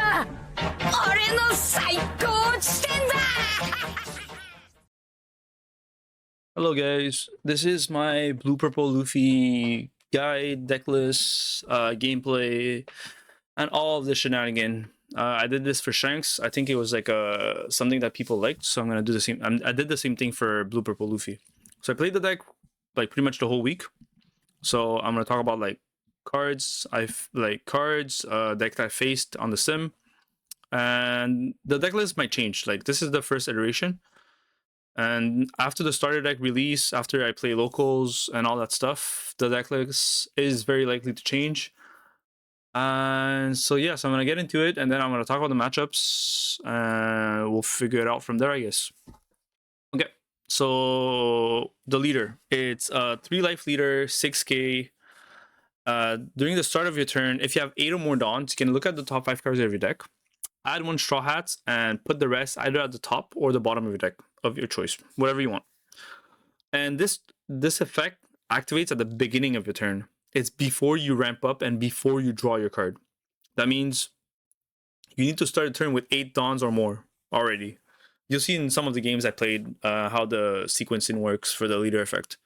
が俺の最高地点だ Hello guys, this is my blue purple Luffy guide, decklist, gameplay, and all of the shenanigan. I did this for Shanks. I think it was like something that people liked, so I'm gonna do the same. I did the same thing for blue purple Luffy. So I played the deck like pretty much the whole week. So I'm gonna talk about like cards. Deck that I faced on the sim, and the deck list might change. Like this is the first iteration. And after the starter deck release, after I play locals and all that stuff, the deck list is very likely to change. And so yeah, so I'm gonna get into it, and then I'm gonna talk about the matchups, and we'll figure it out from there, I guess. Okay, so the leader, it's a 3 life leader, 6k. During the start of your turn, if you have 8 or more dawns, you can look at the top 5 cards of your deck, add 1 straw hat, and put the rest either at the top or the bottom of your deck of your choice, whatever you want. And this effect activates at the beginning of your turn. It's before you ramp up and before you draw your card. That means you need to start a turn with 8 dawns or more already. You'll see in some of the games I played how the sequencing works for the leader effect.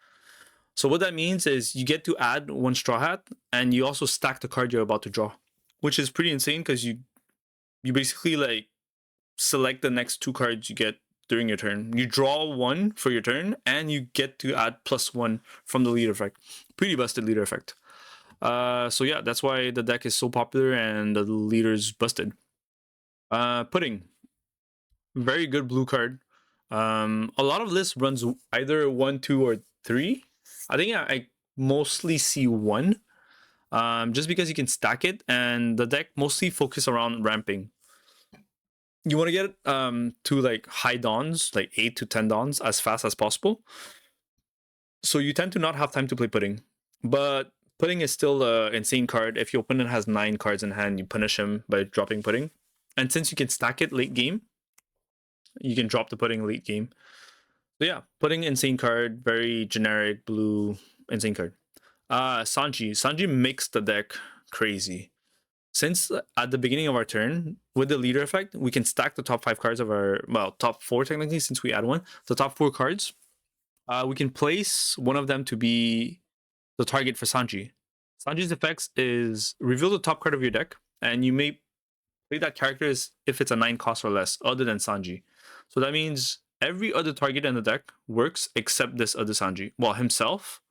So what that means is you get to add 1 straw hat, and you also stack the card you're about to draw, which is pretty insane because you basically like select the next 2 cards you get during your turn. You draw 1 for your turn, and you get to add +1 from the leader effect. Pretty busted leader effect. So yeah, that's why the deck is so popular and the leader's busted. Pudding, very good blue card. A lot of lists runs either 1, 2, or 3. I think I mostly see 1, just because you can stack it, and the deck mostly focus around ramping. You want to get to like high dawns, like 8 to 10 dawns as fast as possible. So you tend to not have time to play pudding. But pudding is still an insane card. If your opponent has 9 cards in hand, you punish him by dropping pudding. And since you can stack it late game, you can drop the pudding late game. So yeah, pudding, insane card, very generic blue, insane card. Sanji makes the deck crazy. Since at the beginning of our turn, with the leader effect, we can stack the top 5 cards of our, well, top 4 technically, since we add 1. The top 4 cards, we can place one of them to be the target for Sanji. Sanji's effects is reveal the top card of your deck, and you may play that character as if it's a 9 cost or less, other than Sanji. So that means every other target in the deck works except this other Sanji. Well, himself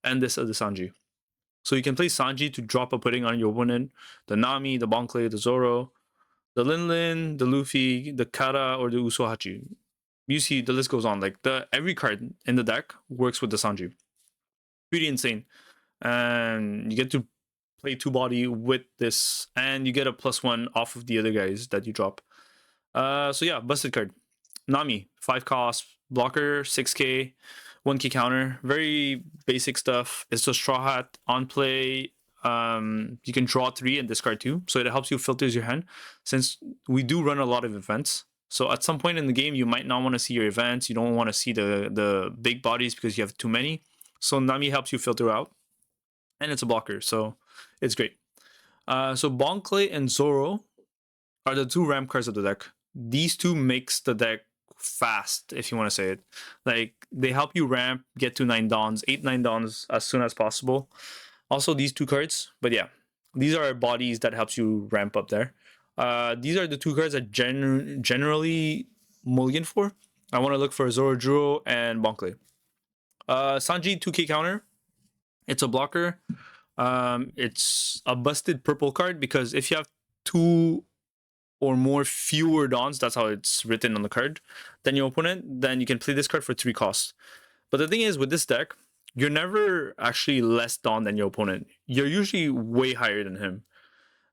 and this other Sanji. So you can play Sanji to drop a pudding on your opponent, the Nami, the Bonkle, the Zoro, the Lin, the Luffy, the Kara, or the Usohachi. You see, the list goes on. Like every card in the deck works with the Sanji. Pretty insane. And you get to play 2 body with this, and you get a +1 off of the other guys that you drop. So yeah, busted card. Nami, 5 cost, blocker, 6k. 1k counter, very basic stuff. It's a straw hat on play. You can draw 3 and discard 2, so it helps you filters your hand, since we do run a lot of events. So at some point in the game, you might not want to see your events. You don't want to see the big bodies because you have too many. So Nami helps you filter out, and it's a blocker, so it's great. So Bonkle and Zoro are the 2 ramp cards of the deck. These 2 makes the deck fast, if you want to say it. Like they help you ramp, get to 9 dawns, 8-9 dawns as soon as possible. Also these 2 cards, but yeah, these are bodies that helps you ramp up there. These are the 2 cards that generally mulligan for. I want to look for Zorojuro and Bonkle. Sanji, 2k counter. It's a blocker. It's a busted purple card because if you have 2 or more fewer dawns, that's how it's written on the card, than your opponent, then you can play this card for 3 costs. But the thing is, with this deck, you're never actually less dawn than your opponent. You're usually way higher than him.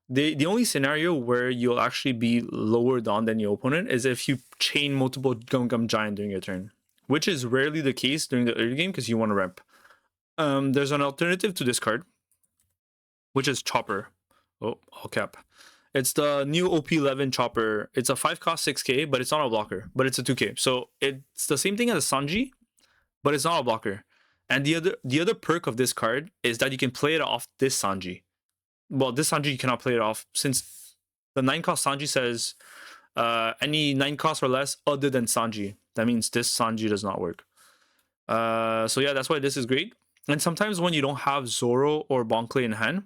The only scenario where you'll actually be lower dawn than your opponent is if you chain multiple Gum Giant during your turn, which is rarely the case during the early game because you want to ramp. There's an alternative to this card, which is Chopper. Oh, all cap. It's the new OP11 Chopper. It's a 5 cost 6k, but it's not a blocker, but it's a 2k. So it's the same thing as a Sanji, but it's not a blocker. And the other perk of this card is that you can play it off this Sanji. Well, this Sanji you cannot play it off since The 9 cost Sanji says any 9 cost or less other than Sanji. That means this Sanji does not work. So yeah, that's why this is great. And sometimes when you don't have Zoro or Bonkley in hand,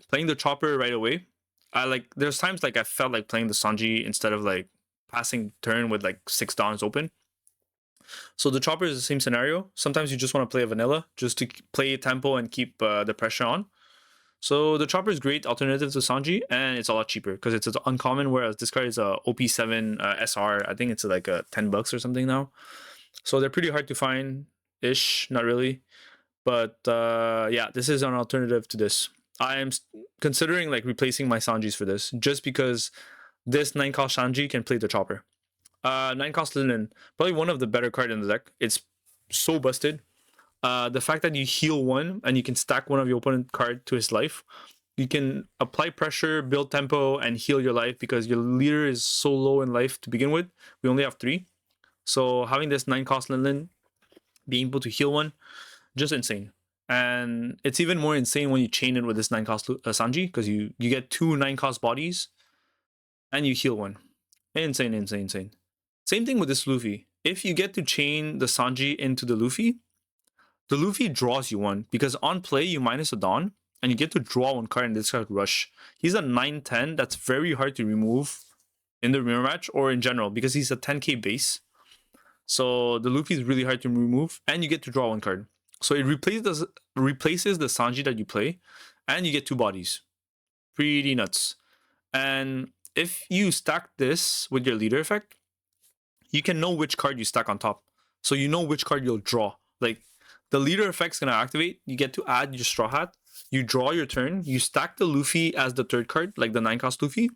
playing the chopper right away, there's times like I felt like playing the Sanji instead of like passing turn with like 6 dons open. So the chopper is the same scenario. Sometimes you just want to play a vanilla just to play tempo and keep the pressure on. So the chopper is great alternative to Sanji, and it's a lot cheaper because it's uncommon, whereas this card is a OP7 SR. I think it's like a $10 or something now. So they're pretty hard to find ish, not really. But yeah, this is an alternative to this. I am considering like replacing my Sanjis for this, just because this 9 cost Sanji can play the chopper. 9 cost Linen, probably one of the better cards in the deck. It's so busted. The fact that you heal 1 and you can stack one of your opponent card to his life, you can apply pressure, build tempo, and heal your life because your leader is so low in life to begin with. We only have 3. So having this 9 cost Linen, being able to heal 1, just insane. And it's even more insane when you chain it with this 9 cost Sanji, because you get 2 9 cost bodies and you heal 1. Insane, insane, insane. Same thing with this Luffy. If you get to chain the Sanji into the Luffy draws you 1, because on play you minus a Dawn and you get to draw 1 card and this card Rush. He's a 9-10 that's very hard to remove in the mirror match or in general because he's a 10k base. So the Luffy is really hard to remove and you get to draw 1 card. So it replaces the Sanji that you play and you get 2 bodies. Pretty nuts. And if you stack this with your leader effect, you can know which card you stack on top. So you know which card you'll draw. Like, the leader effect's gonna activate, you get to add your Straw Hat, you draw your turn, you stack the Luffy as the 3rd card, like the 9 cost Luffy,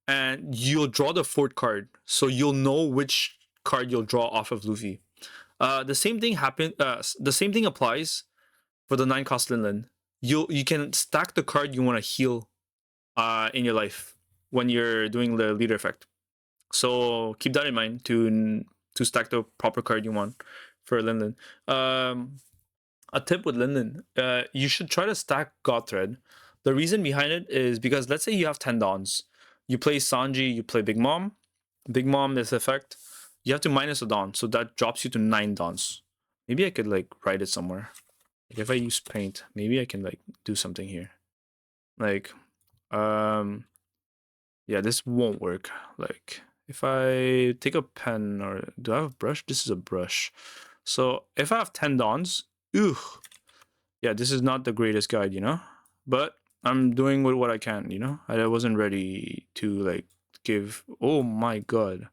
and you'll draw the 4th card. So you'll know which card you'll draw off of Luffy. The same thing applies for the 9 cost Linlin. You can stack the card you want to heal in your life when you're doing the leader effect. So keep that in mind to stack the proper card you want for Linlin. A tip with Linlin, you should try to stack God Thread. The reason behind it is because let's say you have 10 Dons. You play Sanji, you play Big Mom. Big Mom, this effect, you have to minus a Don, so that drops you to 9 Dons. Maybe I could like write it somewhere. Like if I use paint, maybe I can like do something here. Like, yeah, this won't work. Like, if I take a pen, or do I have a brush? This is a brush. So if I have 10 Dons, yeah, this is not the greatest guide, you know? But I'm doing with what I can, you know? I wasn't ready to like give, oh my god.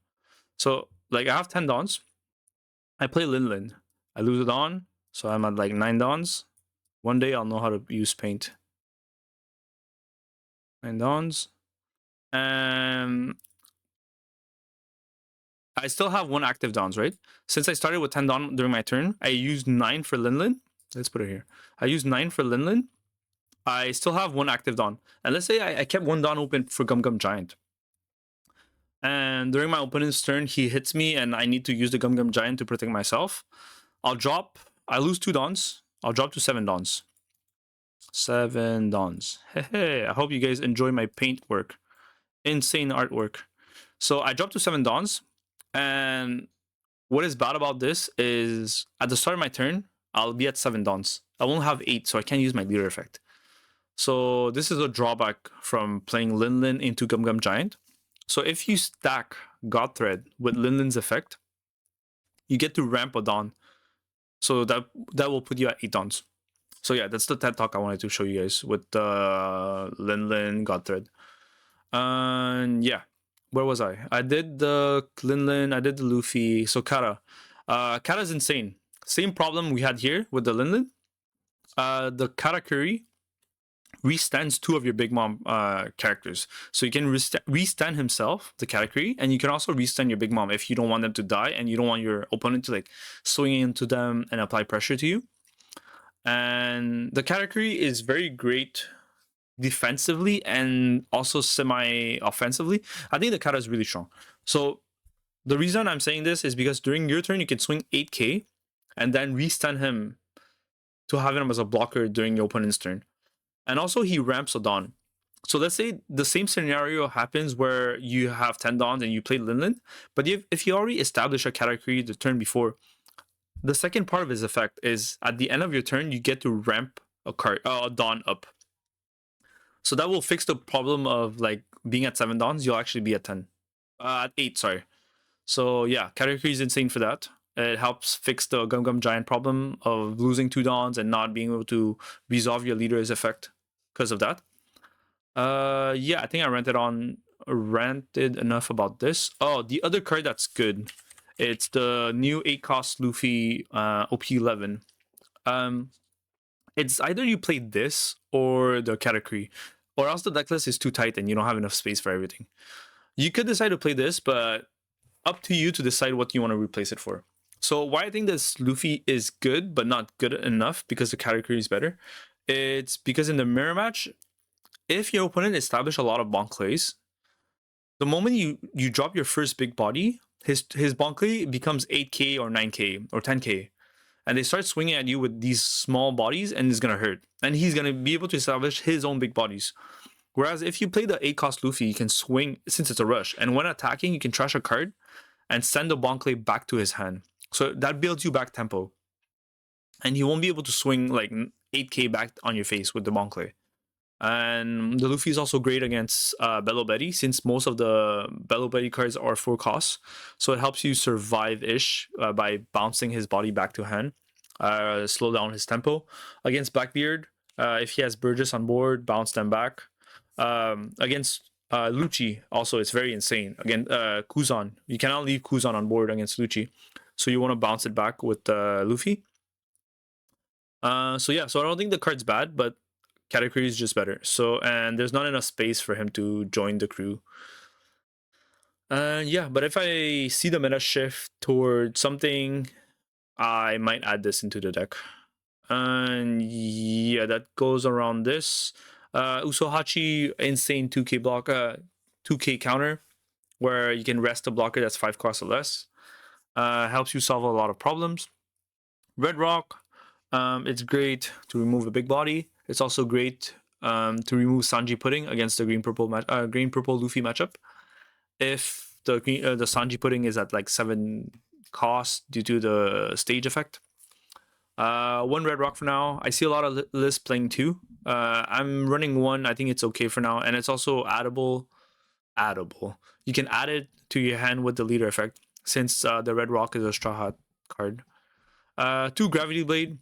So like I have 10 Dons. I play Linlin. I lose a Don, so I'm at like 9 Dons. One day I'll know how to use paint. 9 Dons. And I still have 1 active Dons, right? Since I started with 10 Don during my turn, I used 9 for Linlin. Let's put it here. I used 9 for Linlin. I still have 1 active Don. And let's say I kept 1 Don open for Gum Gum Giant. And during my opponent's turn, he hits me and I need to use the Gum Gum Giant to protect myself. I lose 2 Dons. I'll drop to 7 Dons. 7 Dons. Hey, I hope you guys enjoy my paint work. Insane artwork. So I dropped to 7 Dons. And what is bad about this is at the start of my turn, I'll be at 7 Dons. I won't have 8, so I can't use my leader effect. So this is a drawback from playing Linlin into Gum Gum Giant. So if you stack God Thread with Linlin's effect, you get to ramp a Don. So that will put you at 8 Dons. So yeah, that's the TED Talk I wanted to show you guys with Linlin God Thread. And yeah. Where was I? I did the Linlin, I did the Luffy. So Kara. Kara's insane. Same problem we had here with the Linlin. The Katakuri restands 2 of your Big Mom characters. So you can restand himself, the Katakuri, and you can also restand your Big Mom if you don't want them to die and you don't want your opponent to like swing into them and apply pressure to you. And the Katakuri is very great defensively and also semi-offensively. I think the Kata is really strong. So the reason I'm saying this is because during your turn, you can swing 8k and then restand him to have him as a blocker during your opponent's turn. And also he ramps a Don. So let's say the same scenario happens where you have 10 dons and you play Linlin, but if you already established a Katakuri the turn before, the second part of his effect is at the end of your turn, you get to ramp a don up. So that will fix the problem of like being at 7 dons, you'll actually be at 10. At 8, sorry. So yeah, Katakuri is insane for that. It helps fix the Gum Gum Giant problem of losing 2 dons and not being able to resolve your leader's effect because of that. Yeah, I think I ranted enough about this. Oh, the other card that's good. It's the new 8 cost Luffy OP11. It's either you play this or the Katakuri, or else the deck list is too tight and you don't have enough space for everything. You could decide to play this, but up to you to decide what you want to replace it for. So why I think this Luffy is good, but not good enough because the Katakuri is better. It's because in the mirror match, if your opponent established a lot of Bonclays, the moment you drop your first big body, his Bonclay becomes 8k or 9k or 10k. And they start swinging at you with these small bodies and it's going to hurt. And he's going to be able to establish his own big bodies. Whereas if you play the 8 cost Luffy, you can swing since it's a rush. And when attacking, you can trash a card and send the Bonclay back to his hand. So that builds you back tempo. And he won't be able to swing like 8k back on your face with the Bonclay. And the Luffy is also great against Bello Betty, since most of the Bello Betty cards are 4 costs. So it helps you survive-ish by bouncing his body back to hand, slow down his tempo. Against Blackbeard, if he has Burgess on board, bounce them back. Against Lucci, also, it's very insane. Again, Kuzan, you cannot leave Kuzan on board against Lucci. So you want to bounce it back with Luffy. So yeah, so I don't think the card's bad, but Katakuri is just better. So, and there's not enough space for him to join the crew. Yeah, but if I see the meta shift towards something, I might add this into the deck. And yeah, that goes around this. Usohachi, insane 2k block, 2k counter, where you can rest a blocker that's 5 costs or less. Helps you solve a lot of problems. Red Rock, it's great to remove a big body. It's also great to remove Sanji Pudding against the green purple Luffy matchup. If the Sanji Pudding is at like 7 cost due to the stage effect. 1 red rock for now. I see a lot of lists playing 2. I'm running 1. I think it's okay for now, and it's also addable. You can add it to your hand with the leader effect, since the red rock is a strawhat card. 2 gravity blade.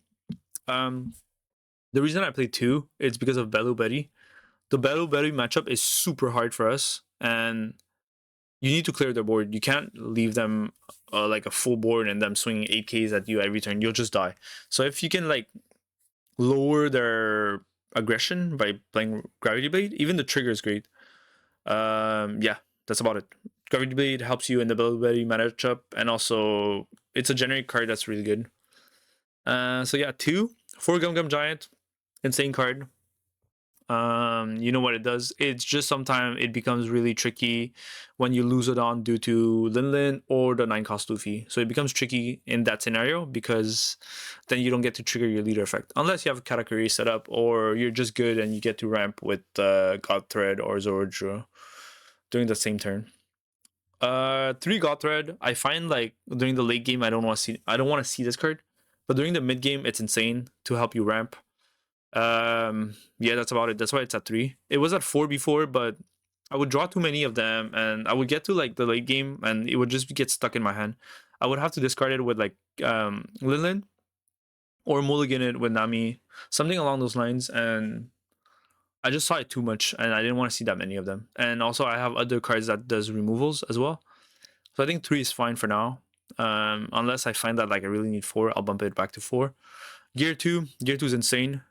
The reason I play 2 is because of Bello Betty. The Bello Betty matchup is super hard for us, and you need to clear their board. You can't leave them like a full board and them swinging 8Ks at you every turn. You'll just die. So if you can like lower their aggression by playing Gravity Blade, even the trigger is great. Yeah, that's about it. Gravity Blade helps you in the Bello Betty matchup, and also it's a generic card that's really good. So yeah, 2 for Gum Gum Giant, insane card. You know what it does? It's just sometimes it becomes really tricky when you lose it on due to Linlin or the 9 cost Luffy. So it becomes tricky in that scenario because then you don't get to trigger your leader effect unless you have a Katakuri set up, or you're just good and you get to ramp with God Thread or Zoroark during the same turn. 3 God Thread. I find like during the late game I don't want to see this card, but during the mid game it's insane to help you ramp. Yeah, that's about it. That's why it's at 3. It was at 4 before, but I would draw too many of them and I would get to like the late game and it would just get stuck in my hand. I would have to discard it with like Linlin or mulligan it with Nami, something along those lines, and I just saw it too much and I didn't want to see that many of them. And also I have other cards that does removals as well. So I think 3 is fine for now. Unless I find that like I really need 4, I'll bump it back to 4. Gear 2 is insane.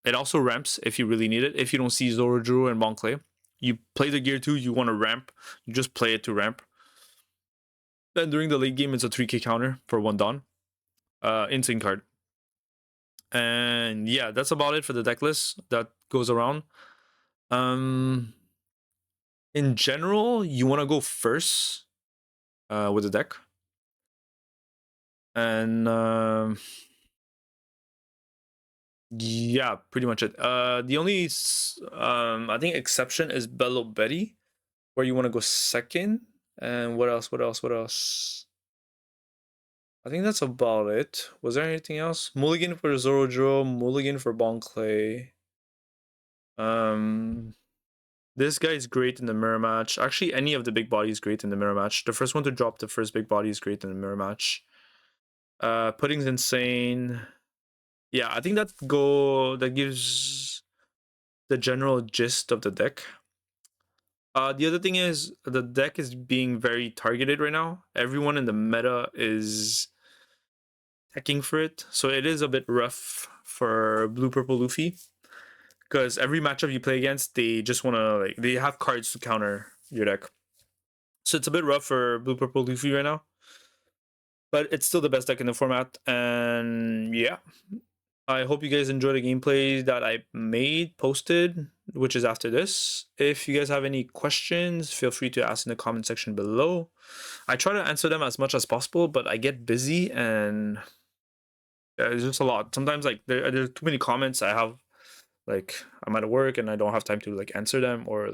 It also ramps if you really need it. If you don't see Zoroark and Bonclay, you play the Gear 2, you want to ramp, you just play it to ramp. Then during the late game, it's a 3k counter for 1 Don. Insane card. And yeah, that's about it for the deck list that goes around. In general, you want to go first with the deck. And Yeah, pretty much it. The only I think exception is Bello Betty, where you want to go second. And what else? What else? What else? I think that's about it. Was there anything else? Mulligan for Zorojo, Mulligan for Bon Clay. Um, this guy is great in the mirror match. Actually, any of the big bodies great in the mirror match. The first one to drop the first big body is great in the mirror match. Pudding's insane. Yeah, I think that gives the general gist of the deck. The other thing is the deck is being very targeted right now. Everyone in the meta is teching for it, so it is a bit rough for blue purple Luffy because every matchup you play against, they just want to they have cards to counter your deck. So it's a bit rough for blue purple Luffy right now, but it's still the best deck in the format. And yeah, I hope you guys enjoy the gameplay that I posted, which is after this. If you guys have any questions, feel free to ask in the comment section below. I try to answer them as much as possible, but I get busy and it's just a lot. Sometimes there's too many comments. I'm at work and I don't have time to answer them, or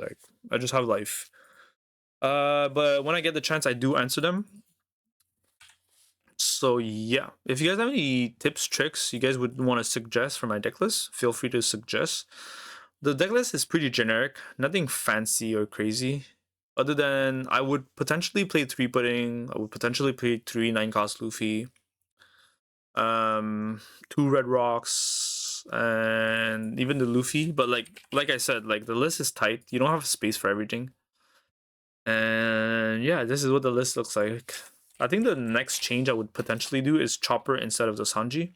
I just have life. But when I get the chance, I do answer them. So yeah, if you guys have any tips, tricks you guys would want to suggest for my deck list, feel free to suggest. The deck list is pretty generic, nothing fancy or crazy. Other than I would potentially play 3 Pudding, I would potentially play 3 9-cost Luffy, 2 Red Rocks, and even the Luffy. But like I said, the list is tight. You don't have space for everything. And yeah, this is what the list looks like. I think the next change I would potentially do is Chopper instead of the Sanji.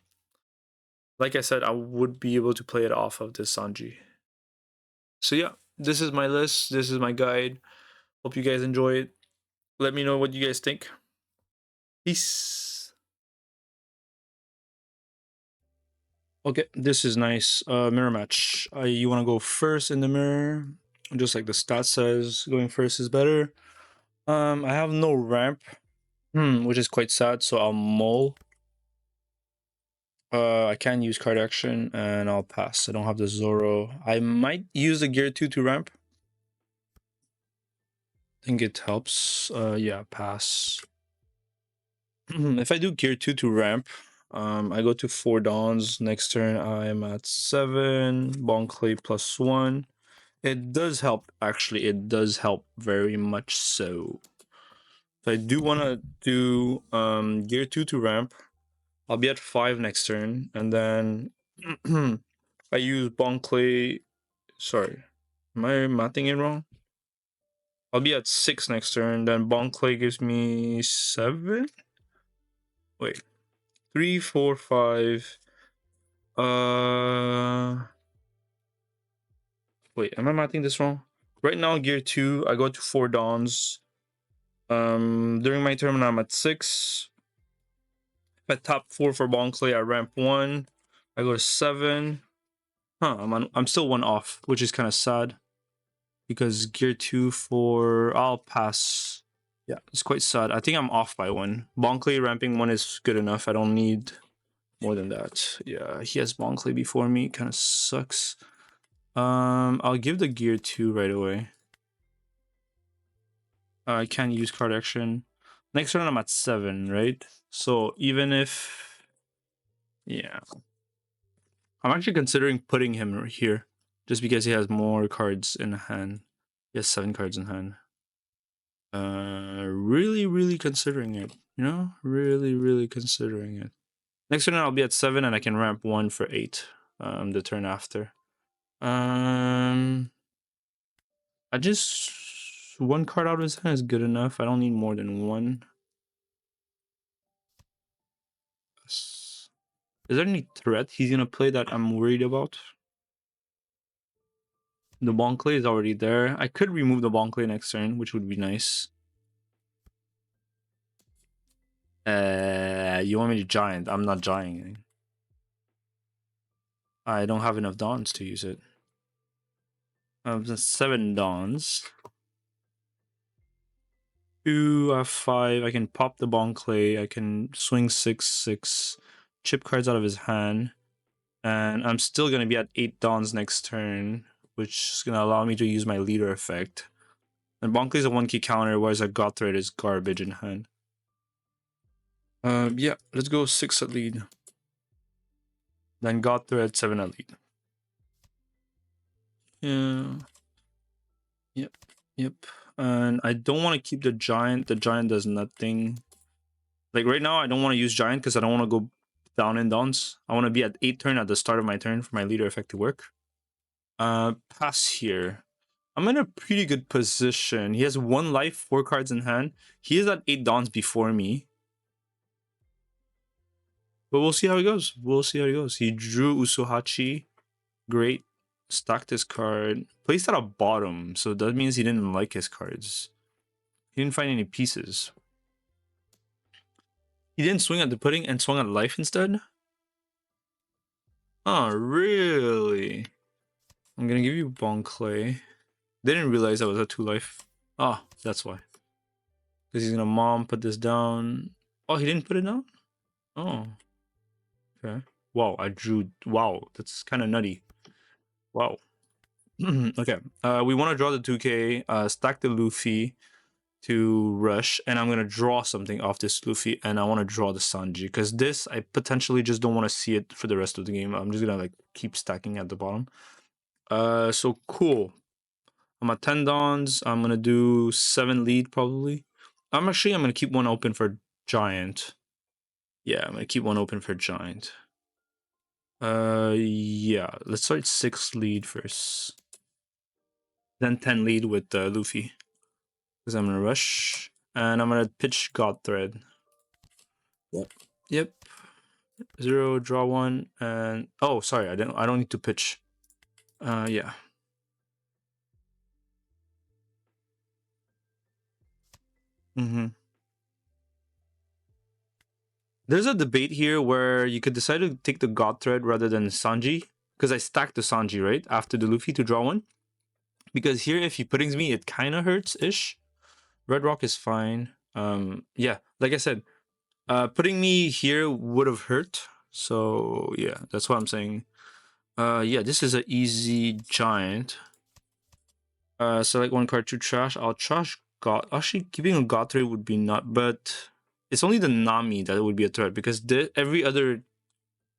Like I said, I would be able to play it off of this Sanji. So yeah, this is my list. This is my guide. Hope you guys enjoy it. Let me know what you guys think. Peace. Okay, this is nice. Mirror match. You want to go first in the mirror, just like the stat says. Going first is better. I have no ramp, which is quite sad. So I'll mull. I can use card action, and I'll pass. I don't have the Zoro. I might use the gear 2 to ramp. I think it helps. Yeah, pass. If I do gear 2 to ramp, I go to 4 dawns. Next turn, I am at 7. Bon Clay +1. It does help, actually. It does help very much so. So I do want to do gear 2 to ramp. I'll be at 5 next turn, and then I use Bon Clay. Sorry, am I mathing it wrong? I'll be at 6 next turn, then Bon Clay gives me 7. Wait, 3, 4, 5. Wait, am I mathing this wrong? Right now, gear 2, I go to 4 dawns. During my turn, I'm at 6. If I top 4 for Bon Clay, I ramp 1. I go to 7. I'm still 1 off, which is kind of sad. Because gear 2 for... I'll pass. Yeah, it's quite sad. I think I'm off by 1. Bon Clay ramping 1 is good enough. I don't need more than that. Yeah, he has Bon Clay before me. Kind of sucks. I'll give the gear 2 right away. I can't use card action. Next turn I'm at 7, right? So even if... Yeah. I'm actually considering putting him here. Just because he has more cards in hand. He has 7 cards in hand. Really considering it. You know? Really considering it. Next turn I'll be at 7 and I can ramp 1 for 8. The turn after. I just... 1 card out of his hand is good enough. I don't need more than 1. Is there any threat he's gonna play that I'm worried about? The Bon Clay is already there. I could remove the Bon Clay next turn, which would be nice. You want me to giant? I'm not gianting. I don't have enough dawns to use it. 7 dawns. 2 5. I can pop the Bon Clay. I can swing 6 6. Chip cards out of his hand. And I'm still going to be at 8 dawns next turn, which is going to allow me to use my leader effect. And Bonkley is a 1 key counter, whereas a God Thread is garbage in hand. Yeah, let's go 6 at lead. Then God Thread 7 at lead. Yeah. Yep. And I don't want to keep the giant. The giant does nothing. Like right now, I don't want to use giant because I don't want to go down in dawns. I want to be at 8 turn at the start of my turn for my leader effect to work. Pass here. I'm in a pretty good position. He has 1 life, 4 cards in hand. He is at 8 dawns before me. But we'll see how he goes. He drew Usuhachi. Great. Stacked his card. Placed at a bottom. So that means he didn't like his cards. He didn't find any pieces. He didn't swing at the pudding and swung at life instead? Oh, really? I'm gonna give you Bonkley. They didn't realize I was at 2 life. Oh, that's why. Because he's gonna put this down. Oh, he didn't put it down? Oh. Okay. Wow, I drew. Wow, that's kind of nutty. Wow. Okay. We want to draw the 2K, stack the Luffy to rush, and I'm gonna draw something off this Luffy, and I want to draw the Sanji because this I potentially just don't want to see it for the rest of the game. I'm just gonna like keep stacking at the bottom. So cool. I'm at 10 dawns. I'm gonna do 7 lead probably. I'm gonna keep one open for giant. Yeah, I'm gonna keep one open for giant. Yeah, let's start 6 lead first. Then 10 lead with Luffy. Because I'm gonna rush. And I'm gonna pitch God Thread. Yep. 0, draw 1, and oh sorry, I don't need to pitch. Yeah. There's a debate here where you could decide to take the God Thread rather than Sanji. Because I stacked the Sanji, right? After the Luffy to draw 1. Because here, if he puttings me, it kind of hurts-ish. Red Rock is fine. Yeah, like I said, putting me here would have hurt. So, yeah, that's what I'm saying. Yeah, this is an easy giant. Select 1 card to trash. I'll trash God. Actually, keeping a God Thread would be not, but it's only the Nami that would be a threat because every other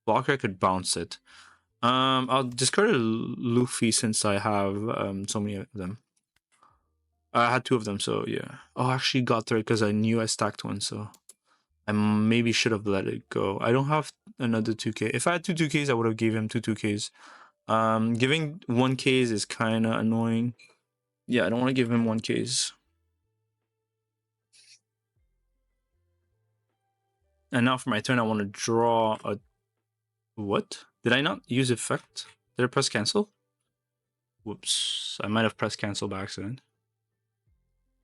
blocker could bounce it. I'll discard a Luffy since I have so many of them. I had 2 of them, so yeah. Oh, actually got through it because I knew I stacked one, so I maybe should have let it go. I don't have another 2K. If I had 2 2Ks, I would have gave him 2 2Ks. Giving 1Ks is kind of annoying. Yeah, I don't want to give him 1Ks. And now for my turn, I want to draw a... What? Did I not use effect? Did I press cancel? Whoops. I might have pressed cancel by accident.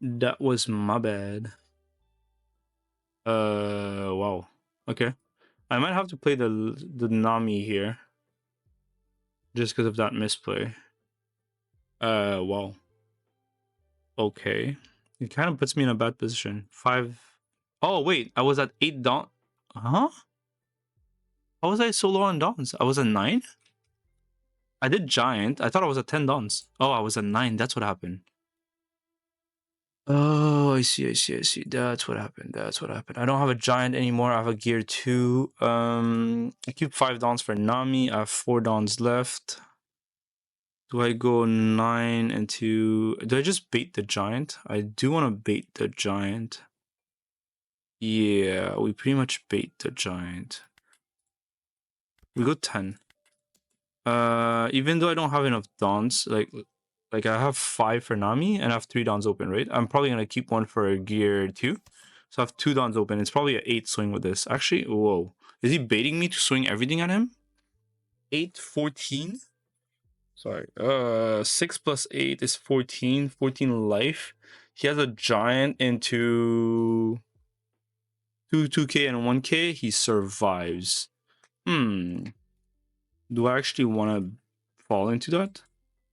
That was my bad. Wow. Okay. I might have to play the Nami here. Just because of that misplay. Wow. Okay. It kind of puts me in a bad position. 5... Oh, wait. I was at 8 dawn... Huh? How was I so low on dawns? I was at 9? I did giant. I thought I was at 10 dawns. Oh, I was at 9. That's what happened. Oh, I see. That's what happened. I don't have a giant anymore. I have a gear 2. I keep 5 dawns for Nami. I have 4 dawns left. Do I go 9 into... Do I just bait the giant? I do want to bait the giant. Yeah, we pretty much bait the giant. We go 10. Even though I don't have enough dawns, like I have 5 for Nami and I have 3 dawns open, right? I'm probably gonna keep 1 for gear 2. So I have 2 dawns open. It's probably an 8 swing with this. Actually, whoa. Is he baiting me to swing everything at him? 8, 14? Sorry. 6 plus 8 is 14. 14 life. He has a giant into 2K and 1K. He survives. Do I actually want to fall into that?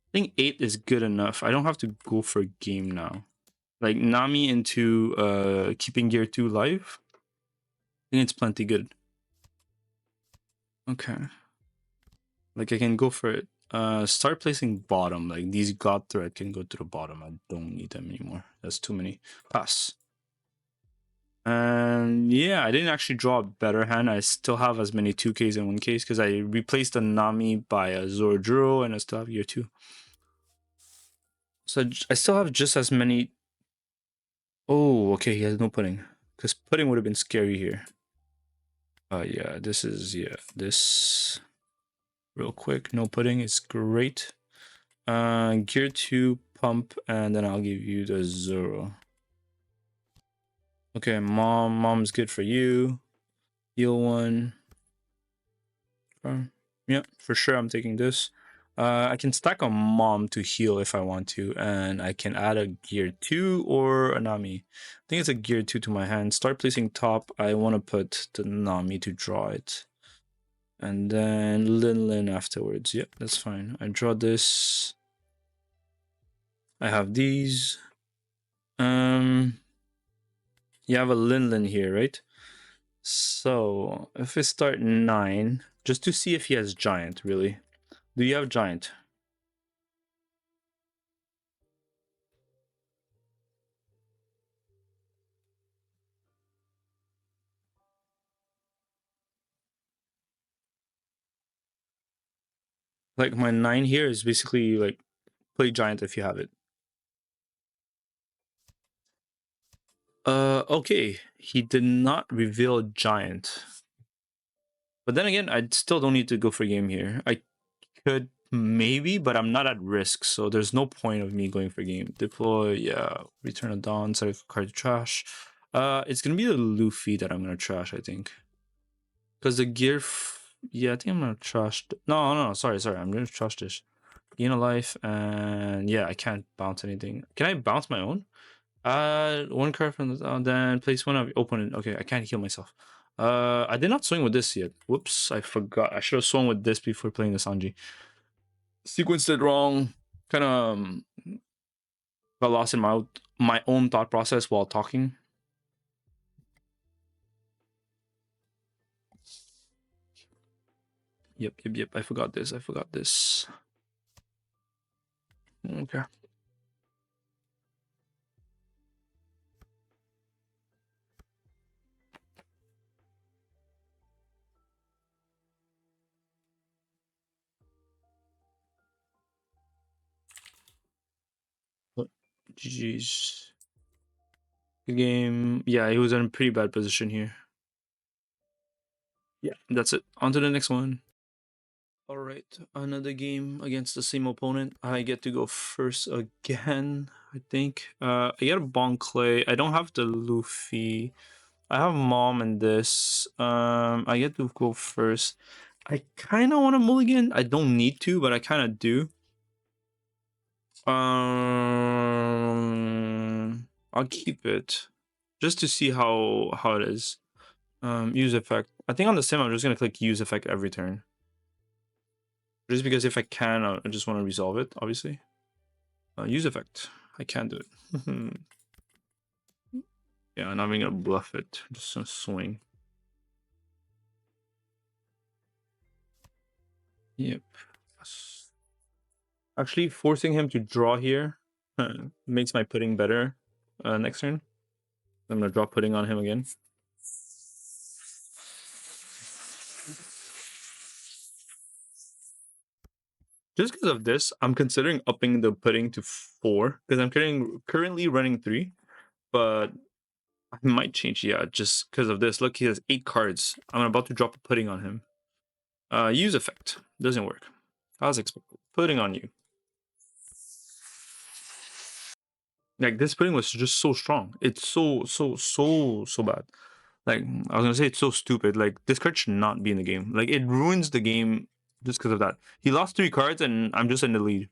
I think 8 is good enough. I don't have to go for a game now. Like Nami into keeping gear 2 live. I think it's plenty good. Okay. Like I can go for it. Start placing bottom. Like these god thread can go to the bottom. I don't need them anymore. That's too many. Pass. And yeah, I didn't actually draw a better hand. I still have as many 2Ks and 1Ks because I replaced a Nami by a Zorduro and I still have year 2. So I still have just as many. Oh, okay, he has no pudding. Because pudding would have been scary here. Yeah, this is, yeah, this real quick. No pudding is great. Gear 2, pump, and then I'll give you the Zoro. Okay, mom's good for you. Heal 1. Yeah, for sure I'm taking this. I can stack a mom to heal if I want to, and I can add a gear 2 or a Nami. I think it's a gear 2 to my hand. Start placing top. I want to put the Nami to draw it. And then Lin afterwards. Yep, that's fine. I draw this. I have these. You have a Lin here, right? So if I start 9, just to see if he has giant, really. Do you have giant? Like my 9 here is basically like play giant if you have it. Okay. He did not reveal giant. But then again, I still don't need to go for game here. I could maybe, but I'm not at risk, so there's no point of me going for game. Deploy, yeah. Return a dawn, set a card to trash. It's gonna be the Luffy that I'm gonna trash, I think. Because the gear, yeah, I think I'm gonna trash. No, sorry, I'm gonna trash this. Gain a life, and yeah, I can't bounce anything. Can I bounce my own? One card from the then place one of your opponent. Okay, I can't heal myself. I did not swing with this yet. Whoops, I forgot. I should have swung with this before playing the Sanji. Sequenced it wrong. Kind of got lost in my own thought process while talking. Yep. I forgot this. Okay. GG's. Good game. Yeah, he was in a pretty bad position here. Yeah, that's it. On to the next one. All right, another game against the same opponent. I get to go first again, I think. I get a Bon Clay. I don't have the Luffy. I have Mom in this. I get to go first. I kind of want to mulligan. I don't need to, but I kind of do. I'll keep it just to see how it is. Use effect. I think on the sim, I'm just gonna click use effect every turn. Just because if I can, I just want to resolve it, obviously. Use effect. I can't do it. Yeah, and I'm gonna bluff it. Just gonna swing. Yep. Actually, forcing him to draw here makes my pudding better next turn. I'm gonna draw pudding on him again. Just because of this, I'm considering upping the pudding to 4 because I'm currently running 3, but I might change. Yeah, just because of this. Look, he has 8 cards. I'm about to drop a pudding on him. Use effect doesn't work. As expected. Pudding on you. Like this pudding was just so strong. It's so bad. Like I was gonna say it's so stupid. Like this card should not be in the game. Like it ruins the game just because of that. He lost 3 cards and I'm just in the lead.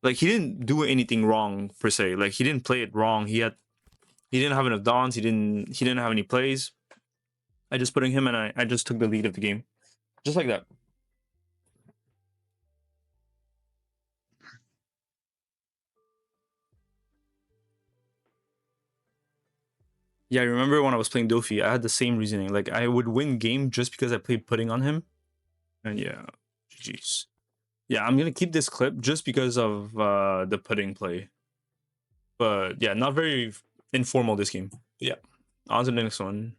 Like he didn't do anything wrong per se. Like he didn't play it wrong. He didn't have enough dawns. He didn't have any plays. I just put in him and I just took the lead of the game. Just like that. Yeah, I remember when I was playing Dofi, I had the same reasoning. Like I would win game just because I played pudding on him. And yeah, GG's. Yeah, I'm gonna keep this clip just because of the pudding play. But yeah, not very informal this game. But yeah, on to the next one.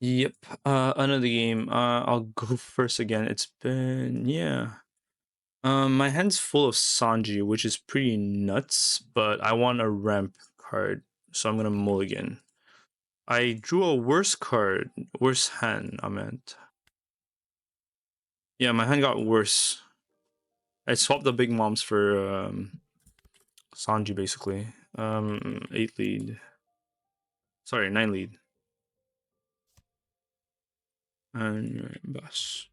Yep, another game. I'll go first again. It's been, yeah. My hand's full of Sanji, which is pretty nuts, but I want a ramp card, so I'm gonna mulligan. I drew a worse card, worse hand, I meant. Yeah, my hand got worse. I swapped the big moms for Sanji, basically. 8 lead. Sorry, 9 lead. And bus.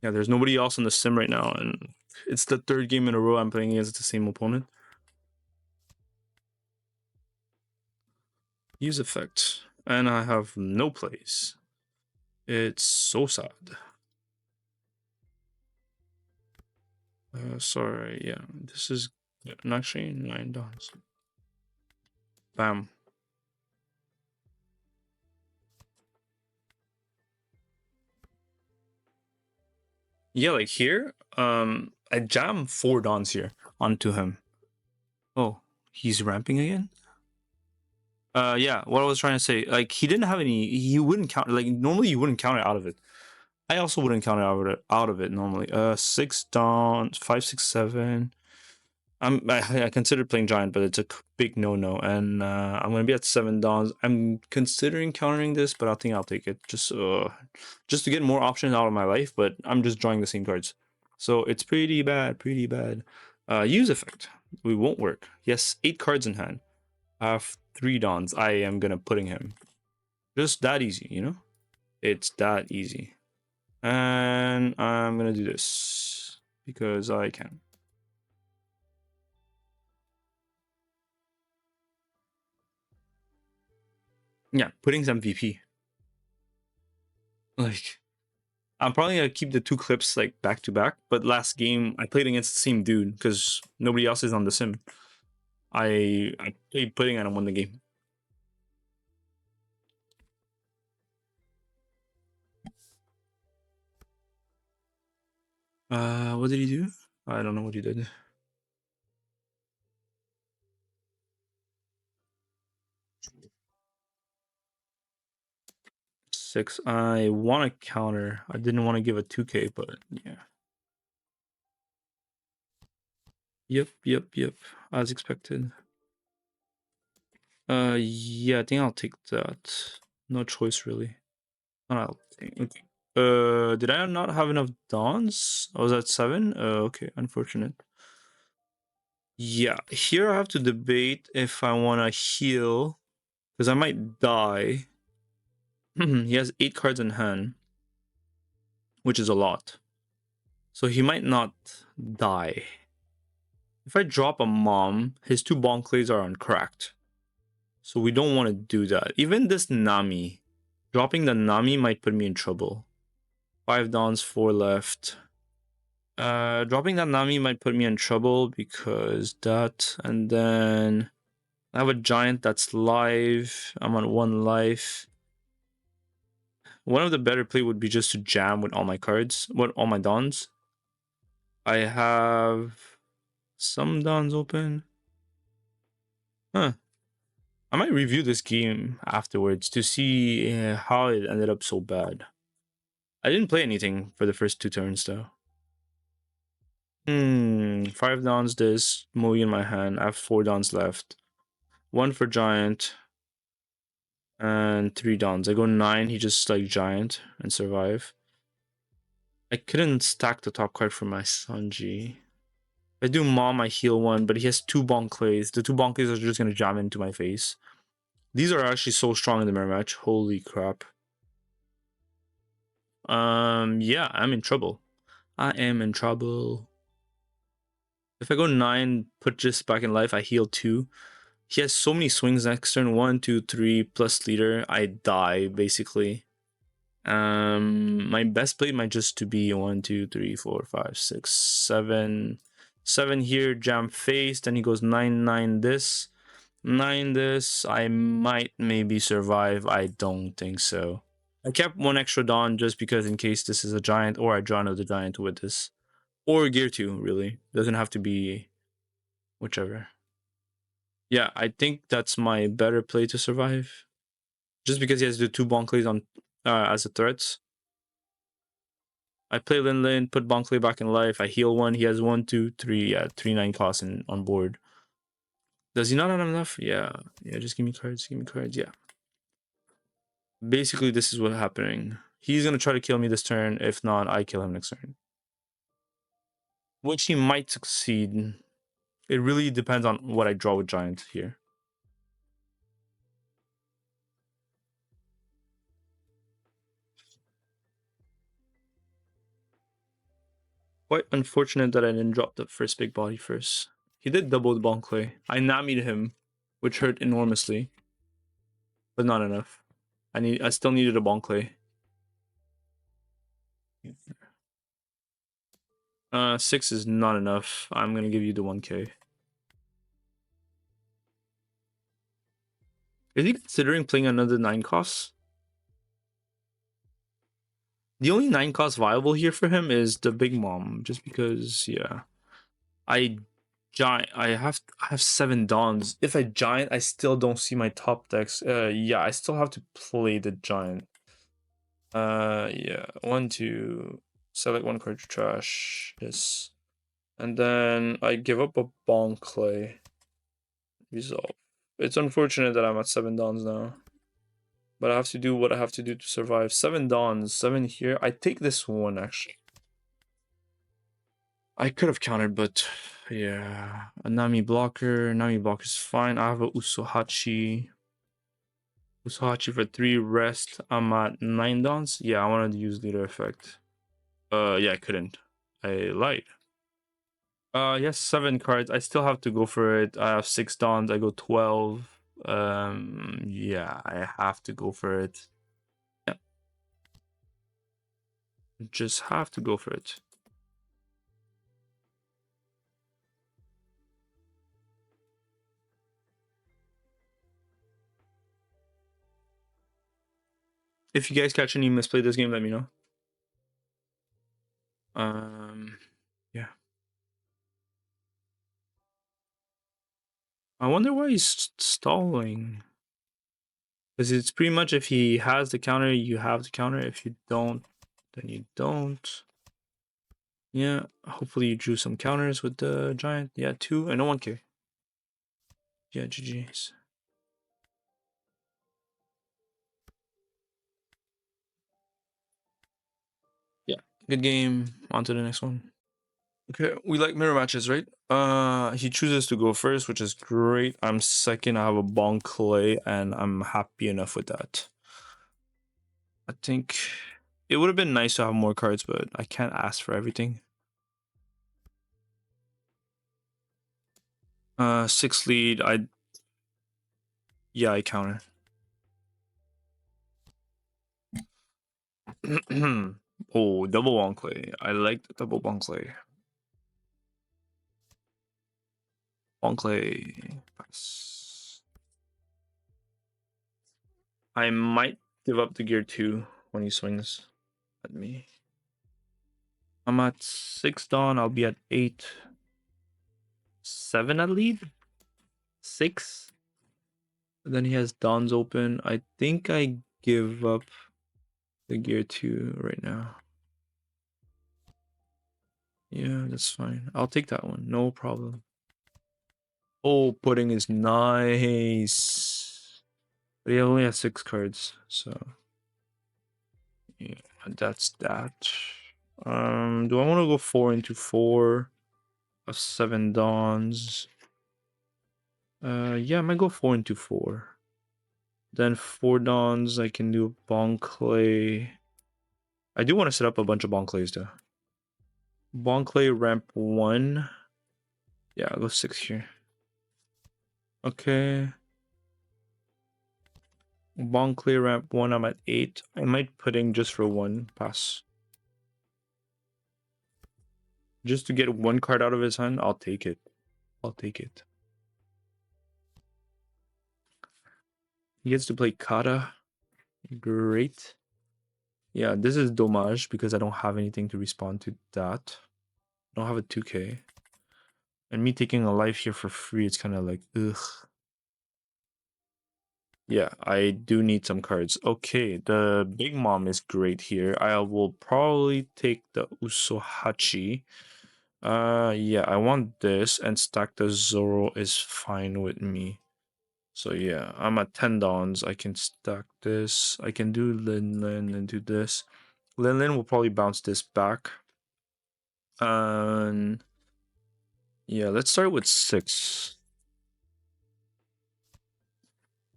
Yeah, there's nobody else on the sim right now, and it's the third game in a row I'm playing against the same opponent. Use effect. And I have no plays. It's so sad. Sorry, yeah. This is actually 9 dons. Bam. Yeah, like here, I jam 4 dons here onto him. Oh, he's ramping again? Yeah, what I was trying to say, like, he didn't have any, he wouldn't count, like, normally you wouldn't count it out of it. I also wouldn't count it out of it normally. 6 dons, 5, 6, 7. I considered playing giant, but it's a big no-no, and I'm gonna be at 7 dons. I'm considering countering this, but I think I'll take it just to get more options out of my life. But I'm just drawing the same cards, so it's pretty bad, pretty bad. Use effect, we won't work. Yes, 8 cards in hand. I have 3 dons. I am gonna putting him. Just that easy, you know. It's that easy, and I'm gonna do this because I can. Yeah, pudding's MVP. Like, I'm probably gonna keep the 2 clips like back to back, but last game I played against the same dude because nobody else is on the sim. I played pudding and I won the game. What did he do? I don't know what he did. Six. I want to counter. I didn't want to give a 2K, but yeah. Yep. As expected. Yeah, I think I'll take that. No choice really. I'll take. Okay. Did I not have enough dons? I was at 7. Okay, unfortunate. Yeah, here I have to debate if I want to heal because I might die. He has 8 cards in hand, which is a lot. So he might not die. If I drop a mom, his 2 bonk clays are uncracked. So we don't want to do that. Even this Nami, dropping the Nami might put me in trouble. 5 dons, 4 left. Dropping that Nami might put me in trouble because that, and then I have a giant that's live. I'm on 1 life. One of the better play would be just to jam with all my cards, with all my dons. I have some dons open. Huh. I might review this game afterwards to see how it ended up so bad. I didn't play anything for the first 2 turns though. 5 dons this, movie in my hand. I have 4 dons left. 1 for giant. And 3 dons. I go 9, he just like giant and survive. I couldn't stack the top card for my Sanji. If I do mom, I heal 1, but he has 2 bonk clays. The 2 bonk clays are just gonna jam into my face. These are actually so strong in the mirror match. Holy crap. Yeah, I'm in trouble. I am in trouble. If I go 9, put just back in life, I heal 2. He has so many swings next turn. 1, 2, 3 plus leader. I die basically. My best play might just to be 1, 2, 3, 4, 5, 6, 7. 7 here, jam face. Then he goes 9, 9 this. 9 this. I might maybe survive. I don't think so. I kept one extra Dawn just because in case this is a giant or I draw another giant with this. Or gear 2, really. Doesn't have to be whichever. Yeah, I think that's my better play to survive. Just because he has the 2 Bonclays on as a threats. I play Lin Lin, put Bonclay back in life. I heal one. He has 1, 2, 3. Yeah, 3-9 costs on board. Does he not have enough? Yeah. Yeah, just give me cards. Give me cards. Yeah. Basically, this is what's happening. He's going to try to kill me this turn. If not, I kill him next turn. Which he might succeed. It really depends on what I draw with Giant here. Quite unfortunate that I didn't drop the first big body first. He did double the Bonclay. I Nami'd him, which hurt enormously. But not enough. I still needed a Bonclay. 6 is not enough. I'm gonna give you the 1k. Is he considering playing another 9 costs? The only 9 cost viable here for him is the Big Mom, just because, yeah. I have 7 Dawns. If I giant, I still don't see my top decks. Yeah, I still have to play the giant. Yeah, 1, 2, select 1 card to trash this, and then I give up a Bonclay. Resolve. It's unfortunate that I'm at 7 Dawns now, but I have to do what I have to do to survive. 7 Dawns, 7 here. I take this one actually. I could have countered, but yeah, a Nami blocker. Nami blocker is fine. I have a Usohachi. Usohachi for 3 rest. I'm at 9 Dawns. Yeah, I wanted to use leader effect. Yeah, I couldn't. I lied. Yes, 7 cards. I still have to go for it. I have 6 Dawns. I go 12. Yeah, I have to go for it. Yeah. Just have to go for it. If you guys catch any misplay this game, let me know. Yeah. I wonder why he's stalling. Because it's pretty much if he has the counter, you have the counter. If you don't, then you don't. Yeah, hopefully you drew some counters with the giant. Yeah, 2 and no 1k. Yeah, GG's. Yeah, good game. On to the next one. Okay, we like mirror matches, right? He chooses to go first, which is great. I'm second. I have a Bonclay, and I'm happy enough with that. I think it would have been nice to have more cards, but I can't ask for everything. 6 lead. I counter. Oh, double Bonclay. I like the double Bonclay. Bonclay. Pass. I might give up the gear 2 when he swings at me. I'm at 6 Dawn. I'll be at 8. 7 at lead? 6? And then he has Dawns open. I think I give up the gear 2 right now. Yeah, that's fine. I'll take that one. No problem. Oh, pudding is nice. But he only has 6 cards, so yeah, that's that. Do I want to go 4 into 4 of 7 Dawns? Yeah, I might go 4 into 4. Then 4 Dawns, I can do Bonclay. I do want to set up a bunch of Bonclays though. Bonclay ramp 1. Yeah, I'll go 6 here. Okay. Bonclay ramp 1, I'm at 8. I might pudding just for 1 pass. Just to get 1 card out of his hand, I'll take it. I'll take it. He gets to play Kata. Great. Yeah, this is dommage because I don't have anything to respond to that. I don't have a 2k. And me taking a life here for free, it's kind of like, ugh. Yeah, I do need some cards. Okay, the Big Mom is great here. I will probably take the Usohachi. Yeah, I want this, and stack the Zoro is fine with me. So yeah, I'm at 10 dons. I can stack this. I can do Lin and do this. Lin will probably bounce this back. And yeah, let's start with 6.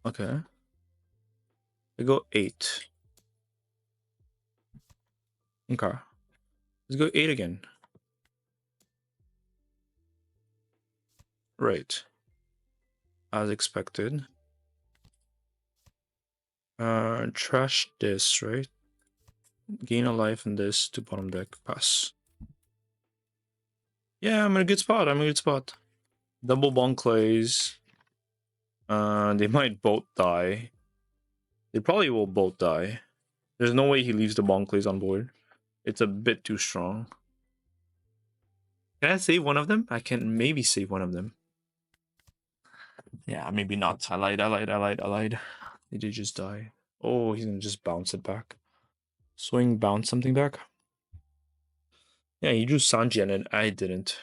Okay. I go 8. Okay. Let's go 8 again. Right. As expected. Trash this, right? Gain a life in this to bottom deck. Pass. Yeah, I'm in a good spot. I'm in a good spot. Double Bonclays. They might both die. They probably will both die. There's no way he leaves the Bonclays on board. It's a bit too strong. Can I save one of them? I can maybe save one of them. Yeah, maybe not. I lied. They did just die. Oh, he's gonna just bounce it back. Swing, bounce something back. Yeah, he drew Sanji and I didn't.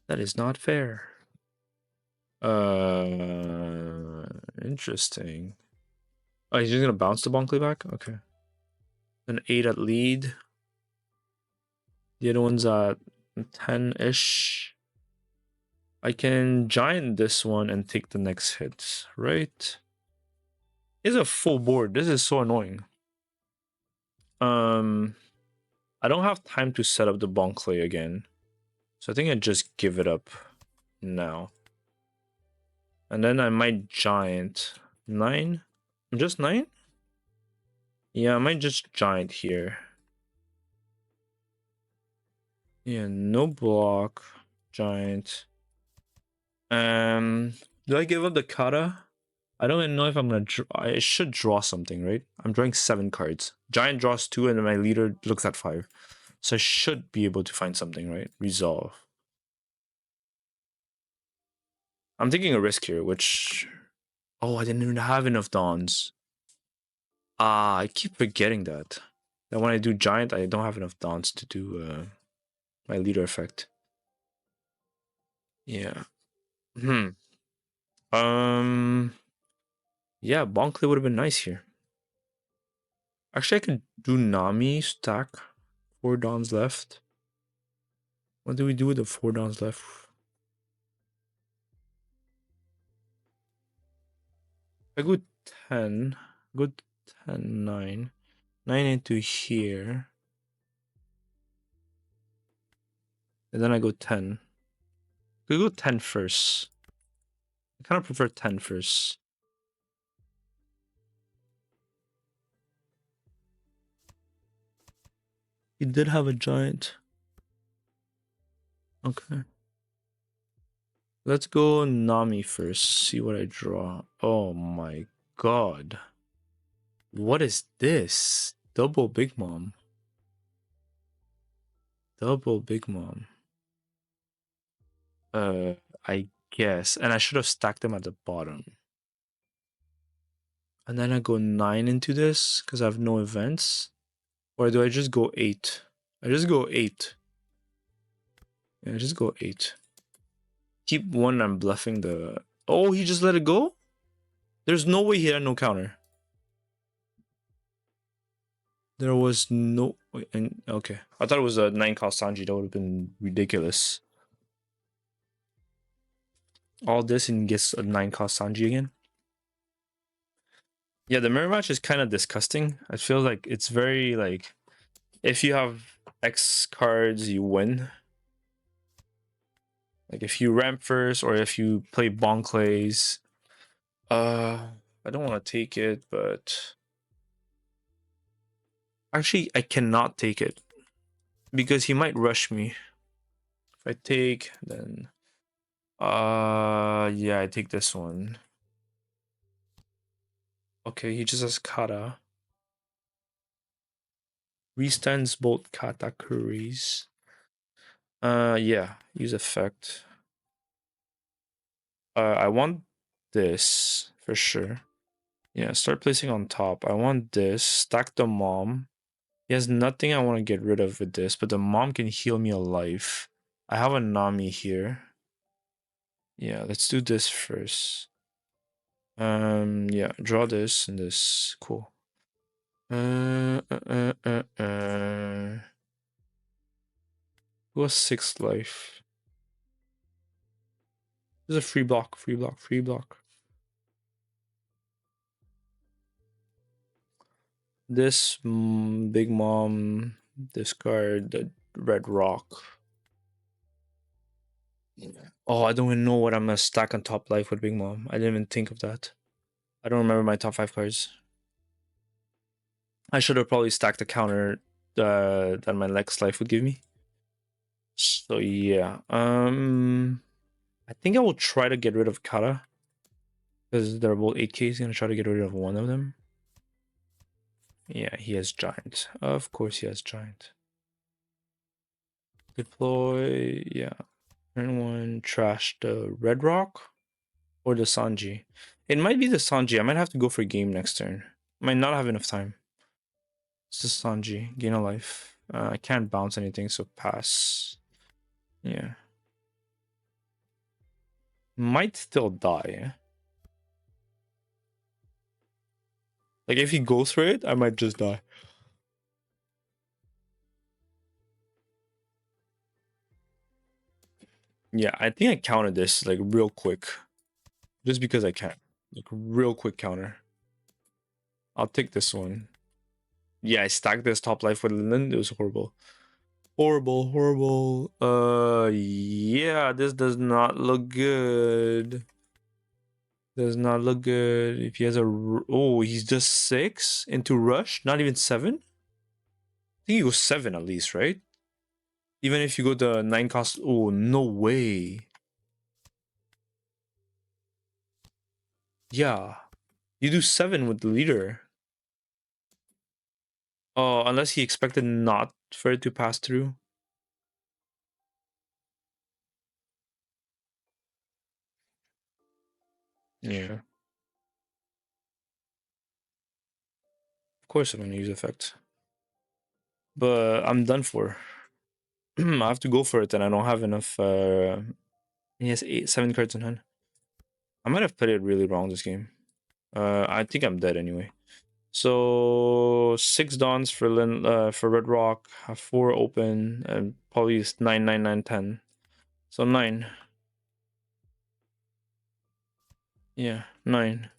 That is not fair. Interesting. Oh, he's just gonna bounce the Bonkley back? Okay. An 8 at lead. The other one's at 10-ish. I can giant this one and take the next hit, right? It's a full board. This is so annoying. I don't have time to set up the Bonkley again. So I think I just give it up now. And then I might giant 9. Just 9? Yeah, I might just giant here. Yeah, no block. Giant. Do I give up the kata? I don't even know if I'm gonna draw. I should draw something, right? I'm drawing 7 cards. Giant draws 2 and then my leader looks at 5. So I should be able to find something, right? Resolve. I'm taking a risk here, which... Oh, I didn't even have enough dawns. Ah, I keep forgetting that. That when I do giant, I don't have enough dawns to do my leader effect. Yeah. Yeah, Bonkley would have been nice here. Actually, I could do Nami stack. 4 dawns left. What do we do with the 4 dawns left? I go 10. Go 10, 9. 9 into here. And then I go 10. I could go 10 first. I kind of prefer 10 first. He did have a giant. Okay. Let's go Nami first. See what I draw. Oh my god. What is this? Double Big Mom. Double Big Mom. I guess. And I should have stacked them at the bottom. And then I go 9 into this because I have no events. Or do I just go 8? I just go 8. Yeah, I just go 8. Keep 1, I'm bluffing the... Oh, he just let it go? There's no way he had no counter. There was no... Wait, okay. I thought it was a 9 cost Sanji. That would have been ridiculous. All this and gets a 9 cost Sanji again. Yeah, the mirror match is kind of disgusting. I feel like it's very like... If you have X cards, you win. Like if you ramp first or if you play Bonclays. I don't want to take it, but... Actually, I cannot take it. Because he might rush me. If I take, then... yeah, I take this one. Okay, he just has kata. Restands both Katakuris. Yeah, use effect. I want this for sure. Yeah, start placing on top. I want this. Stack the mom. He has nothing I want to get rid of with this, but the mom can heal me a life. I have a Nami here. Yeah, let's do this first. Yeah, draw this and this. Cool. Who has 6 life? There's a free block, free block, free block. This big mom, discard the red rock. Oh, I don't even know what I'm gonna stack on top life with big mom. I didn't even think of that. I don't remember my top 5 cards. I should have probably stacked the counter that my next life would give me. So yeah, I think I will try to get rid of Kata because they're both 8K. He's gonna try to get rid of one of them. Yeah, he has giant. Of course, he has giant. Deploy. Yeah, turn 1. Trash the red rock or the Sanji. It might be the Sanji. I might have to go for game next turn. Might not have enough time. It's the Sanji. Gain a life. I can't bounce anything, so pass. Yeah. Might still die. Like, if he goes for it, I might just die. Yeah, I think I counted this, like, real quick. Just because I can. Like, real quick counter. I'll take this one. Yeah, I stacked this top life with Linden. It was horrible. Horrible, horrible. Yeah, this does not look good. Does not look good. If he has a... Oh, he's just 6 into rush? Not even 7? I think he goes 7 at least, right? Even if you go to 9 cost... Oh, no way. Yeah. You do 7 with the leader. Oh, unless he expected not for it to pass through. Yeah. Of course I'm gonna use effect. But I'm done for. I have to go for it and I don't have enough he has 7 cards in hand. I might have played it really wrong this game. I think I'm dead anyway. So 6 dawns for Red Rock, have 4 open, and probably 9, 9, 9, 10. So 9. Yeah, 9.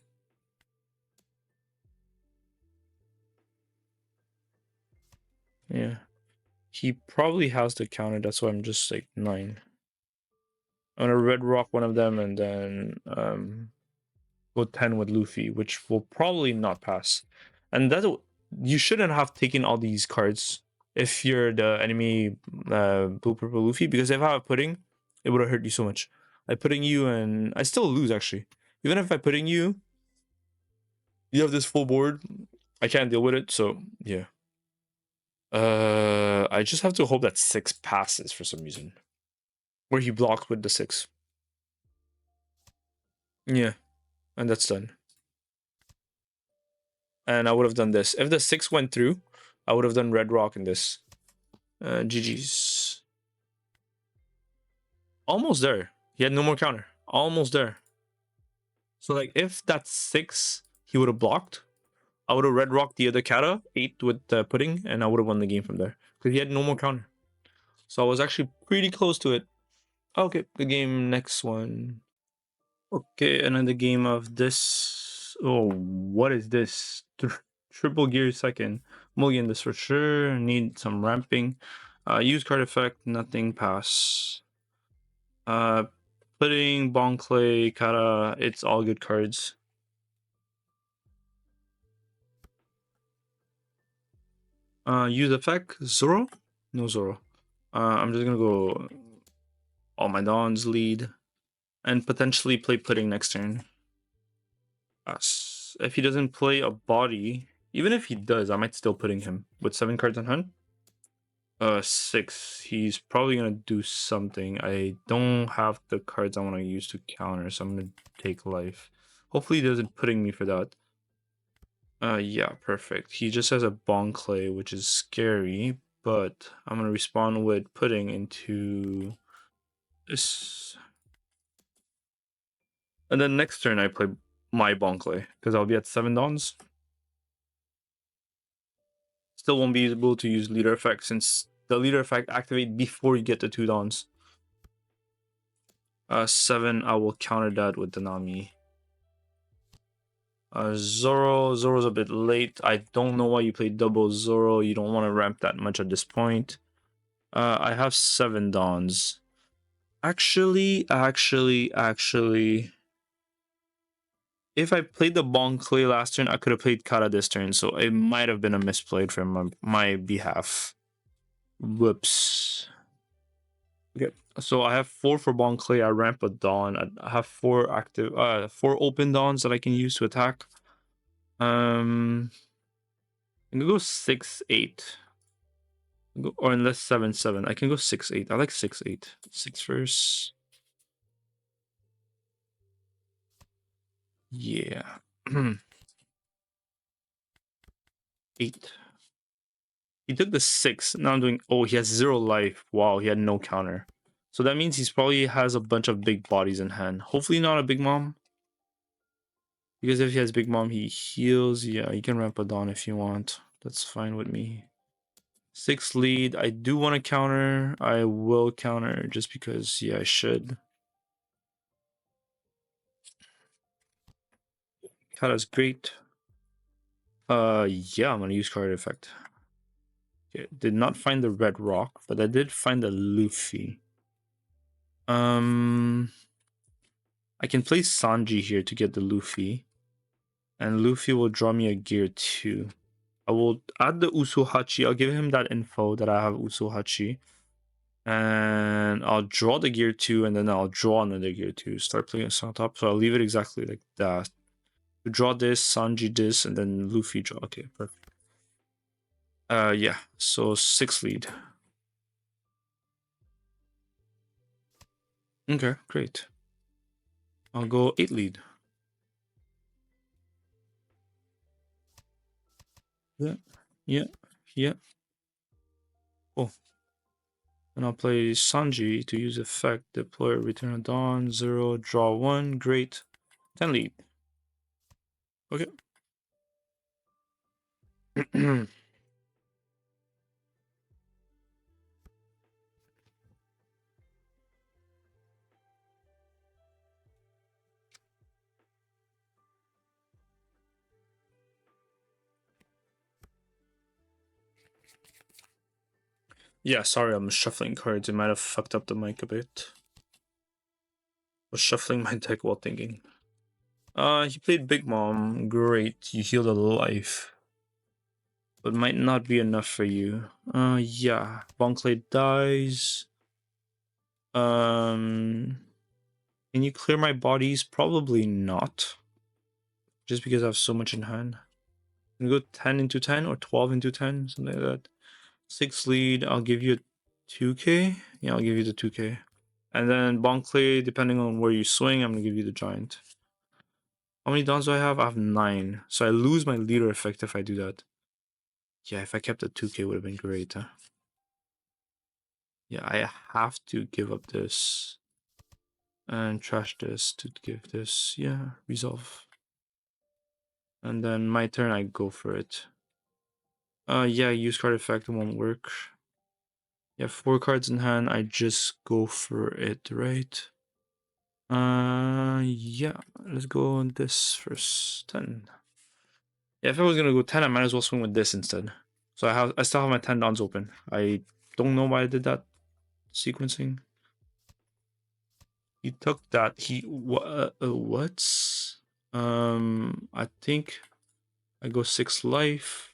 Yeah. He probably has the counter, that's why I'm just like 9. I'm gonna Red Rock one of them and then go 10 with Luffy, which will probably not pass. And that you shouldn't have taken all these cards if you're the enemy blue purple Luffy, because if I have pudding, it would have hurt you so much. I putting you and I still lose actually. Even if I putting you, you have this full board. I can't deal with it, so yeah. I just have to hope that 6 passes for some reason. Or he blocked with the 6. Yeah, and that's done. And I would have done this. If the 6 went through, I would have done red rock in this. GG's. Almost there. He had no more counter. Almost there. So like if that 6 he would have blocked, I would have red rocked the other kata, 8 with the pudding, and I would have won the game from there. Because he had no more counter. So I was actually pretty close to it. Okay, good game. Next one. Okay, another game of this. Oh, what is this? Triple gear second. Mulligan this for sure. Need some ramping. Use card effect, nothing pass. Pudding, Bonclay, Kata, it's all good cards. Use effect, Zoro? No Zoro. I'm just gonna go all my dawns lead. And potentially play pudding next turn. If he doesn't play a body, Even if he does, I might still putting him with 7 cards on hand. 6. He's probably gonna do something. I don't have the cards I want to use to counter, so I'm gonna take life. Hopefully he doesn't putting me for that. Yeah, perfect. He just has a Bon Clay, which is scary, but I'm gonna respond with putting into this. And then next turn I play my Bon Clay, because I'll be at 7 dawns. Still won't be able to use leader effect since the leader effect activate before you get the 2 dawns. 7, I will counter that with the Nami. Zoro's a bit late. I don't know why you played double Zoro. You don't want to ramp that much at this point. I have 7 dawns. Actually, if I played the Bon Clay last turn, I could have played Kata this turn, so it might have been a misplayed from my behalf. Whoops. Okay, so I have 4 for Bon Clay. I ramp a Dawn. I have 4 active, 4 open Dawns that I can use to attack. I'm gonna go 6-8. Or unless 7-7. I can go 6-8. I like 6-8. 6 first. Yeah. 8. He took the 6. Now I'm doing... Oh, he has 0 life. Wow, he had no counter. So that means he's probably has a bunch of big bodies in hand. Hopefully not a Big Mom. Because if he has Big Mom, he heals. Yeah, you can ramp a Dawn if you want. That's fine with me. 6 lead. I do want to counter. I will counter just because, yeah, I should. Kata's great. Yeah, I'm gonna use card effect. Okay, did not find the red rock, but I did find the Luffy. I can play Sanji here to get the Luffy, and Luffy will draw me a gear 2. I will add the Usuhachi. I'll give him that info that I have Usuhachi, and I'll draw the gear 2, and then I'll draw another gear 2. Start playing this on top, so I'll leave it exactly like that. Draw this, Sanji this, and then Luffy draw. Okay, perfect. Yeah, so 6 lead. Okay, great. I'll go 8 lead. Yeah. Oh. And I'll play Sanji to use effect. Deploy Return of Dawn, 0, draw 1. Great. 10 lead. Okay. Yeah, sorry, I'm shuffling cards. It might have fucked up the mic a bit. Was shuffling my deck while thinking. He played Big Mom. Great. You healed a life. But might not be enough for you. Yeah. Bonclay dies. Can you clear my bodies? Probably not. Just because I have so much in hand. I'm gonna go 10 into 10 or 12 into 10, something like that. 6 lead, I'll give you 2k. Yeah, I'll give you the 2k. And then Bonclay, depending on where you swing, I'm gonna give you the giant. How many dawns do I have? I have 9. So I lose my leader effect if I do that. Yeah, if I kept the 2k would have been great, huh? Yeah, I have to give up this. And trash this to give this. Yeah, resolve. And then my turn, I go for it. Yeah, use card effect won't work. Yeah, 4 cards in hand. I just go for it, right? Yeah. Let's go on this first. 10. Yeah, if I was gonna go 10, I might as well swing with this instead. So I still have my 10 dawns open. I don't know why I did that sequencing. He took that. What? I think I go 6 life.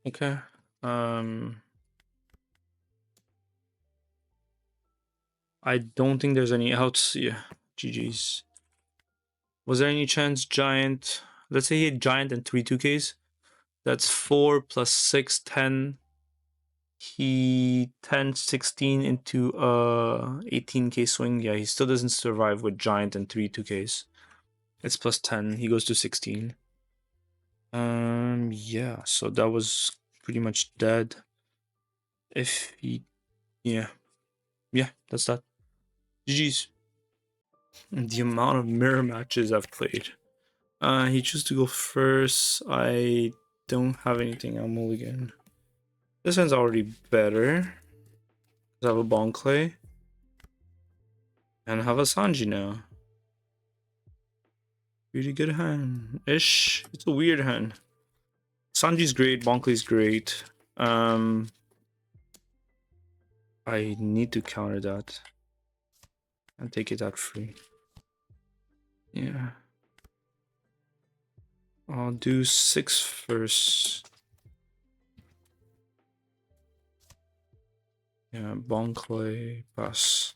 Okay. I don't think there's any outs. Yeah. GG's. Was there any chance giant? Let's say he had giant and 3 2Ks. That's 4 plus 6, 10. He 10, 16 into 18K swing. Yeah, he still doesn't survive with giant and 3 2Ks. It's plus 10. He goes to 16. Yeah, so that was pretty much dead. If he, yeah, that's that. GG's. The amount of mirror matches I've played. He chose to go first. I don't have anything. I'll mulligan. This one's already better. I have a Bonclay. And I have a Sanji now. Pretty good hand-ish. It's a weird hand. Sanji's great. Bonclay's great. I need to counter that. And take it out free. Yeah. I'll do 6 first. Yeah, Bonclay, pass.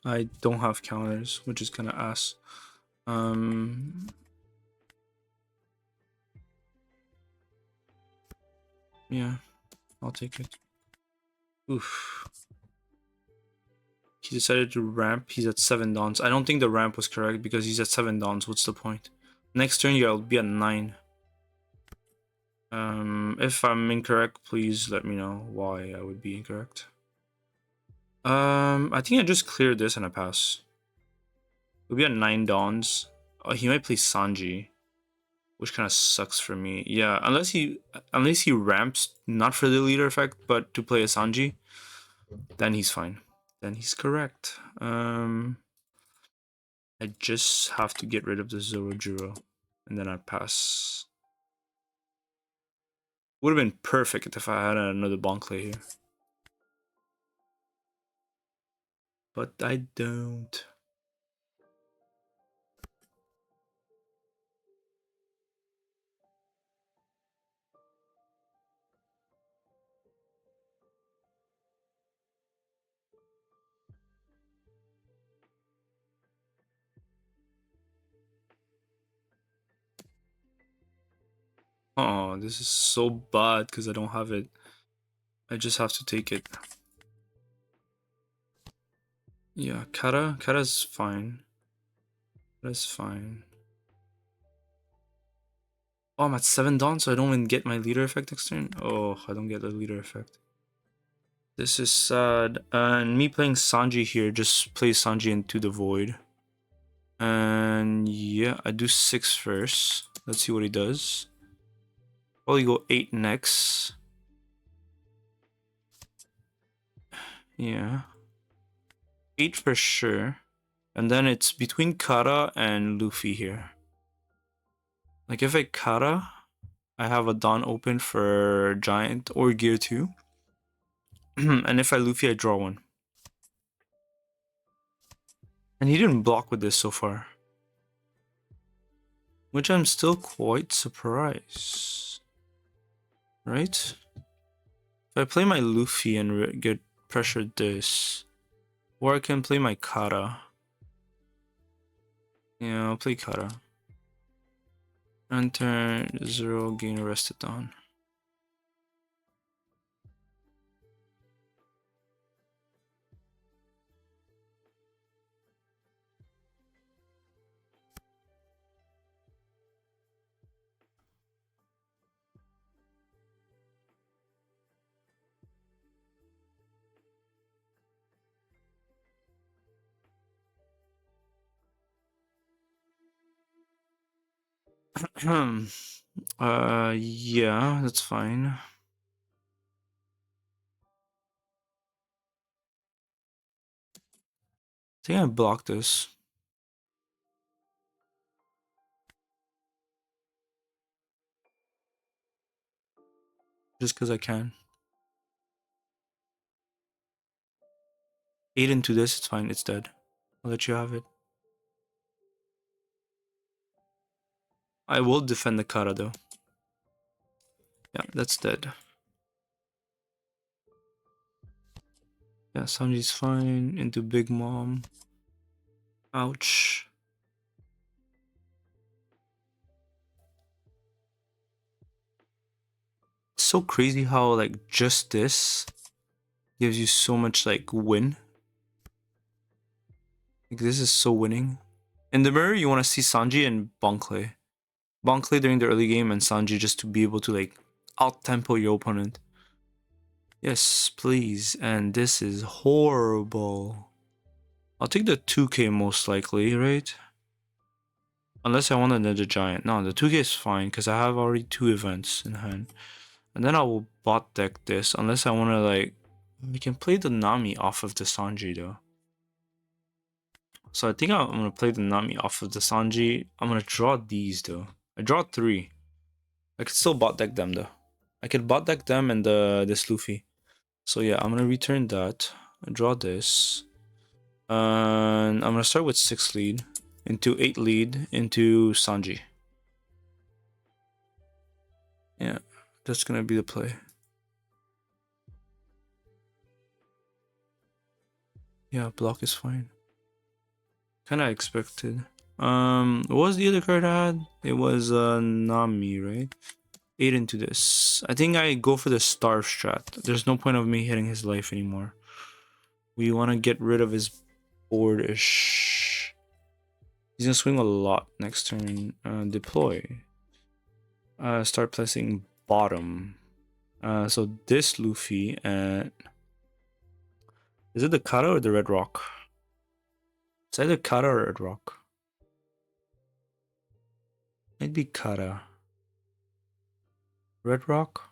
I don't have counters, which is kind of ass. Yeah, I'll take it. Oof. He decided to ramp. He's at 7 dons. I don't think the ramp was correct because he's at 7 dons. What's the point? Next turn, I'll be at 9. If I'm incorrect, please let me know why I would be incorrect. I think I just cleared this and I pass. We'll be at 9 dons. Oh, he might play Sanji, which kind of sucks for me. Yeah, unless he ramps not for the leader effect, but to play a Sanji, then he's fine. Then he's correct. I just have to get rid of the Zoro, and then I pass. Would have been perfect if I had another Bonclay here. But I don't. Oh, this is so bad because I don't have it. I just have to take it. Yeah, Kata's fine. That's fine. Oh, I'm at 7 dons, so I don't even get my leader effect next turn. Oh, I don't get the leader effect. This is sad. And me playing Sanji here just plays Sanji into the void. And yeah, I do 6 first. Let's see what he does. Probably go 8 next. Yeah. 8 for sure. And then it's between Kara and Luffy here. Like if I Kara, I have a Dawn open for Giant or Gear 2. And if I Luffy, I draw 1. And he didn't block with this so far. Which I'm still quite surprised. Right? If I play my Luffy and get pressured this, or I can play my Kara. Yeah, I'll play Kara. And turn 0, gain arrested on. Yeah, that's fine. I think I blocked this. Just because I can. 8 into this, it's fine, it's dead. I'll let you have it. I will defend the Kara though. Yeah, that's dead. Yeah, Sanji's fine. Into Big Mom. Ouch. It's so crazy how like just this gives you so much like win. Like this is so winning. In the mirror, you want to see Sanji and Bonkley. Bonkley during the early game and Sanji just to be able to like out-tempo your opponent. Yes, please. And this is horrible. I'll take the 2k most likely, right? Unless I want another giant. No, the 2k is fine because I have already 2 events in hand. And then I will bot deck this unless I want to like... We can play the Nami off of the Sanji though. So I think I'm going to play the Nami off of the Sanji. I'm going to draw these though. I draw 3. I could still bot deck them though. I could bot deck them and this Luffy. So yeah, I'm going to return that. Draw this. And I'm going to start with 6 lead. Into 8 lead. Into Sanji. Yeah, that's going to be the play. Yeah, block is fine. Kind of expected. What was the other card I had? It was Nami, right? 8 into this. I think I go for the starve strat. There's no point of me hitting his life anymore. We want to get rid of his board-ish. He's gonna swing a lot next turn. Deploy. Start placing bottom. So this Luffy and... Is it the Kata or the Red Rock? It's either Kata or Red Rock. Might be Kata. Red Rock?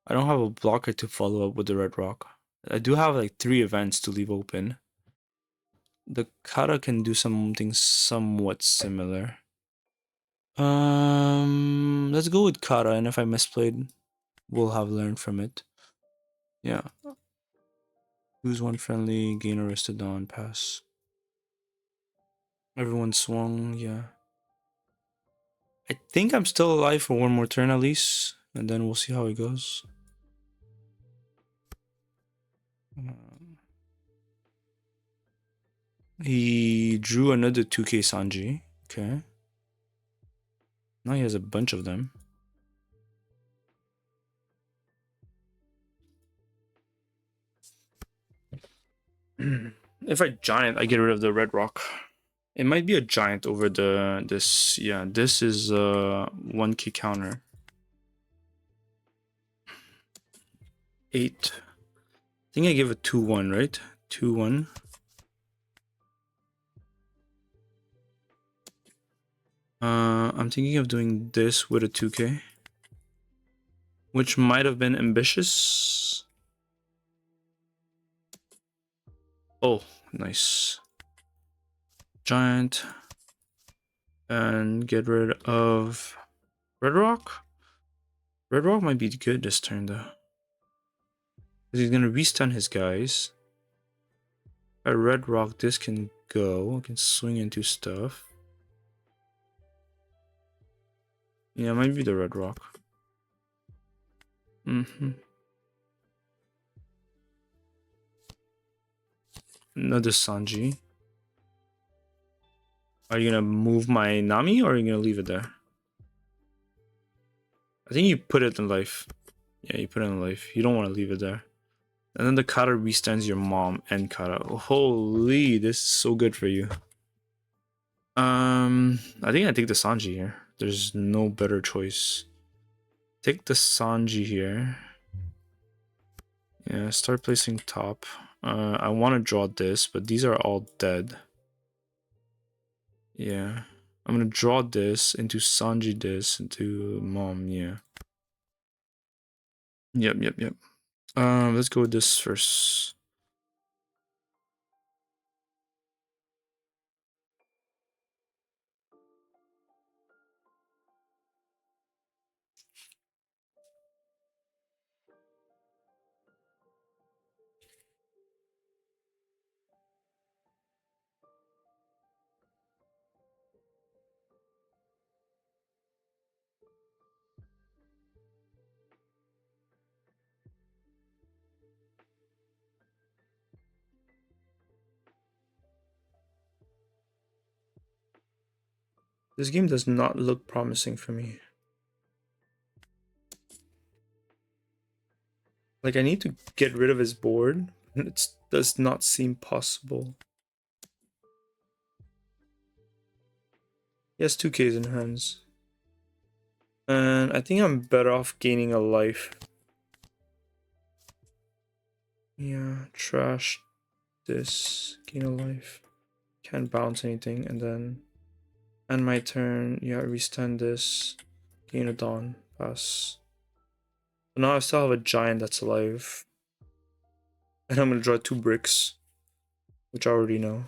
I don't have a blocker to follow up with the Red Rock. I do have like 3 events to leave open. The Kata can do something somewhat similar. Let's go with Kata, and if I misplayed, we'll have learned from it. Yeah. Lose 1 friendly, gain arrested on pass. Everyone swung, yeah. I think I'm still alive for 1 more turn at least, and then we'll see how it goes. He drew another 2k Sanji. Okay. Now he has a bunch of them. If I giant, I get rid of the Red Rock. It might be a giant over this. Yeah, this is 1k counter. 8. I think I give a 2-1, right? 2-1. I'm thinking of doing this with a 2k, which might have been ambitious. Oh, nice. Giant. And get rid of Red Rock. Red Rock might be good this turn though. Because he's gonna restun his guys. At Red Rock, this can go. I can swing into stuff. Yeah, it might be the Red Rock. Another Sanji. Are you gonna move my Nami or are you gonna leave it there? I think you put it in life. Yeah, you put it in life. You don't want to leave it there. And then the Kata restands your mom and Kata. Holy, this is so good for you. I think I take the Sanji here. There's no better choice. Take the Sanji here. Yeah, start placing top. I want to draw this, but these are all dead. Yeah. I'm gonna draw this into Sanji, this into mom. Yeah. Yep. Let's go with this first. This game does not look promising for me. Like, I need to get rid of his board. It does not seem possible. He has 2Ks in hands. And I think I'm better off gaining a life. Yeah, trash this. Gain a life. Can't bounce anything. And then end my turn. Yeah, restand this. Gain a dawn. Pass. So now I still have a giant that's alive. And I'm gonna draw 2 bricks. Which I already know.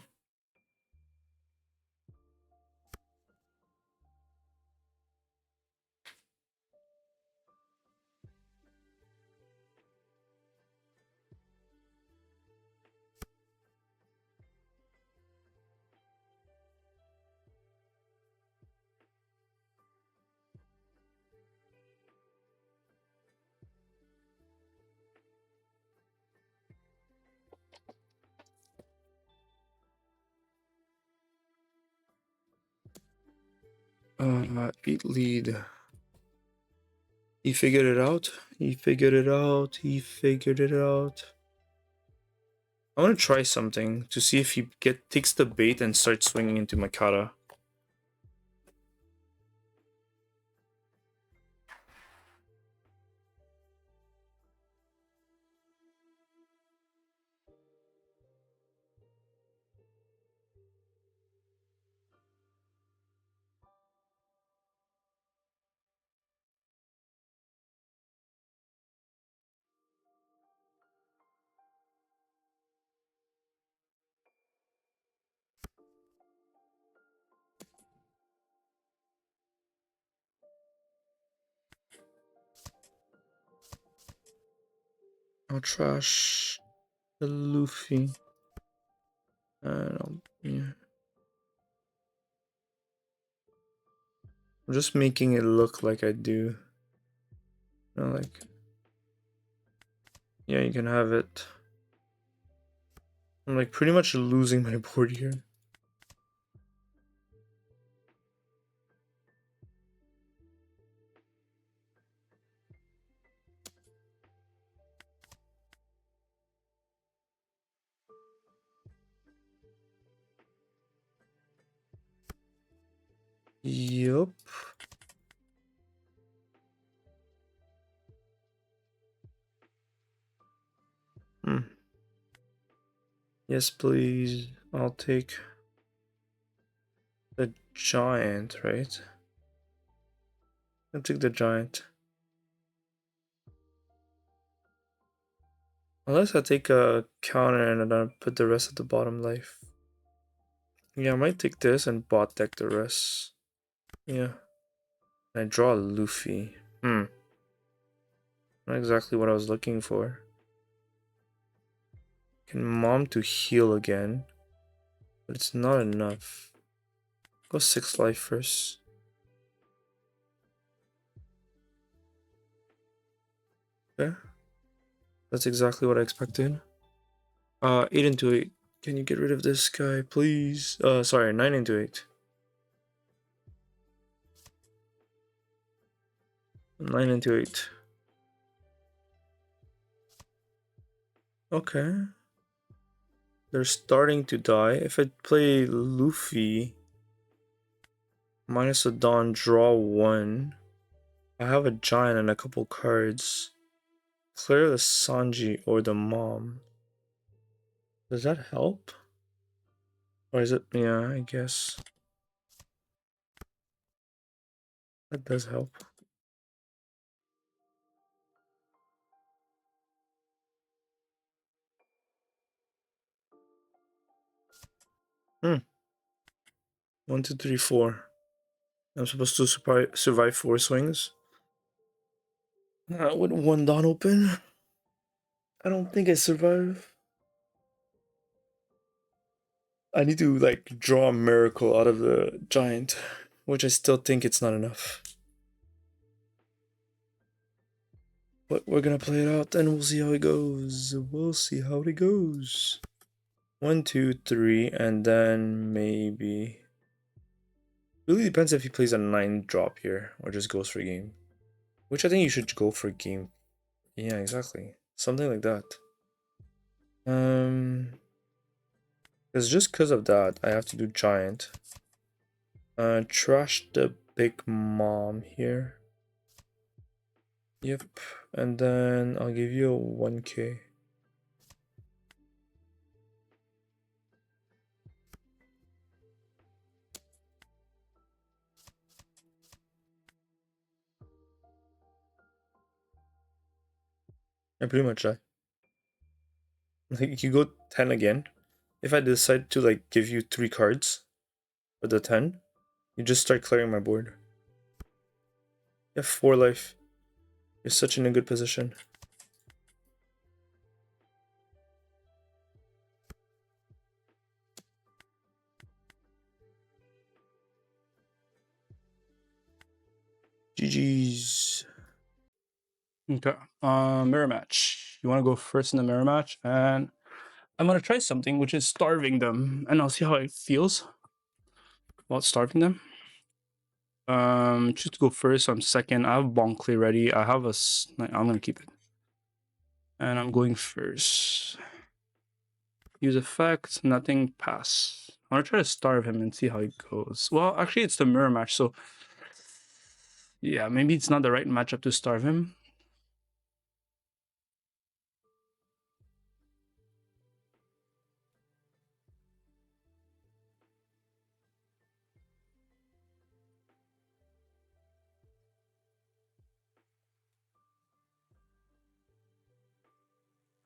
Eat lead. He figured it out. He figured it out. He figured it out. I want to try something to see if he takes the bait and starts swinging into my kata. I'll trash the Luffy. Yeah. I'm just making it look like I do. You know, like, yeah, you can have it. I'm like pretty much losing my board here. Yup. Yes, please. I'll take the giant, right? I'll take the giant. Unless I take a counter and then put the rest at the bottom life. Yeah, I might take this and bot deck the rest. Yeah. And I draw a Luffy. Not exactly what I was looking for. Can mom to heal again. But it's not enough. Go 6 life first. Okay. That's exactly what I expected. 8 into 8. Can you get rid of this guy, please? Sorry, 9 into 8. 9 into 8. Okay. They're starting to die. If I play Luffy, minus a Dawn, draw 1. I have a giant and a couple cards. Clear the Sanji or the mom. Does that help? Or is it? Yeah, I guess. That does help. Hmm. 1, 2, 3, 4. I'm supposed to survive 4 swings. With 1 Dawn open. I don't think I survive. I need to like draw a miracle out of the giant, which I still think it's not enough. But we're gonna play it out and we'll see how it goes. We'll see how it goes. 1, 2, 3, and then maybe. Really depends if he plays a 9 drop here or just goes for game. Which I think you should go for game. Yeah, exactly. Something like that. Because just because of that, I have to do giant. Trash the big mom here. Yep. And then I'll give you a 1k. I pretty much die. Like you go 10 again. If I decide to like give you 3 cards for the 10, you just start clearing my board. You have 4 life. You're such in a good position. GG's. Okay. Mirror match. You want to go first in the mirror match, and I'm gonna try something which is starving them, and I'll see how it feels while starving them. Choose to go first. I'm second. I have Bonkley ready. I have I'm gonna keep it, and I'm going first. Use effect. Nothing. Pass. I want to try to starve him and see how it goes. Well, actually, it's the mirror match, so yeah, maybe it's not the right matchup to starve him.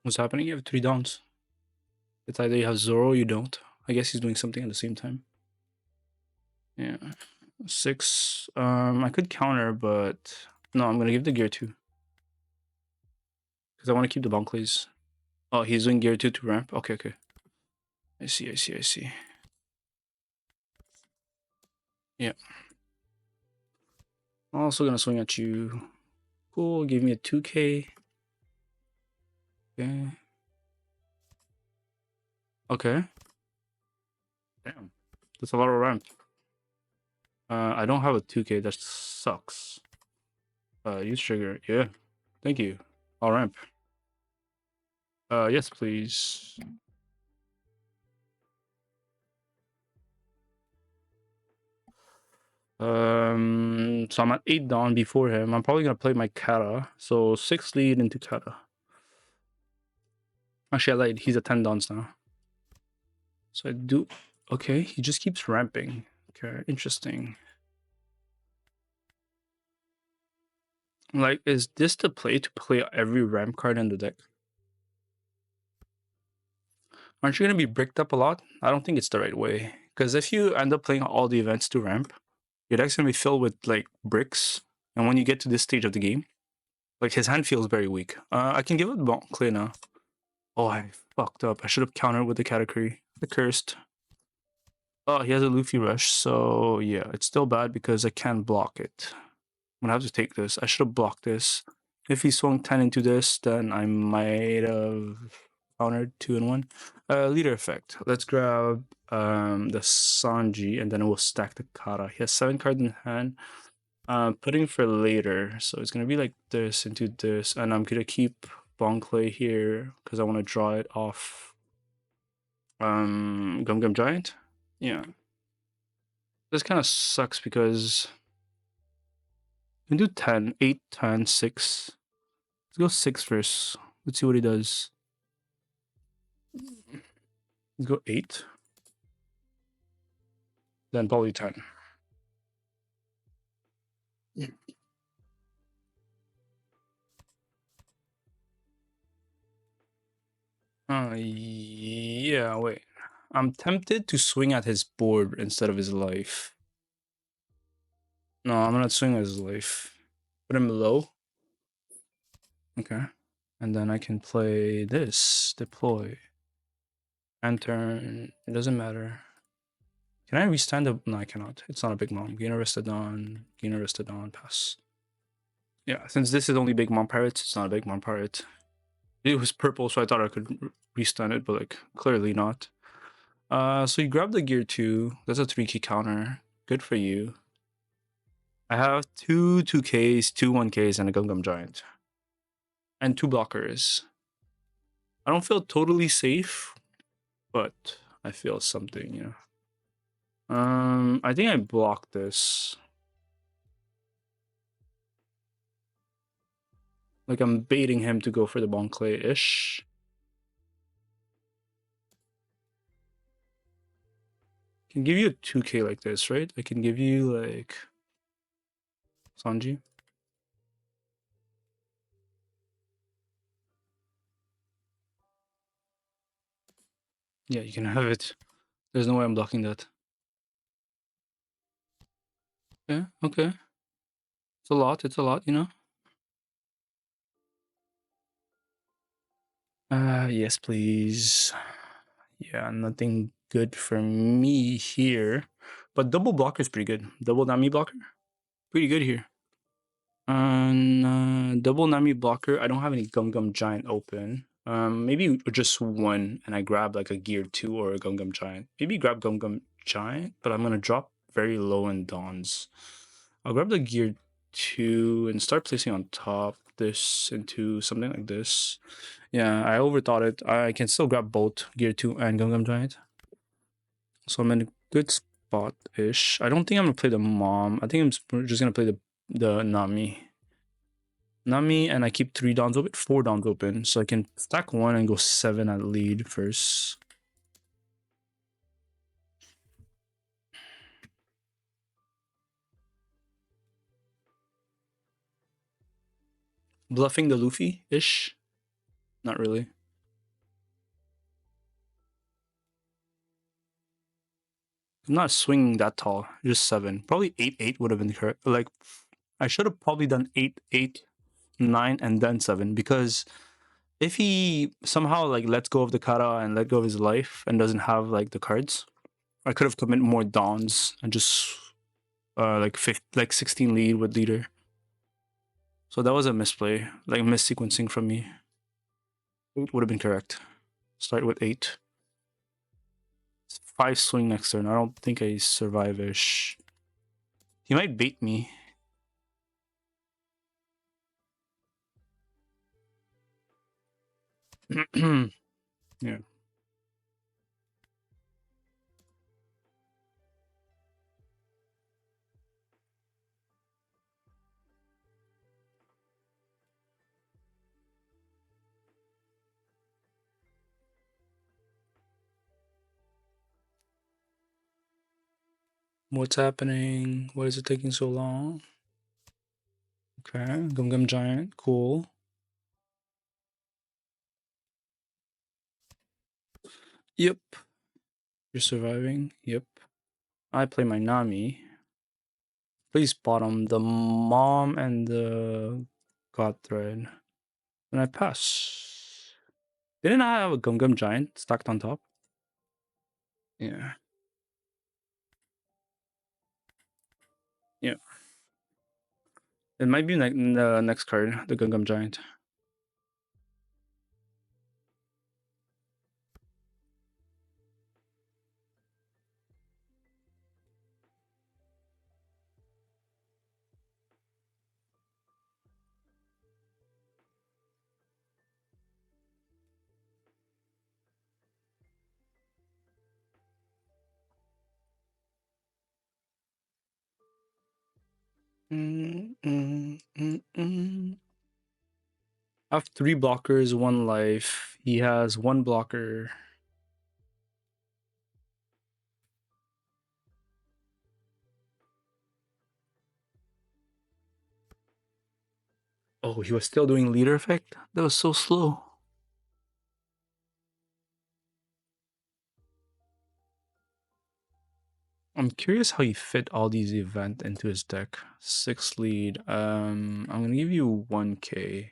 What's happening? You have 3 downs. It's either you have Zoro or you don't. I guess he's doing something at the same time. Yeah. 6. I could counter, but no, I'm gonna give the gear 2. Because I want to keep the Bonkleys. Oh, he's doing gear 2 to ramp? Okay, okay. I see. Yeah. I'm also gonna swing at you. Cool, give me a 2k. Okay. Okay. Damn. That's a lot of ramp. I don't have a 2k, that sucks. Use trigger. Yeah. Thank you. I'll ramp. Yes, please. So I'm at 8 down before him. I'm probably gonna play my Kata. So 6 lead into Kata. Actually, I lied. He's at 10 downs now. So I do. Okay, he just keeps ramping. Okay, interesting. Like, is this the play to play every ramp card in the deck? Aren't you gonna be bricked up a lot? I don't think it's the right way. Because if you end up playing all the events to ramp, your deck's gonna be filled with like bricks. And when you get to this stage of the game, like his hand feels very weak. I can give it clear now. Oh, I fucked up. I should have countered with the Katakuri. The cursed. Oh, he has a Luffy rush, so yeah, it's still bad because I can't block it. I'm gonna have to take this. I should have blocked this. If he swung 10 into this, then I might have countered 2 in 1. Leader effect. Let's grab the Sanji, and then we'll stack the Kata. He has 7 cards in hand. Putting for later, so it's gonna be like this into this, and I'm gonna keep Bonkley here because I want to draw it off Gum Gum Giant. Yeah, this kind of sucks because we can do 10, 8, 10, 6. Let's go 6 first. Let's see what he does. Let's go 8, then probably 10. Yeah, wait. I'm tempted to swing at his board instead of his life. No, I'm gonna swing at his life. Put him low. Okay. And then I can play this. Deploy. And turn. It doesn't matter. Can I restand the... No, I cannot. It's not a big mom. Gain arrested on. Gain arrested on. Pass. Yeah, since this is only big mom pirates, it's not a big mom pirate. It was purple, so I thought I could restun it, but like clearly not. So you grab the gear 2. That's a 3 key counter. Good for you. I have 2 2Ks, 2 1Ks, and a Gum Gum Giant. And 2 blockers. I don't feel totally safe, but I feel something, you know. I think I blocked this. Like I'm baiting him to go for the Bonclay-ish. Can give you a 2K like this, right? I can give you like Sanji. Yeah, you can have it. There's no way I'm blocking that. Yeah, okay. It's a lot, you know? Yes, please. Yeah, nothing good for me here. But double blocker is pretty good. Double Nami blocker? Pretty good here. Double Nami blocker. I don't have any Gum Gum Giant open. Maybe just one, and I grab like a Gear 2 or a Gum Gum Giant. Maybe grab Gum Gum Giant, but I'm gonna drop very low in Dawns. I'll grab the Gear 2 and start placing on top this into something like this. Yeah, I overthought it. I can still grab both Gear 2 and Gum Gum Giant. So I'm in a good spot-ish. I don't think I'm gonna play the mom. I think I'm just gonna play the Nami. Nami, and I keep 3 dawns open, 4 dawns open, so I can stack 1 and go 7 at lead first. Bluffing the Luffy-ish? Not really. I'm not swinging that tall, just 7. Probably 8-8 would have been correct. Like, I should have probably done 8-8, 9, and then 7, because if he somehow like lets go of the kata and let go of his life and doesn't have like the cards, I could have committed more dawns and just like 16 lead with leader. So that was a misplay, like missequencing from me. 8 would have been correct. Start with 8. 5 swing next turn. I don't think I survive-ish. He might bait me. Yeah. What's happening? Why is it taking so long? Okay, Gum Gum Giant, cool. Yep. You're surviving? Yep. I play my Nami. Please bottom the mom and the god thread. And I pass. Didn't I have a Gum Gum Giant stacked on top? Yeah. Yeah. It might be the next card, the Gum Gum Giant. I have 3 blockers, 1 life. He has 1 blocker. Oh, he was still doing leader effect? That was so slow. I'm curious how he fit all these events into his deck. 6 lead. I'm gonna give you 1k.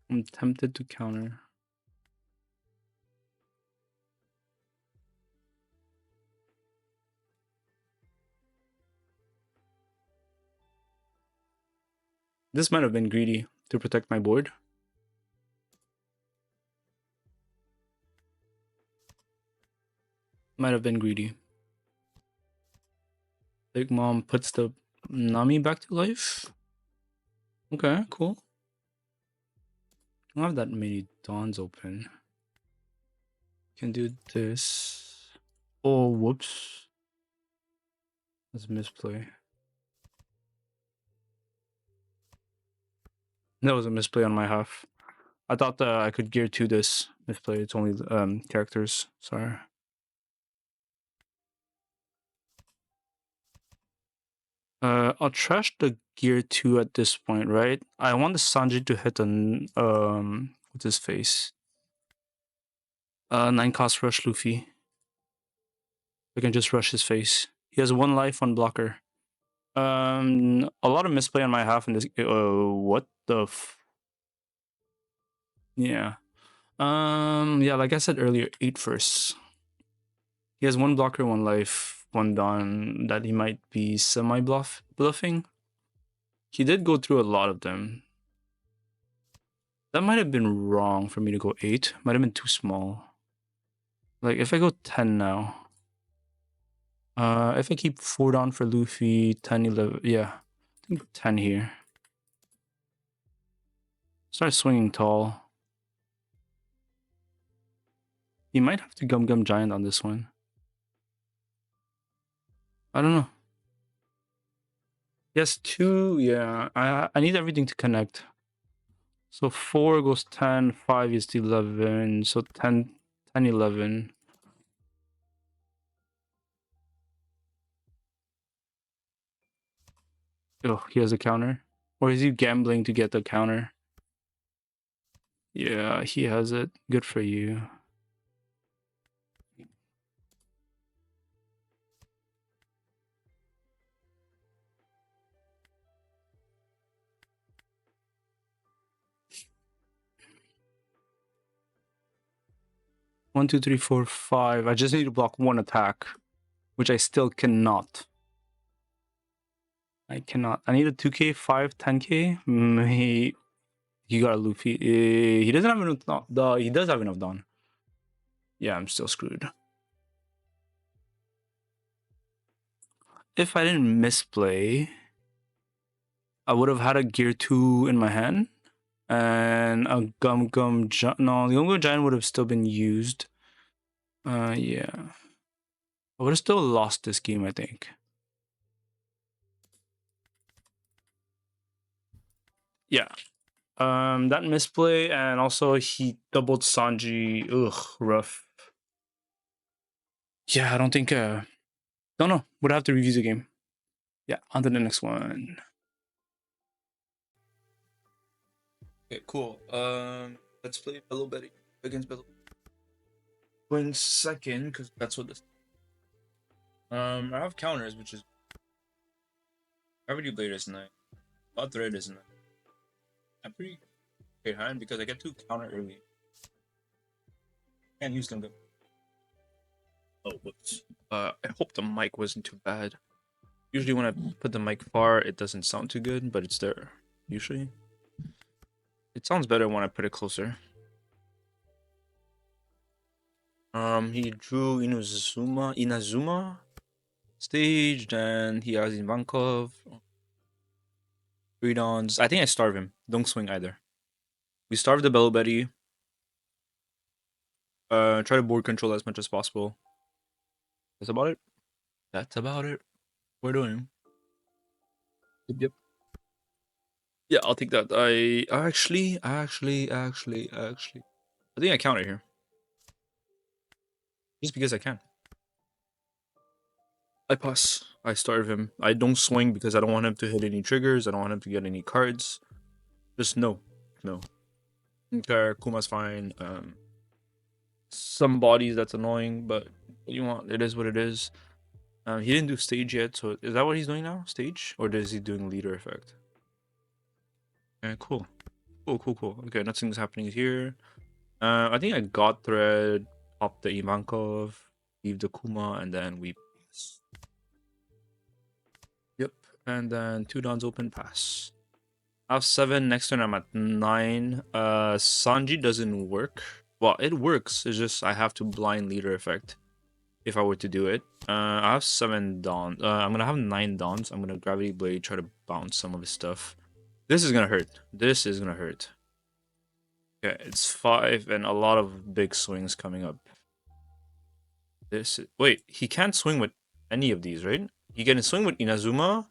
I'm tempted to counter. This might have been greedy to protect my board. Might have been greedy. Big Mom puts the Nami back to life. Okay, cool. I don't have that many dawns open. Can do this. Oh, whoops. That's a misplay. That was a misplay on my half. I thought that I could gear to this misplay. It's only characters. Sorry. I'll trash the gear 2 at this point, right? I want the Sanji to hit an what's his face? 9 cost rush Luffy. I can just rush his face. He has 1 life, 1 blocker. A lot of misplay on my half in this. What the? Yeah. Yeah, like I said earlier, 8 first. He has 1 blocker, 1 life, 1 dawn that he might be bluffing. He did go through a lot of them. That might have been wrong for me to go 8. Might have been too small. Like if I go 10 now. If I keep 4 down for Luffy, 10, 11, yeah. I think 10 here. Start swinging tall. He might have to Gum Giant on this one. I don't know. Yes, 2, yeah. I need everything to connect. So 4 goes 10, 5 is 11, so 10, 11. Oh, he has a counter. Or is he gambling to get the counter? Yeah, he has it. Good for you. One, two, three, four, 5. I just need to block 1 attack, which I still cannot. I cannot. I need a 2k, 5, 10k. He got a Luffy. He doesn't have enough. He does have enough dawn. Yeah, I'm still screwed. If I didn't misplay, I would have had a gear 2 in my hand. And a Gum Giant. No, the Gum Giant would have still been used. Yeah. I would have still lost this game, I think. Yeah. That misplay, and also he doubled Sanji. Ugh, rough. Yeah, I don't think. Don't know. Would have to review the game. Yeah, on to the next one. Okay, cool. Let's play Bello Betty against Bello. Going second, because that's what this. I have counters, which is. I already played this night. Thought thread is night. I'm pretty behind because I get to counter early. Can't use them though. Oh, whoops. I hope the mic wasn't too bad. Usually when I put the mic far, it doesn't sound too good, but it's there. Usually. It sounds better when I put it closer. He drew Inazuma staged, and he has Ivankov. 3 dawns. I think I starve him. Don't swing either. We starve the Bello Betty. Try to board control as much as possible. That's about it. That's about it. We're doing. Yep. Yeah, I'll take that. I actually. I think I counter here. Just because I can. I pass. I starve him. I don't swing because I don't want him to hit any triggers. I don't want him to get any cards. Just no. No. Okay, Kuma's fine. Some bodies that's annoying, but what you want, it is what it is. He didn't do stage yet, so is that what he's doing now? Stage? Or is he doing leader effect? Okay, cool. Cool. Okay, nothing's happening here. I think I got thread, pop the Ivankov, leave the Kuma, and then we pass. Yep, and then 2 dawns open, pass. I have 7, next turn I'm at 9. Sanji doesn't work. Well, it works, it's just I have to blind leader effect if I were to do it. I have 7 dawns. I'm gonna have 9 dawns. I'm gonna gravity blade, try to bounce some of his stuff. This is gonna hurt. This is gonna hurt. Okay, it's 5 and a lot of big swings coming up. Wait, he can't swing with any of these, right? He can swing with Inazuma,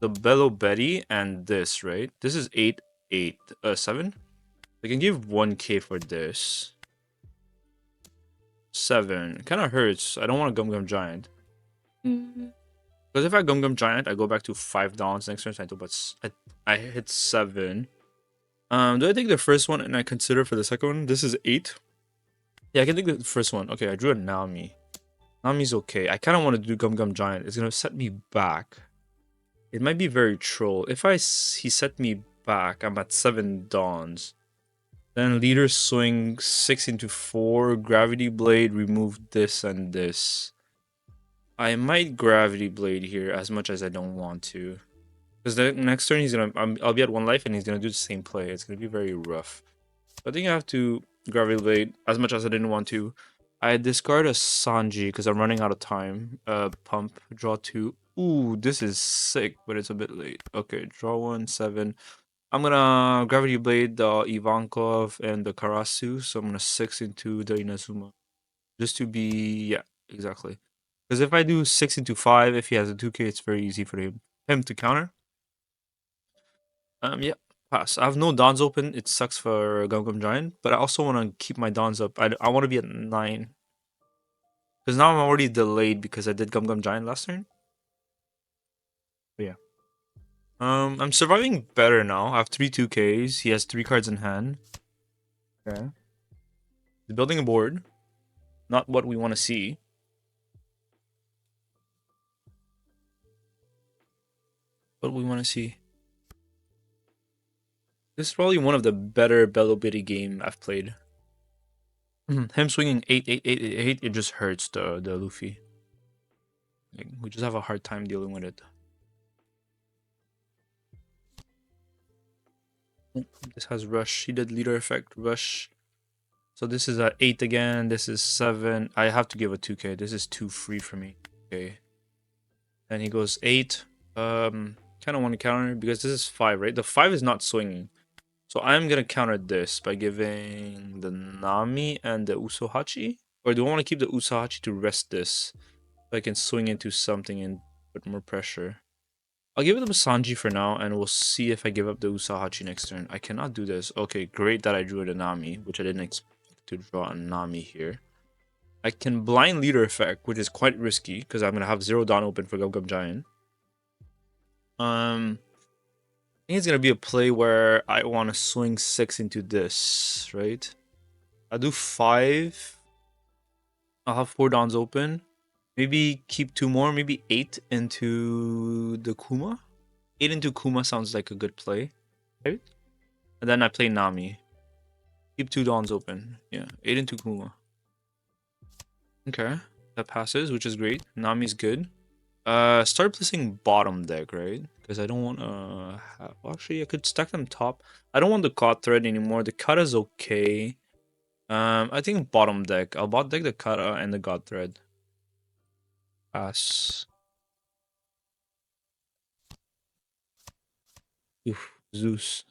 the Bello Betty, and this, right? This is 7. I can give 1k for this. 7. Kind of hurts. I don't want a Gum Gum Giant. Because if I Gum Gum Giant, I go back to 5 downs next turn. But I hit 7. Do I take the first one and I consider for the second one? This is 8. Yeah, I can take the first one. Okay, I drew a Nami. Nami's okay. I kind of want to do Gum Gum Giant. It's going to set me back. It might be very troll. If he set me back, I'm at 7 dawns. Then leader swing 6 into 4. Gravity blade, remove this and this. I might gravity blade here as much as I don't want to. Because the next turn I'll be at 1 life and he's gonna do the same play. It's gonna be very rough. I think I have to gravity blade as much as I didn't want to. I discard a Sanji because I'm running out of time. Pump, draw 2. Ooh, this is sick, but it's a bit late. Okay, draw 1, 7. I'm gonna gravity blade the Ivankov and the Karasu, so I'm gonna 6 into the Inazuma. Just to be, yeah, exactly. Because if I do 6 into 5, if he has a 2k, it's very easy for him to counter. Yeah, pass. I have no dawns open. It sucks for Gum Gum Giant, but I also want to keep my dawns up. I want to be at 9. Because now I'm already delayed because I did Gum Gum Giant last turn. But yeah. I'm surviving better now. I have 3 2Ks. He has 3 cards in hand. Okay. He's building a board. Not what we want to see. What we want to see. This is probably one of the better Bello Betty game I've played. Him swinging 8, 8, 8, 8, 8, it just hurts the Luffy. Like, we just have a hard time dealing with it. This has rush. He did leader effect, rush. So this is at 8 again. This is 7. I have to give a 2k. This is too free for me. Okay. Then he goes 8. Kind of want to counter because this is 5, right? The 5 is not swinging. So I'm going to counter this by giving the Nami and the Usohachi. Or do I want to keep the Usohachi to rest this? So I can swing into something and put more pressure. I'll give it to Sanji for now, and we'll see if I give up the Usohachi next turn. I cannot do this. Okay, great that I drew a Nami, which I didn't expect to draw a Nami here. I can blind leader effect, which is quite risky, because I'm going to have 0 Dawn open for Gum Gum Giant. I think it's going to be a play where I want to swing 6 into this, right? I'll do 5. I'll have 4 Dawns open. Maybe keep 2 more, maybe 8 into the Kuma. 8 into Kuma sounds like a good play, right? And then I play Nami. Keep 2 Dawns open. Yeah, 8 into Kuma. Okay, that passes, which is great. Nami's good. Start placing bottom deck, right? Because I don't want to have... Actually, I could stack them top. I don't want the Caught Thread anymore. The Kata is okay. I think bottom deck. I'll bot deck the Kata and the God Thread. Pass. Oof, Zeus.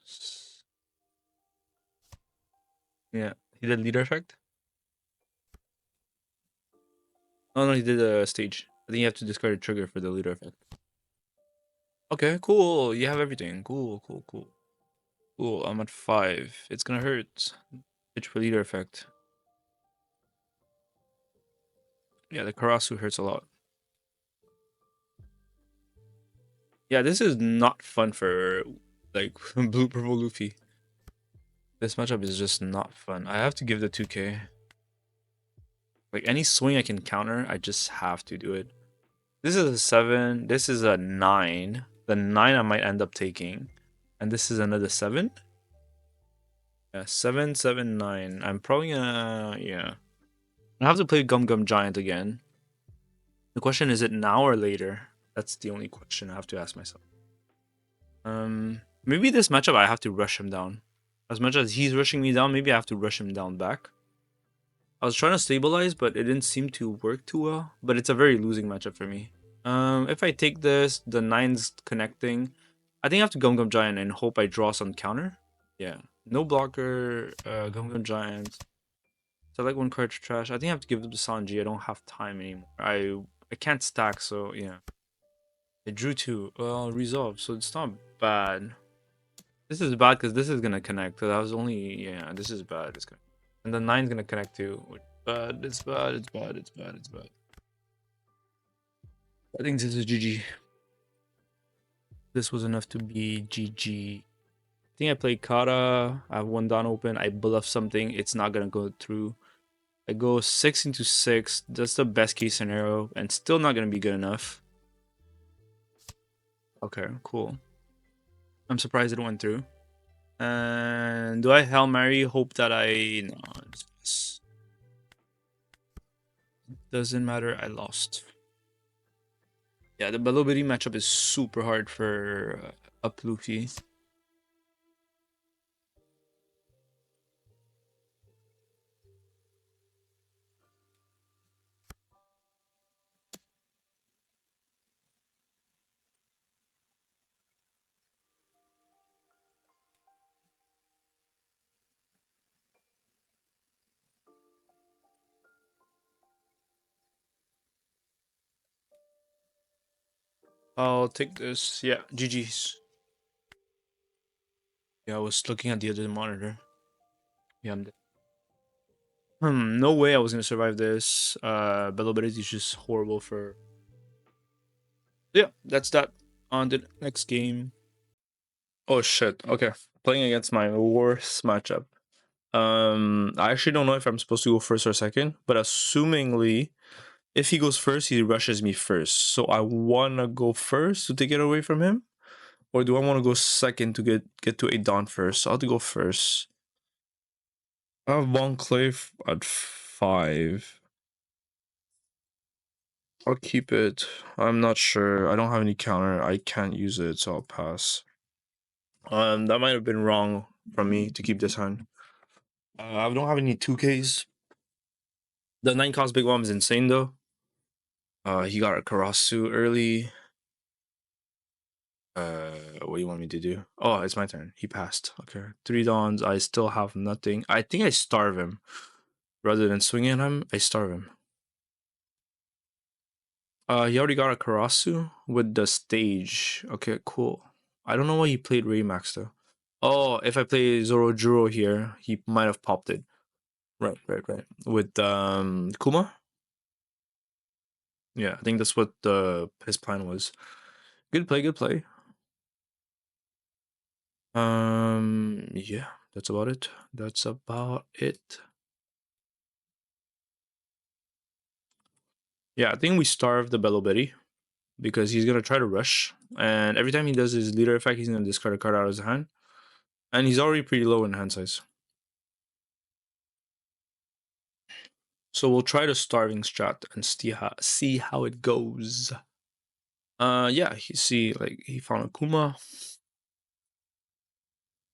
Yeah, he did leader effect. Oh no, he did a stage. I think you have to discard a trigger for the leader effect. Okay, cool. You have everything. Cool. Cool, I'm at 5. It's gonna hurt. Pitch for leader effect. Yeah, the Karasu hurts a lot. Yeah, this is not fun for like blue purple Luffy. This matchup is just not fun. I have to give the 2k. Like any swing I can counter, I just have to do it. This is a 7. This is a 9. The 9 I might end up taking. And this is another 7. Yeah, 7, 7, 9. I'm probably gonna, yeah. I have to play Gum Gum Giant again. The question is it now or later? That's the only question I have to ask myself. Maybe this matchup I have to rush him down. As much as he's rushing me down, maybe I have to rush him down back. I was trying to stabilize, but it didn't seem to work too well. But it's a very losing matchup for me. If I take this, the 9's connecting. I think I have to Gum Gum Giant and hope I draw some counter. Yeah. No blocker, Gum Gum Giant. Select one card to trash. I think I have to give it to Sanji. I don't have time anymore. I can't stack, so yeah. I drew 2. Well, resolve, so it's not bad. This is bad because this is gonna connect. So that was only, yeah, this is bad. It's gonna, and the 9's gonna connect too. Bad, it's bad, it's bad, it's bad, it's bad. I think this is GG. This was enough to be GG. I think I played Kata. I have one down open. I bluff something. It's not gonna go through. I go 6 into 6. That's the best case scenario, and still not gonna be good enough. Okay, cool. I'm surprised it went through. And do I Hail Mary? Hope that I no. Doesn't matter. I lost. Yeah, the Bello Betty matchup is super hard for up Luffy. I'll take this. Yeah, GG's. Yeah, I was looking at the other monitor. Yeah, I'm dead. No way I was gonna survive this. Bello Betty is just horrible for. Yeah, that's that. On the next game. Oh shit. Okay, playing against my worst matchup. I actually don't know if I'm supposed to go first or second, but assumingly, if he goes first, he rushes me first. So I wanna go first to take it away from him, or do I want to go second to get to a Dawn first? So I'll have to go first. I have Von Cleef at 5. I'll keep it. I'm not sure. I don't have any counter. I can't use it, so I'll pass. That might have been wrong from me to keep this hand. I don't have any 2Ks. The 9 cost big bomb is insane though. He got a Karasu early. What do you want me to do? Oh, it's my turn. He passed. Okay. 3 dawns. I still have nothing. I think I starve him. Rather than swinging at him, I starve him. He already got a Karasu with the stage. Okay, cool. I don't know why he played Raymax though. Oh, if I play Zorojuro here, he might have popped it. Right. With Kuma? Yeah, I think that's what his plan was. Good play. Yeah, that's about it. Yeah, I think we starve the Bello Betty because he's gonna try to rush, and every time he does his leader effect, he's gonna discard a card out of his hand, and he's already pretty low in hand size. So we'll try the starving strat and see how it goes. Yeah, he found a Kuma.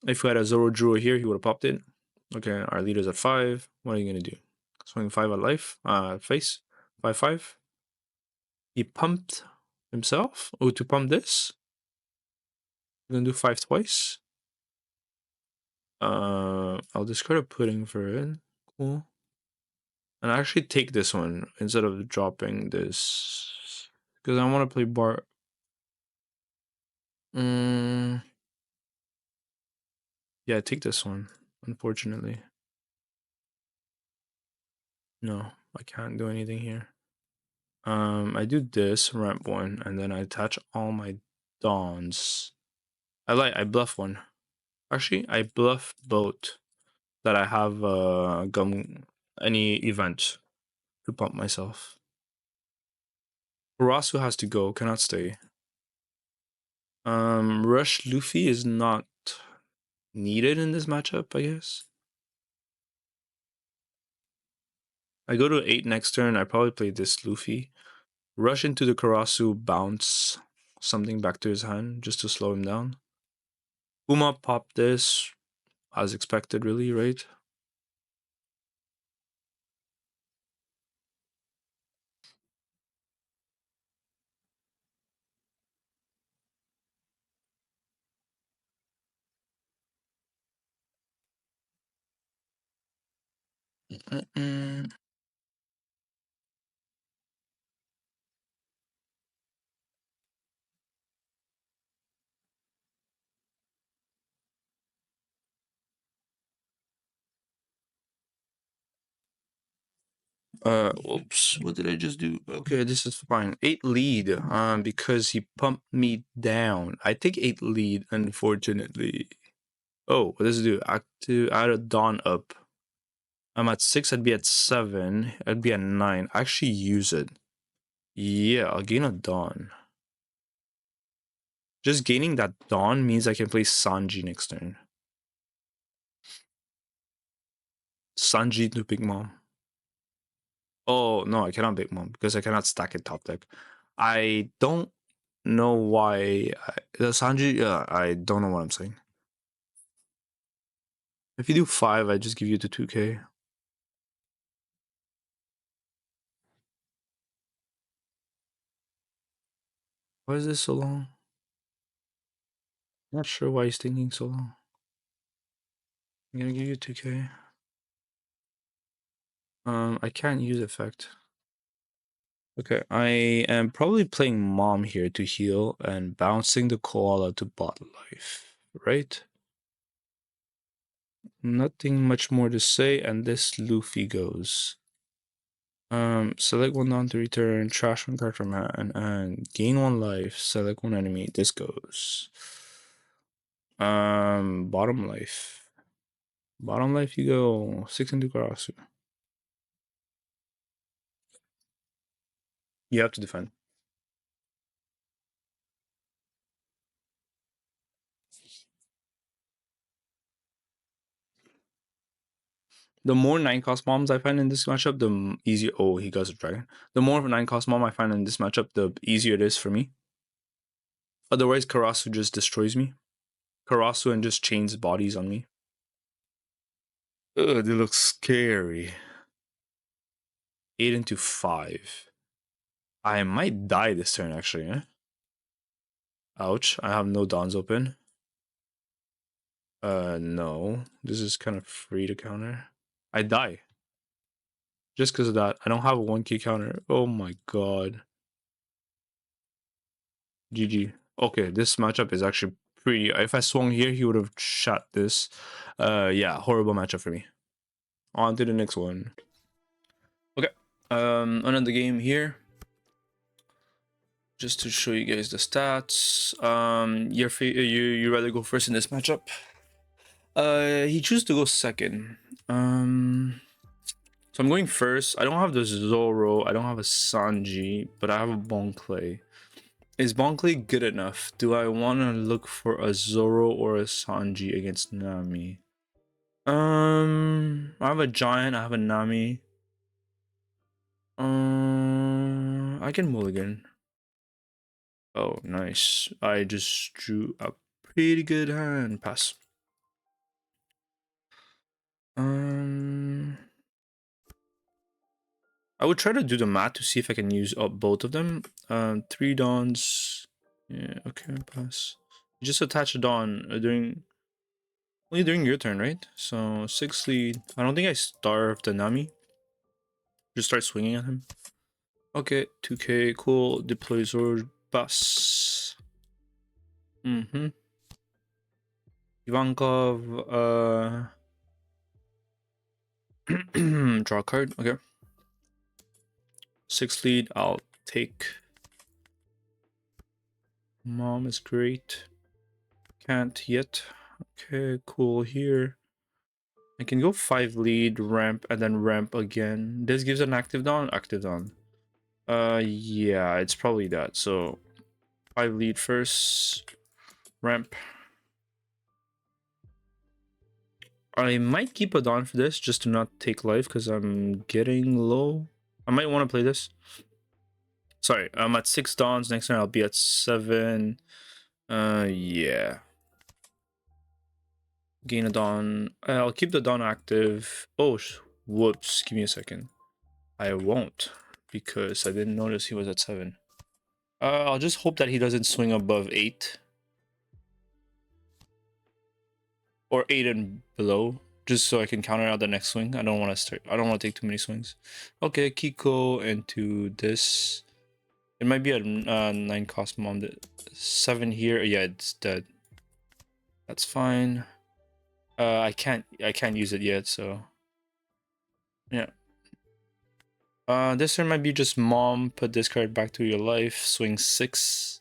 If we had a Zoro Juro here, he would have popped it. Okay, our leader's at 5. What are you gonna do? Swing 5 at life. Face 5/5. He pumped himself. Oh, to pump this. We're gonna do 5 twice. I'll discard a pudding for it. Cool. And I actually take this one instead of dropping this because I want to play bar. Yeah, take this one, unfortunately. No, I can't do anything here. I do this, ramp one, and then I attach all my dawns. I bluff one. Actually, I bluff both that I have any event to pump myself. Karasu has to go, cannot stay. Rush Luffy is not needed in this matchup, I guess. I go to 8 next turn, I probably play this Luffy. Rush into the Karasu, bounce something back to his hand just to slow him down. Uma pop this, as expected, really, right? Oops, what did I just do? Okay, this is fine. 8 lead, because he pumped me down. I take 8 lead, unfortunately. Oh, what does it do? Active, add a dawn up. I'm at 6, I'd be at 7, I'd be at 9. Actually use it. Yeah, I'll gain a dawn. Just gaining that dawn means I can play Sanji next turn. Sanji to Big Mom. Oh, no, I cannot Big Mom because I cannot stack it top deck. I don't know why. The Sanji, I don't know what I'm saying. If you do 5, I just give you the 2k. Why is this so long? Not sure why he's thinking so long. I'm gonna give you 2k. I can't use effect. Okay, I am probably playing Mom here to heal and bouncing the koala to bot life, right? Nothing much more to say, and this Luffy goes. Select one down to return, trash one card from hand, and gain 1 life, select 1 enemy. This goes. Bottom life. Bottom life, you go 6 into Karasu. You have to defend. The more 9-cost bombs I find in this matchup, the easier. Oh, he goes a dragon. The more 9-cost bomb I find in this matchup, the easier it is for me. Otherwise, Karasu just destroys me. Karasu and just chains bodies on me. Ugh, they look scary. 8 into 5. I might die this turn, actually. Eh? Ouch, I have no dawns open. No. This is kind of free to counter. I die. Just because of that. I don't have a 1k counter. Oh my god. GG. Okay, this matchup is actually pretty. If I swung here, he would have shot this. Yeah, horrible matchup for me. On to the next one. Okay. Another game here. Just to show you guys the stats. You rather go first in this matchup? He chose to go second. So I'm going first. I don't have the Zoro. I don't have a Sanji, but I have a Bonclay. Is Bonclay good enough? Do I want to look for a Zoro or a Sanji against Nami? I have a Giant. I have a Nami. I can mulligan. Oh, nice. I just drew a pretty good hand. Pass. I would try to do the math to see if I can use up both of them. 3 dawns. Yeah, okay, pass. You just attach a dawn only during your turn, right? So 6 lead. I don't think I starved the Nami. Just start swinging at him. Okay, 2k, cool. Deploy Zord, pass. Ivankov, draw a card. Okay. 6 lead. I'll take. Mom is great. Can't yet. Okay, cool here. I can go 5 lead, ramp, and then ramp again. This gives an active dawn. Active dawn. Yeah, it's probably that. So 5 lead first. Ramp. I might keep a dawn for this just to not take life because I'm getting low. I might want to play this. Sorry, I'm at 6 dawns. Next turn I'll be at 7. Yeah. Gain a dawn. I'll keep the dawn active. Oh, whoops. Give me a second. I won't because I didn't notice he was at 7. I'll just hope that he doesn't swing above 8. Or 8 and below. Just so I can counter out the next swing. I don't want to start. I don't want to take too many swings. Okay, Kiko into this. It might be a 9 cost mom. 7 here. Yeah, it's dead. That's fine. I can't use it yet, so yeah. This turn might be just mom. Put this card back to your life. Swing 6,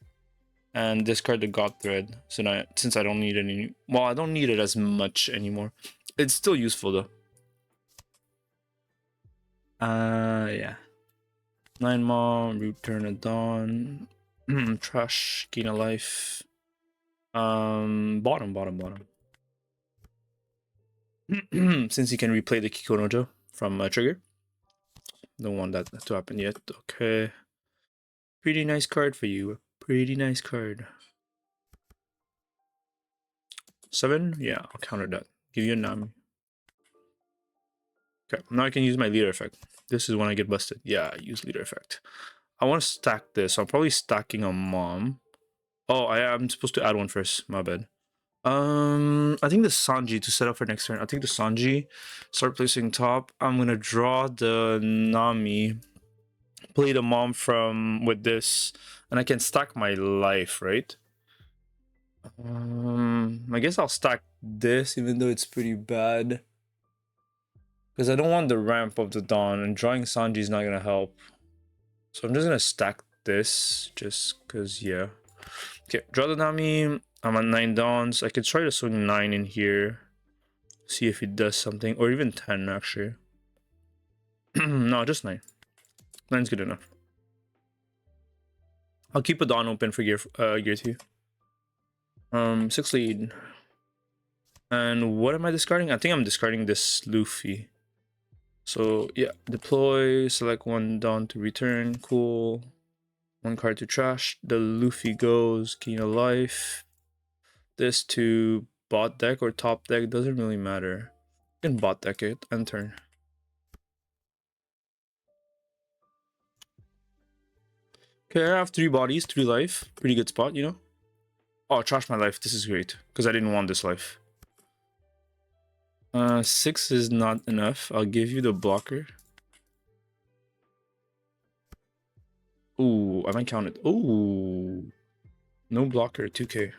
and discard the God Thread. So now, since I don't need any, well, I don't need it as much anymore. It's still useful though. Yeah. 9 mom. Return at dawn. Trash. Gain a life. Bottom. Since you can replay the Kikonojo from Trigger. Don't want that to happen yet. Okay. Pretty nice card for you. Pretty nice card. 7? Yeah, I'll counter that. Give you a Nami. Okay, now I can use my leader effect. This is when I get busted. Yeah, I use leader effect. I want to stack this. I'm probably stacking a mom. Oh, I'm supposed to add one first. My bad. I think the Sanji to set up for next turn. I think the Sanji. Start placing top. I'm gonna draw the Nami. Play the mom from with this, and I can stack my life, right? I guess I'll stack this, even though it's pretty bad. Because I don't want the ramp of the dawn, and drawing Sanji is not gonna help. So I'm just gonna stack this, just because, yeah. Okay, draw the Nami. I'm at 9 dawns. I could try to swing 9 in here. See if it does something, or even 10 actually. No, just 9. 9's good enough. I'll keep a dawn open for gear 2. 6 lead. And what am I discarding? I think I'm discarding this Luffy. So yeah, deploy, select 1 dawn to return, cool. 1 card to trash. The Luffy goes, gain a life. This to bot deck or top deck, doesn't really matter. You can bot deck it and turn. Okay, I have 3 bodies, 3 life. Pretty good spot, you know? Oh, trash my life. This is great, because I didn't want this life. 6 is not enough. I'll give you the blocker. Ooh, I might count it. Ooh. No blocker, 2k.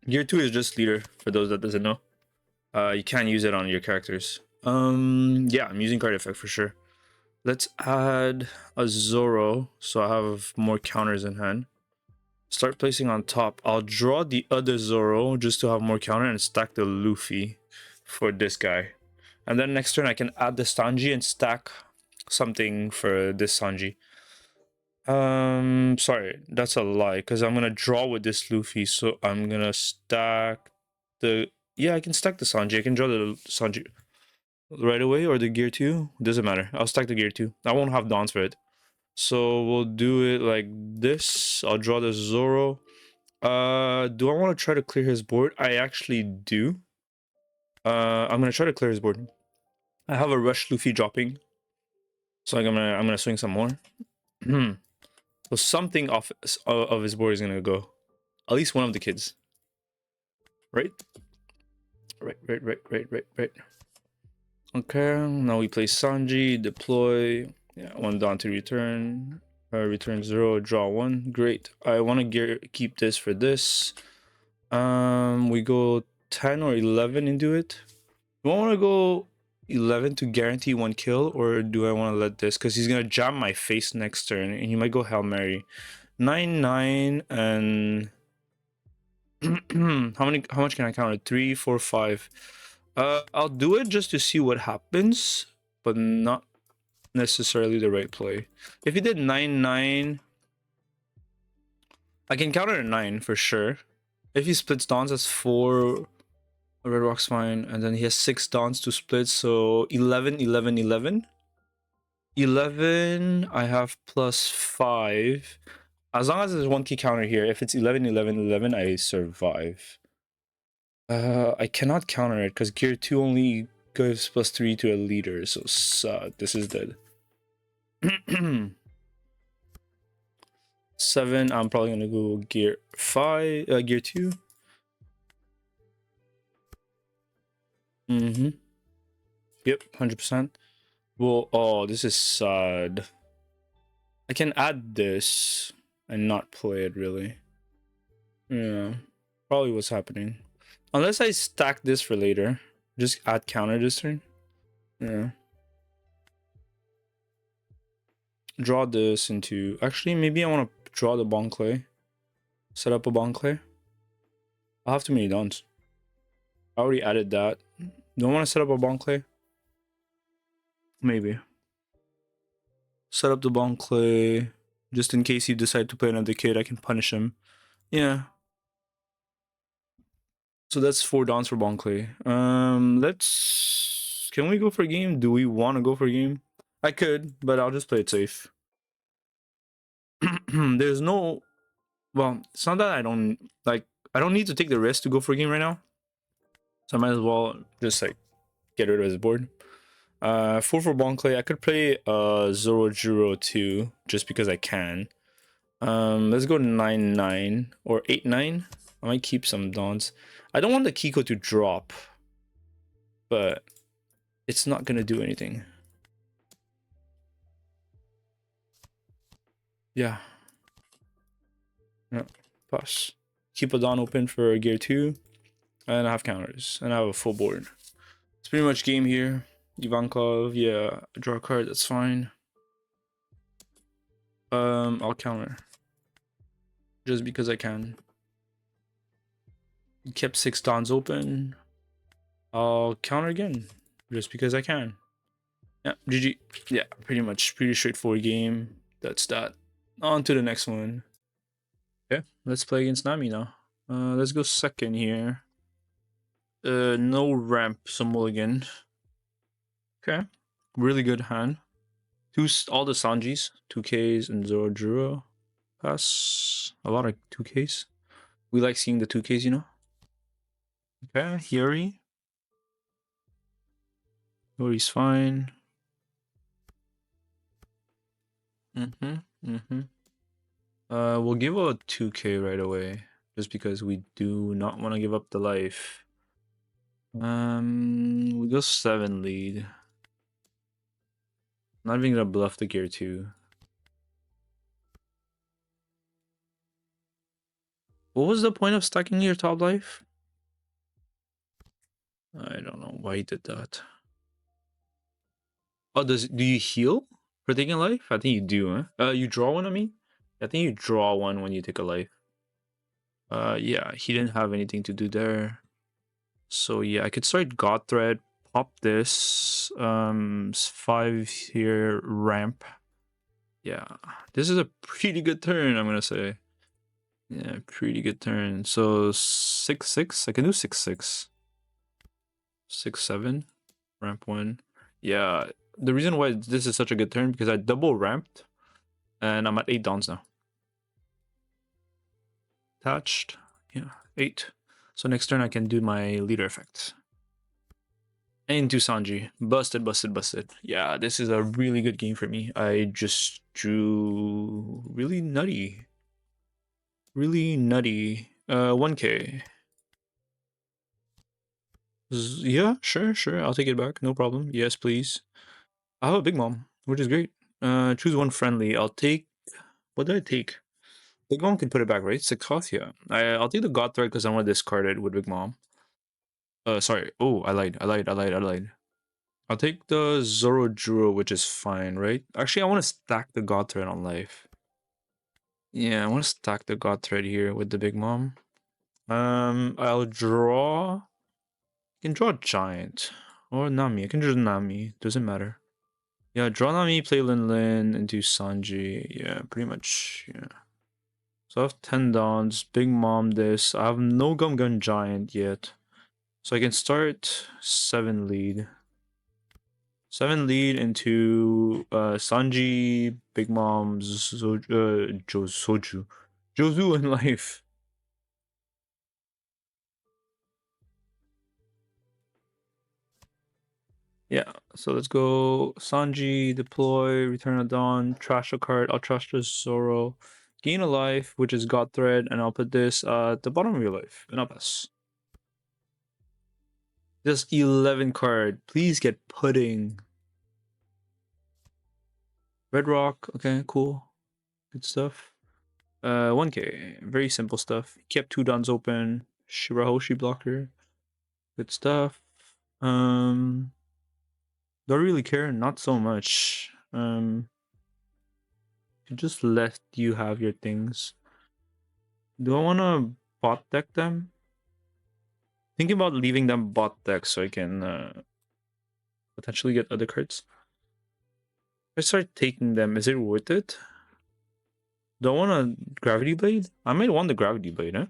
Gear 2 is just leader, for those that doesn't know. You can't use it on your characters. Yeah, I'm using card effect for sure. Let's add a Zoro, so I have more counters in hand. Start placing on top. I'll draw the other Zoro just to have more counter and stack the Luffy for this guy. And then next turn I can add the Sanji and stack something for this Sanji. Sorry, that's a lie, because I'm gonna draw with this Luffy, so I'm gonna stack the... Yeah, I can stack the Sanji. I can draw the Sanji right away, or the gear 2. Doesn't matter. I'll stack the gear 2. I won't have dawns for it. So we'll do it like this. I'll draw the Zoro. Do I want to try to clear his board? I actually do. I'm gonna try to clear his board. I have a rush Luffy dropping, so I'm gonna swing some more. So something off of his board is gonna go. At least one of the kids. Right? Right. Okay, now we play Sanji, deploy. Yeah, 1 dawn to return. Return 0, draw 1. Great. I want to keep this for this. We go 10 or 11 into it. Do I want to go 11 to guarantee 1 kill, or do I want to let this? Because he's going to jam my face next turn, and he might go Hail Mary. 9, 9, and... how much can I counter? 3, 4, 5. I'll do it just to see what happens, but not necessarily the right play. If he did 9, 9, I can counter a 9 for sure. If he splits dawns, that's 4. Red rock's fine, and then he has 6 dawns to split, so 11, 11, 11. 11, I have plus 5. As long as there's 1 key counter here, if it's 11, 11, 11, I survive. I cannot counter it because gear 2 only gives plus 3 to a leader, so this is dead. 7, I'm probably gonna go gear 5, gear 2. Yep, 100%. Well, oh, this is sad. I can add this and not play it, really. Yeah, probably what's happening. Unless I stack this for later. Just add counter this turn. Yeah. Draw this into... Actually, maybe I want to draw the Bon Clay. Set up a Bon Clay. I'll have too many dawns. I already added that. Do I want to set up a Bon Clay? Maybe. Set up the Bon Clay. Just in case you decide to play another kid, I can punish him. Yeah. So that's 4 dawns for Bon Clay. Let's... Can we go for a game? Do we want to go for a game? I could, but I'll just play it safe. There's no... Well, it's not that I don't... Like, I don't need to take the risk to go for a game right now. So I might as well just, like, get rid of his board. 4 for Bon Clay. I could play Zoro 2 just because I can. Let's go 9-9 or 8-9. I might keep some dawns. I don't want the Kiko to drop, but it's not gonna do anything. Yeah. Pass. Keep a dawn open for gear 2, and I have counters, and I have a full board. It's pretty much game here. Ivankov, yeah, draw a card, that's fine. I'll counter. Just because I can. Kept 6 dawns open. I'll counter again. Just because I can. Yeah, GG. Yeah, pretty straightforward game. That's that. On to the next one. Okay, let's play against Nami now. Let's go second here. No ramp, so mulligan. Okay, really good hand. All the Sanjis, 2Ks and Zoro. Pass. A lot of 2Ks. We like seeing the 2Ks, you know. Okay, Hiyori. Hiyori's fine. We'll give a 2K right away, just because we do not want to give up the life. We go 7 lead. Not even gonna bluff the gear 2. What was the point of stacking your top life? I don't know why he did that. Oh, do you heal for taking a life? I think you do, huh? You draw one, I mean? I think you draw one when you take a life. Yeah, he didn't have anything to do there. So yeah, I could start God Thread, pop this. 5 here, ramp. Yeah, this is a pretty good turn, I'm gonna say. Yeah, pretty good turn. So 6-6, I can do 6-6. 6-7, ramp 1. Yeah, the reason why this is such a good turn because I double ramped and I'm at 8 dawns now. Attached, yeah, 8. So next turn I can do my leader effects. Into Sanji. Busted. Yeah, this is a really good game for me. I just drew really nutty. 1K. Yeah, sure. I'll take it back. No problem. Yes, please. I have a big mom, which is great. Choose one friendly. I'll take What did I take? Big Mom can put it back, right? Sakazuki. I'll take the God Thread because I want to discard it with Big Mom. Sorry. Oh, I lied. I'll take the Zorojuro, which is fine, right? Actually, I want to stack the God Thread on life. Yeah, I want to stack the God Thread here with the Big Mom. I'll draw. I can draw Giant or Nami. I can draw Nami. Doesn't matter. Yeah, draw Nami, play Lin Lin into Sanji. Yeah, pretty much. Yeah. So I have 10 dons. Big Mom this. I have no Gum Gun Giant yet. So I can start 7 lead. 7 lead into Sanji, Big Mom, Soju. Jozu in life. Yeah, so let's go Sanji, deploy, return a dawn, trash a card, I'll trash the Zoro, gain a life, which is God Thread, and I'll put this at the bottom of your life, and I'll pass. Just 11 card, please get pudding. Red Rock, okay, cool. Good stuff. 1k, very simple stuff. Kept 2 dons open, Shirahoshi blocker. Good stuff. Don't really care, not so much. Just let you have your things. Do I want to bot deck them? Thinking about leaving them bot deck so I can potentially get other cards. If I start taking them, is it worth it? Do I want a Gravity Blade? I might want the Gravity Blade, huh?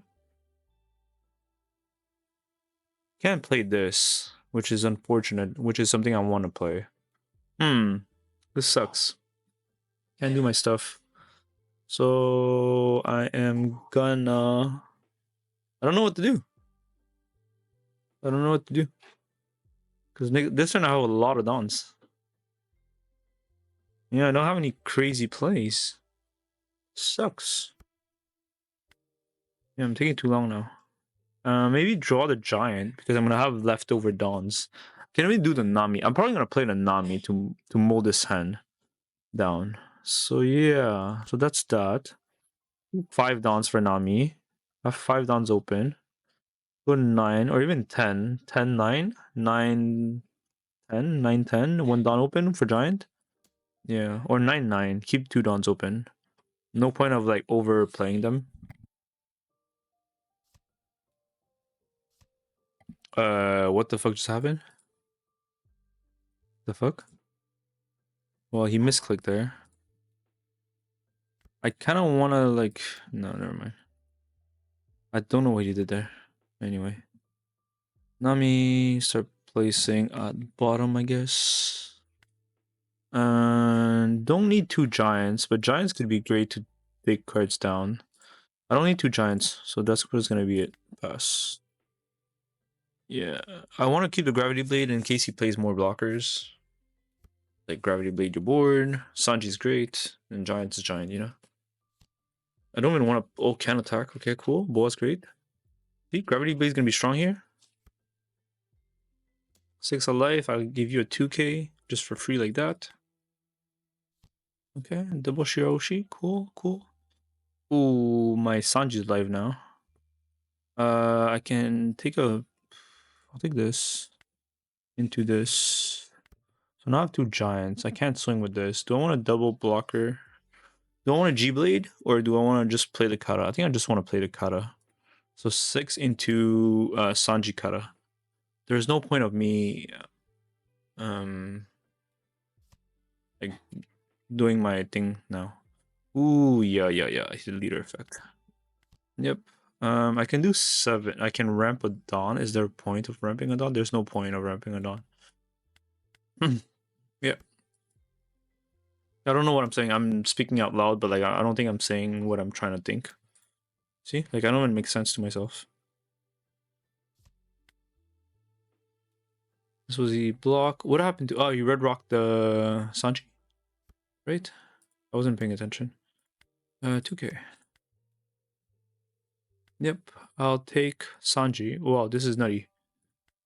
Can't play this, which is unfortunate, which is something I want to play. This sucks. Can't do my stuff. So I am gonna... I don't know what to do. I don't know what to do. Because this turn I have a lot of dons. Yeah, I don't have any crazy plays. Sucks. Yeah, I'm taking too long now. Maybe draw the Giant, because I'm gonna have leftover dons. Can we do the Nami? I'm probably gonna play the Nami to mold this hand down. So yeah, so that's that. 5 dons for Nami. I have 5 dons open. Go 9 or even 10. 10, 9, 9, 10, 9, 10. 1 don open for Giant. Yeah, or 9, 9. Keep 2 dons open. No point of like overplaying them. What the fuck just happened? The fuck? Well, he misclicked there. I kind of want to like... No, never mind. I don't know what you did there. Anyway. Nami, start placing at bottom, I guess. Don't need 2 giants, but giants could be great to take cards down. I don't need 2 giants, so that's what's gonna be it. Pass. Yeah, I want to keep the Gravity Blade in case he plays more blockers. Like Gravity Blade your board, Sanji's great, and Giant's is Giant, you know? I don't even want to... Oh, can attack. Okay, cool. Boa's great. See, Gravity Blade's gonna be strong here. 6 of life, I'll give you a 2k just for free like that. Okay, double Shirahoshi. Cool, cool. Ooh, my Sanji's live now. I can take a... I'll take this into this. So now I have 2 giants. I can't swing with this. Do I want a double blocker? Do I want a G-Blade? Or do I want to just play the Kata? I think I just want to play the Kata. So 6 into Sanji Kata. There's no point of me like doing my thing now. Ooh, yeah. It's the leader effect. Yep. I can do 7. I can ramp a Dawn. Is there a point of ramping a Dawn? There's no point of ramping a Dawn. Yeah. I don't know what I'm saying. I'm speaking out loud, but like I don't think I'm saying what I'm trying to think. See? Like I don't even make sense to myself. This was the block. What happened to... Oh, you red rocked the Sanji? Right? I wasn't paying attention. 2k. Yep. I'll take Sanji. Wow, this is nutty.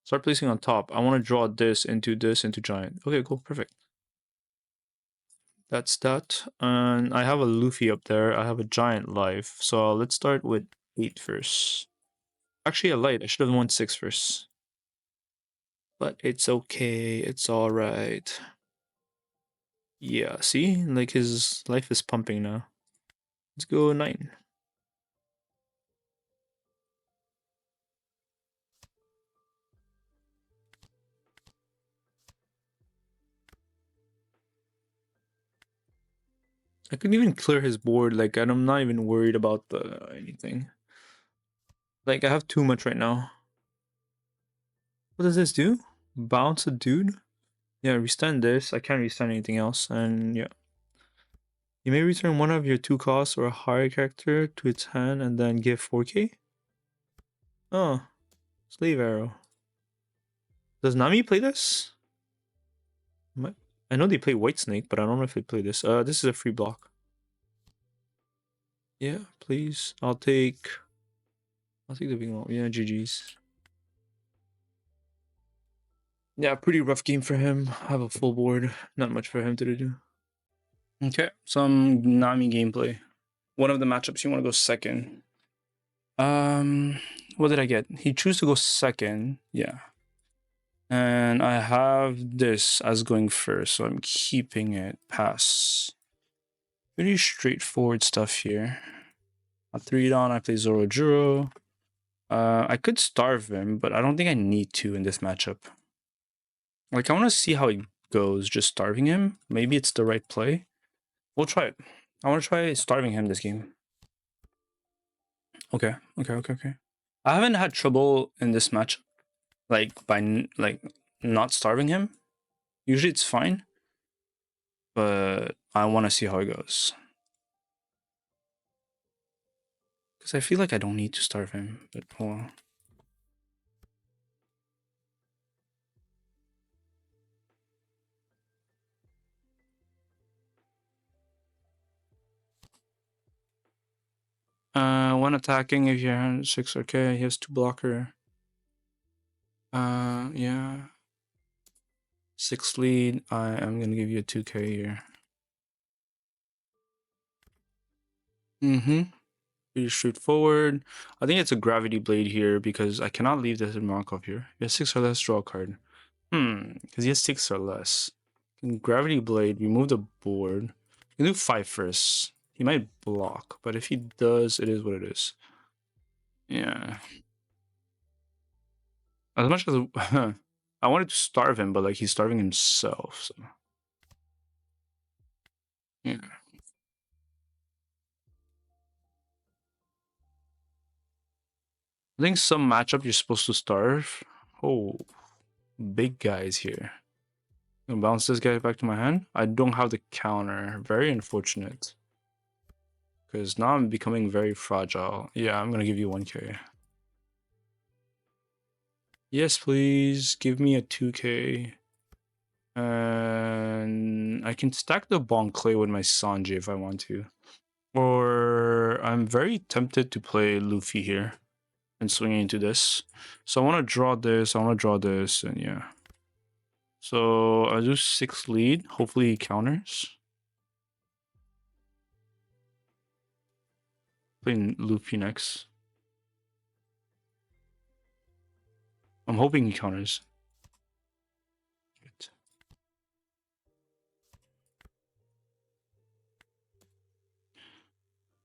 Start placing on top. I want to draw this into Giant. Okay, cool. Perfect. That's that. And I have a Luffy up there. I have a giant life. So let's start with 8 first. Actually, a light. I should have won 6 first. But it's okay. It's alright. Yeah, see? Like his life is pumping now. Let's go 9. I couldn't even clear his board. Like, I'm not even worried about the anything. Like, I have too much right now. What does this do? Bounce a dude? Yeah, restand this. I can't restand anything else. And yeah. You may return one of your 2 costs or a higher character to its hand and then give 4k? Oh, slave arrow. Does Nami play this? I know they play White Snake, but I don't know if they play this. This is a free block. Yeah, please. I'll take the big one. Yeah, GG's. Yeah, pretty rough game for him. I have a full board. Not much for him to do. Okay, some Nami gameplay. One of the matchups you want to go second. What did I get? He chose to go second. Yeah. And I have this as going first, so I'm keeping it. Pass. Pretty straightforward stuff here. A 3 down, I play Zoro. I could starve him, but I don't think I need to in this matchup. Like, I want to see how it goes, just starving him. Maybe it's the right play. We'll try it. I want to try starving him this game. Okay. I haven't had trouble in this match, like, by, like, not starving him. Usually it's fine. But I want to see how it goes. Because I feel like I don't need to starve him, but hold on. One attacking if you're 106, okay, he has 2 blocker. Yeah. 6 lead, I am gonna give you a 2k here. Pretty straightforward. I think it's a gravity blade here because I cannot leave this in Markov here. He has 6 or less, draw a card. Because he has 6 or less. Can gravity blade, remove the board. You can do 5 first. He might block, but if he does, it is what it is. Yeah. As much as I wanted to starve him, but like he's starving himself, so yeah. I think some matchup you're supposed to starve. Oh, big guys here. I'm gonna bounce this guy back to my hand. I don't have the counter. Very unfortunate. Because now I'm becoming very fragile. Yeah, I'm gonna give you 1k. Yes, please. Give me a 2k. And I can stack the Bon Clay with my Sanji if I want to. Or I'm very tempted to play Luffy here and swing into this. So I want to draw this, and yeah. So I do 6 lead. Hopefully he counters. Playing Luffy next. I'm hoping he counters.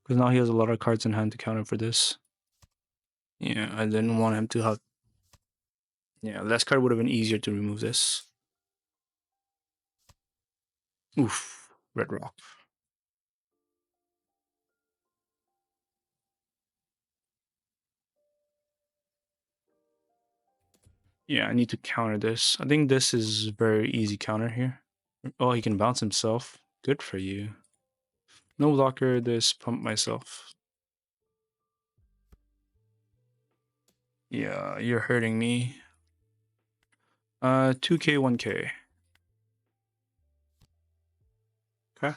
Because now he has a lot of cards in hand to counter for this. Yeah, I didn't want him to have... Yeah, last card would have been easier to remove this. Oof, red rock. Yeah, I need to counter this. I think this is very easy counter here. Oh, he can bounce himself. Good for you. No blocker, this pump myself. Yeah, you're hurting me. 2k, 1k. Okay.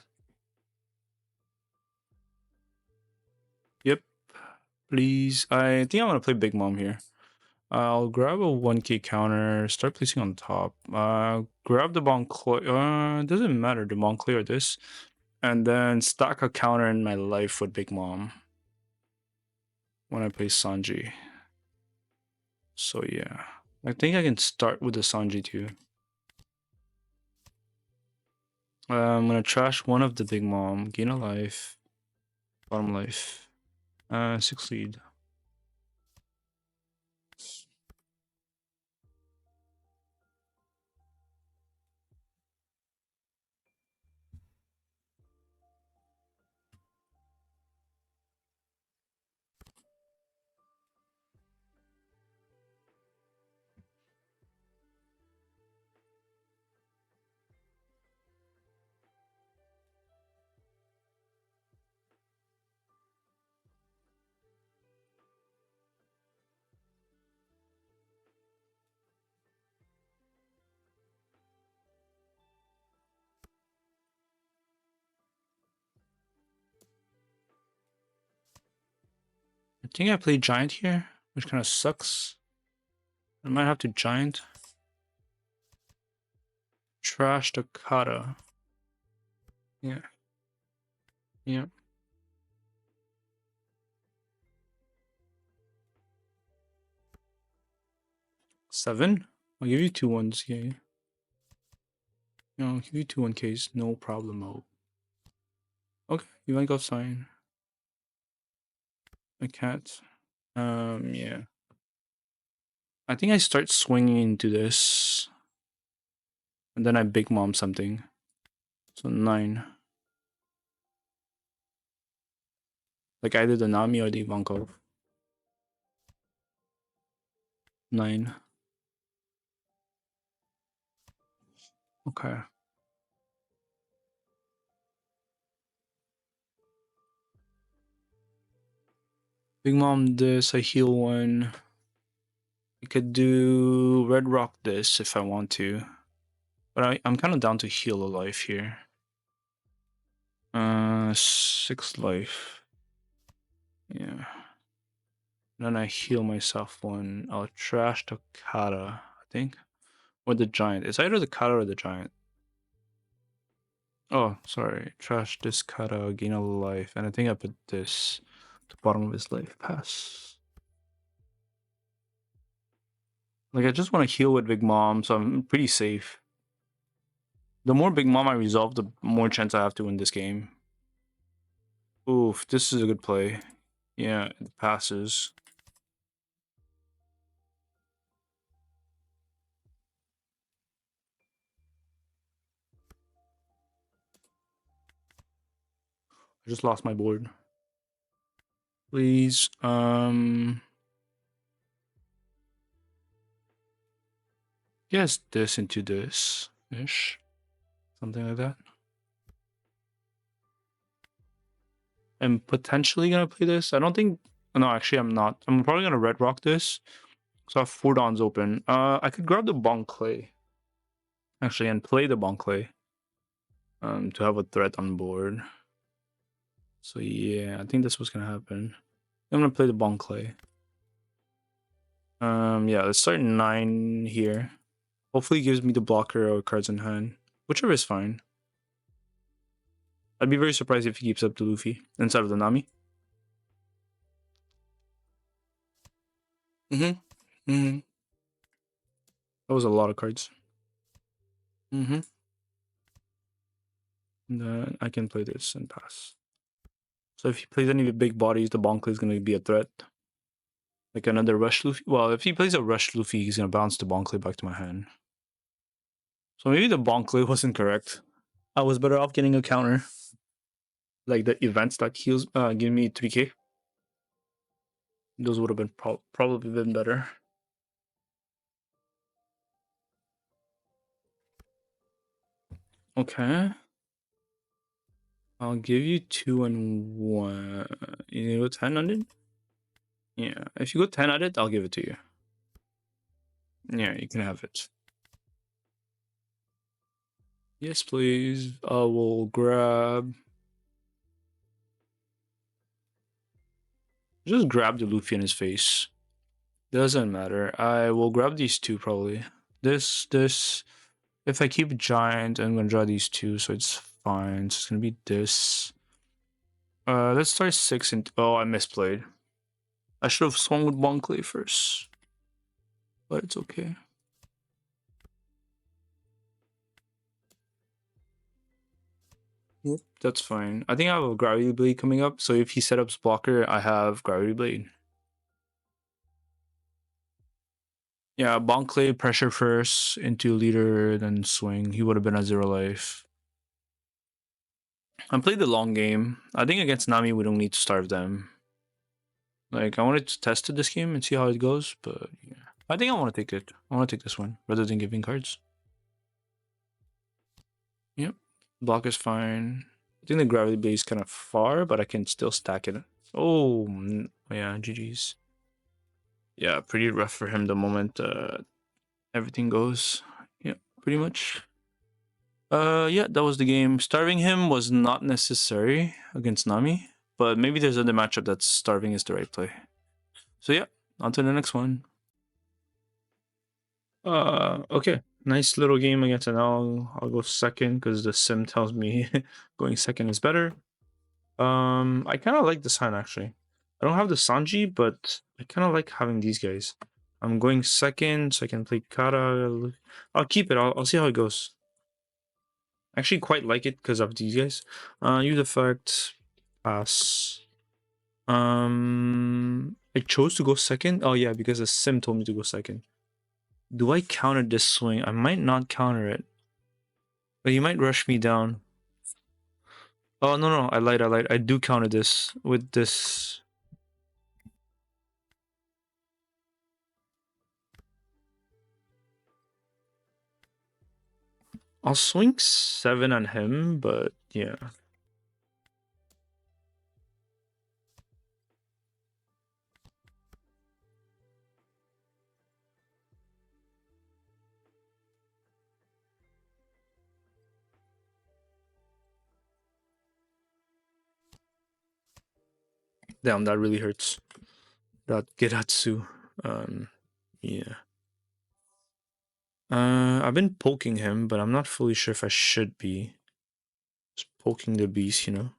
Yep. Please. I think I'm gonna play Big Mom here. I'll grab a 1k counter, start placing on top. Grab the Moncler. Doesn't matter, the Moncler or this. And then stack a counter in my life with Big Mom when I play Sanji. So yeah, I think I can start with the Sanji too. I'm gonna trash one of the Big Mom, gain a life, bottom life, 6 lead. I think I played Giant here, which kind of sucks. I might have to Giant. Trash the Kata. Yeah. Yeah. 7? I'll give you 2 ones, yeah. No, I'll give you 2 1Ks, no problemo. Okay, you might go sign. I can't. Yeah. I think I start swinging into this. And then I Big Mom something. So 9. Like either the Nami or the Ivankov. 9. Okay. Big Mom this, I heal 1. I could do Red Rock this if I want to. But I'm kind of down to heal a life here. 6 life. Yeah. Then I heal myself 1. I'll trash the Kata, I think. Or the Giant. It's either the Kata or the Giant. Oh, sorry. Trash this Kata, gain a life. And I think I put this at the bottom of his life. Pass. Like, I just want to heal with Big Mom, so I'm pretty safe. The more Big Mom I resolve, the more chance I have to win this game. Oof, this is a good play. Yeah, it passes. I just lost my board. Please, guess this into this-ish. Something like that. I'm potentially gonna play this. I don't think... No, actually, I'm not. I'm probably gonna Red Rock this. So I have 4 Dons open. I could grab the Bonk Clay. Actually, and play the Bonk Clay. To have a threat on board. So yeah, I think that's what's gonna happen. I'm gonna play the Bonk Clay. Yeah, let's start 9 here. Hopefully, it gives me the blocker or cards in hand. Whichever is fine. I'd be very surprised if he keeps up the Luffy instead of the Nami. That was a lot of cards. Then I can play this and pass. So if he plays any of the big bodies, the Bonk is going to be a threat. Like another Rush Luffy. Well, if he plays a Rush Luffy, he's going to bounce the Bonk back to my hand. So maybe the Bonk wasn't correct. I was better off getting a counter. Like the events that heals, give me 3k. Those would have been probably been better. Okay. I'll give you 2 and 1. You go 10 on it? Yeah. If you go 10 at it, I'll give it to you. Yeah, you can have it. Yes, please. I will grab... Just grab the Luffy in his face. Doesn't matter. I will grab these two probably. This. If I keep giant, I'm gonna draw these two, so it's fine. So it's gonna be this. Let's start 6 and oh, I misplayed. I should have swung with Bonclay first, but it's okay. Yep, that's fine. I think I have a Gravity Blade coming up, so if he set up blocker, I have Gravity Blade. Yeah, Bonclay pressure first into leader, then swing. He would have been at 0 life. I played the long game. I think against Nami, we don't need to starve them. Like, I wanted to test it this game and see how it goes, but yeah. I think I want to take it. I want to take this one rather than giving cards. Yep. Block is fine. I think the Gravity Blade is kind of far, but I can still stack it. Oh, yeah, GG's. Yeah, pretty rough for him the moment everything goes. Yeah, pretty much. Yeah, that was the game. Starving him was not necessary against Nami, but maybe there's other matchup that starving is the right play. So yeah, on to the next one. Okay. Nice little game against Enel. I'll go second because the sim tells me going second is better. I kind of like this hand actually. I don't have the Sanji, but I kind of like having these guys. I'm going second, so I can play Kara. I'll keep it. I'll see how it goes. I actually quite like it because of these guys. Use effect, pass. I chose to go second. Oh yeah, because the sim told me to go second. Do I counter this swing? I might not counter it. But he might rush me down. Oh, no, I lied. I do counter this with this. I'll swing 7 on him, but yeah. Damn, that really hurts. That Geratsu. Yeah. I've been poking him, but I'm not fully sure if I should be. Just poking the beast, you know.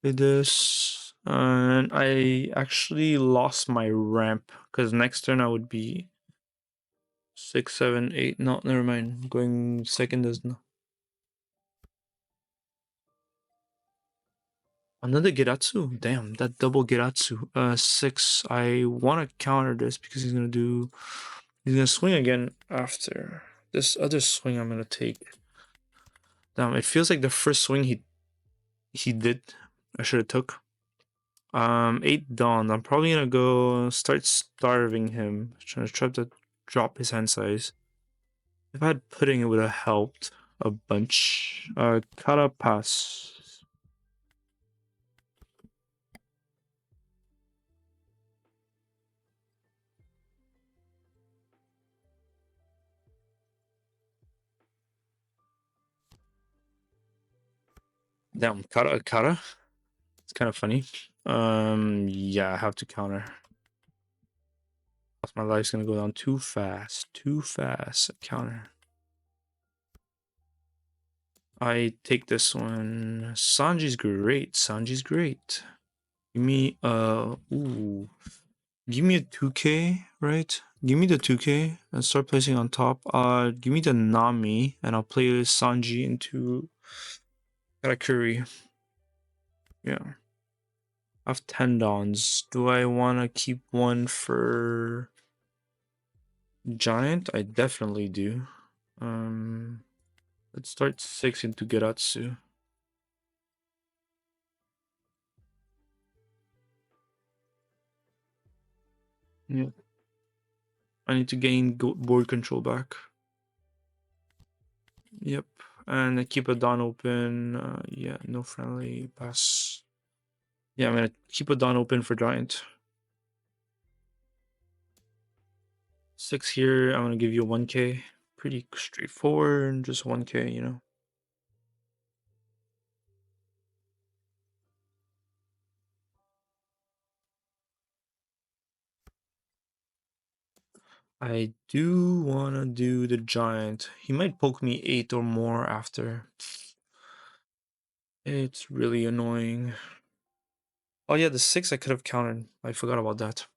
Did this. And I actually lost my ramp, because next turn I would be 6, 7, 8. No, never mind. Going second is no. Another Geratsu. Damn, that double Geratsu. 6. I want to counter this because he's gonna swing again after this other swing. I'm gonna take. Damn, it feels like the first swing he did. I should have took. 8 Dawn. I'm probably gonna go start starving him. Trying to try to drop his hand size. If I had pudding, it would have helped a bunch. Kata pass. Damn, Kata. It's kind of funny. Yeah, I have to counter. My life's gonna go down too fast. Too fast. Counter. I take this one. Sanji's great. Sanji's great. Give me ooh. Give me a 2k, right? Give me the 2k and start placing on top. Give me the Nami and I'll play Sanji into Katakuri. Yeah. I have 10 Dons. Do I wanna keep one for Giant? I definitely do. Let's start 6 into Geratsu. Yeah. I need to gain board control back. Yep. And I keep a Dawn open. Yeah, no friendly pass. Yeah, I'm gonna keep a Dawn open for Giant. 6 here. I'm gonna give you a 1k. Pretty straightforward. Just 1k, you know. I do want to do the giant. He might poke me 8 or more after. It's really annoying. Oh yeah, the 6 I could have countered. I forgot about that.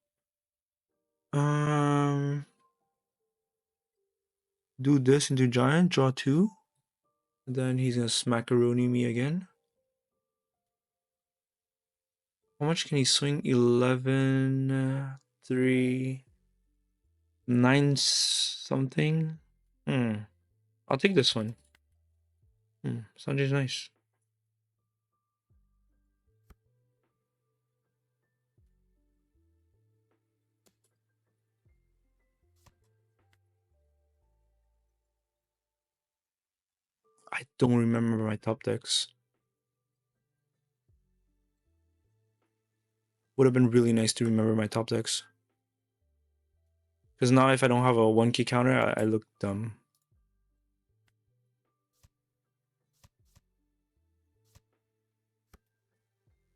Do this into giant, draw 2. And then he's gonna smackaroni me again. How much can he swing? 11, 3, 9 something. I'll take this one. Sanjay's nice. I don't remember my top decks. Would have been really nice to remember my top decks. Because now if I don't have a 1k counter, I look dumb.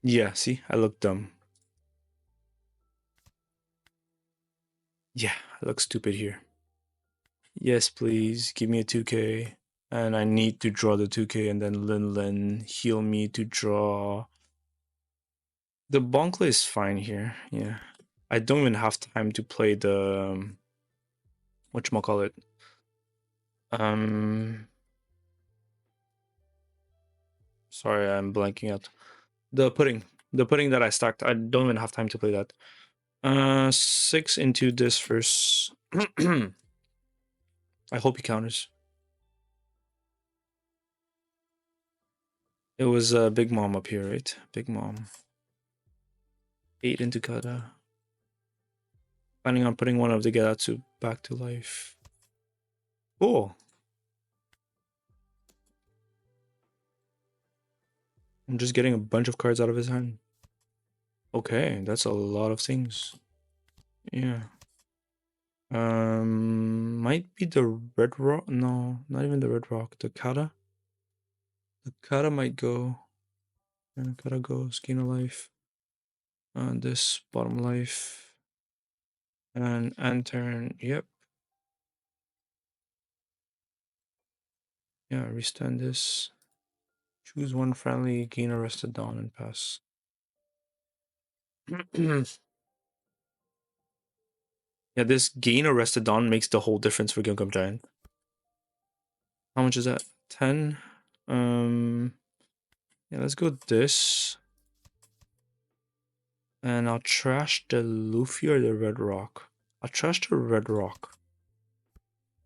Yeah, see? I look dumb. Yeah, I look stupid here. Yes, please. Give me a 2k. And I need to draw the 2k and then Lin heal me to draw. The Bonkla is fine here. Yeah. I don't even have time to play the... whatchamacallit. Sorry, I'm blanking out. The pudding. The pudding that I stacked. I don't even have time to play that. 6 into this first. I hope he counters. It was Big Mom up here, right? Big Mom. 8 into Kata. Planning on putting one of the Gedatsu back to life. Cool. I'm just getting a bunch of cards out of his hand. Okay, that's a lot of things. Yeah. Might be the red rock. No, not even the red rock. The Kata. The Kata might go. And Kata goes. Gain a life. This bottom life. And turn. Yep. Yeah, restand this. Choose one friendly, gain arrested down, and pass. Yeah, this gain arrested down makes the whole difference for Gilgum Giant. How much is that? 10. Yeah, let's go this. And I'll trash the Luffy or the Red Rock. I'll trash the Red Rock.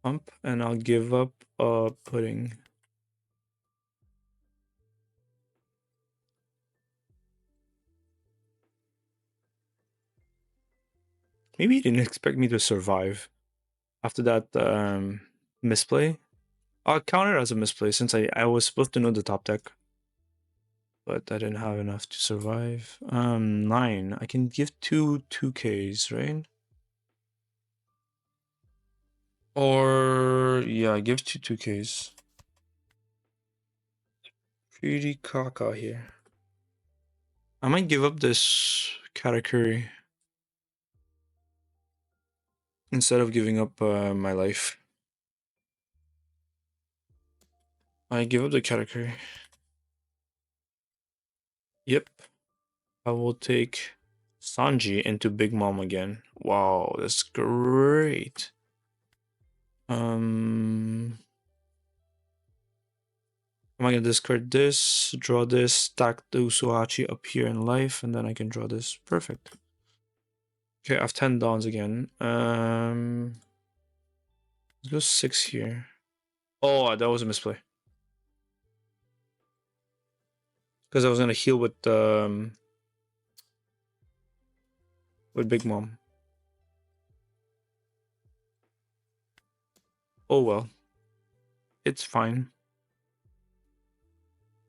Pump, and I'll give up pudding. Maybe he didn't expect me to survive after that misplay. I'll count it as a misplay since I was supposed to know the top deck. But I didn't have enough to survive. 9. I can give 2Ks, right? Or yeah, give 2Ks. Pretty caca here. I might give up this Katakuri instead of giving up my life. I give up the Katakuri. Yep. I will take Sanji into Big Mom again. Wow, that's great. Am I gonna discard this, draw this, stack the Usuachi up here in life, and then I can draw this. Perfect. Okay, I have 10 dawns again. Let's go 6 here. Oh, that was a misplay. Because I was gonna heal with Big Mom. Oh well. It's fine.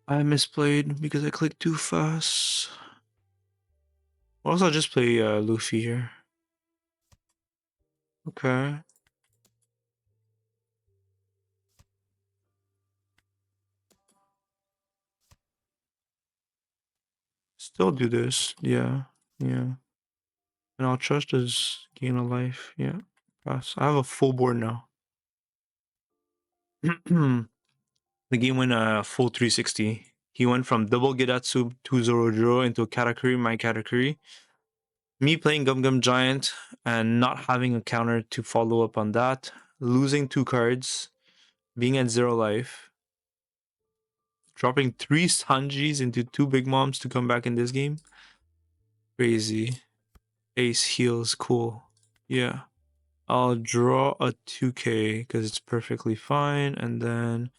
I misplayed because I clicked too fast. Or else I'll just play Luffy here. Okay. Still do this. Yeah. Yeah. And I'll trust his gain of life. Yeah. Pass. I have a full board now. The game went full 360. He went from double Gedatsu 2-0 into Katakuri, my Katakuri. Me playing Gum Gum Giant and not having a counter to follow up on that. Losing 2 cards. Being at 0 life. Dropping 3 Sanjis into 2 Big Moms to come back in this game. Crazy. Ace heals, cool. Yeah. I'll draw a 2k because it's perfectly fine. And then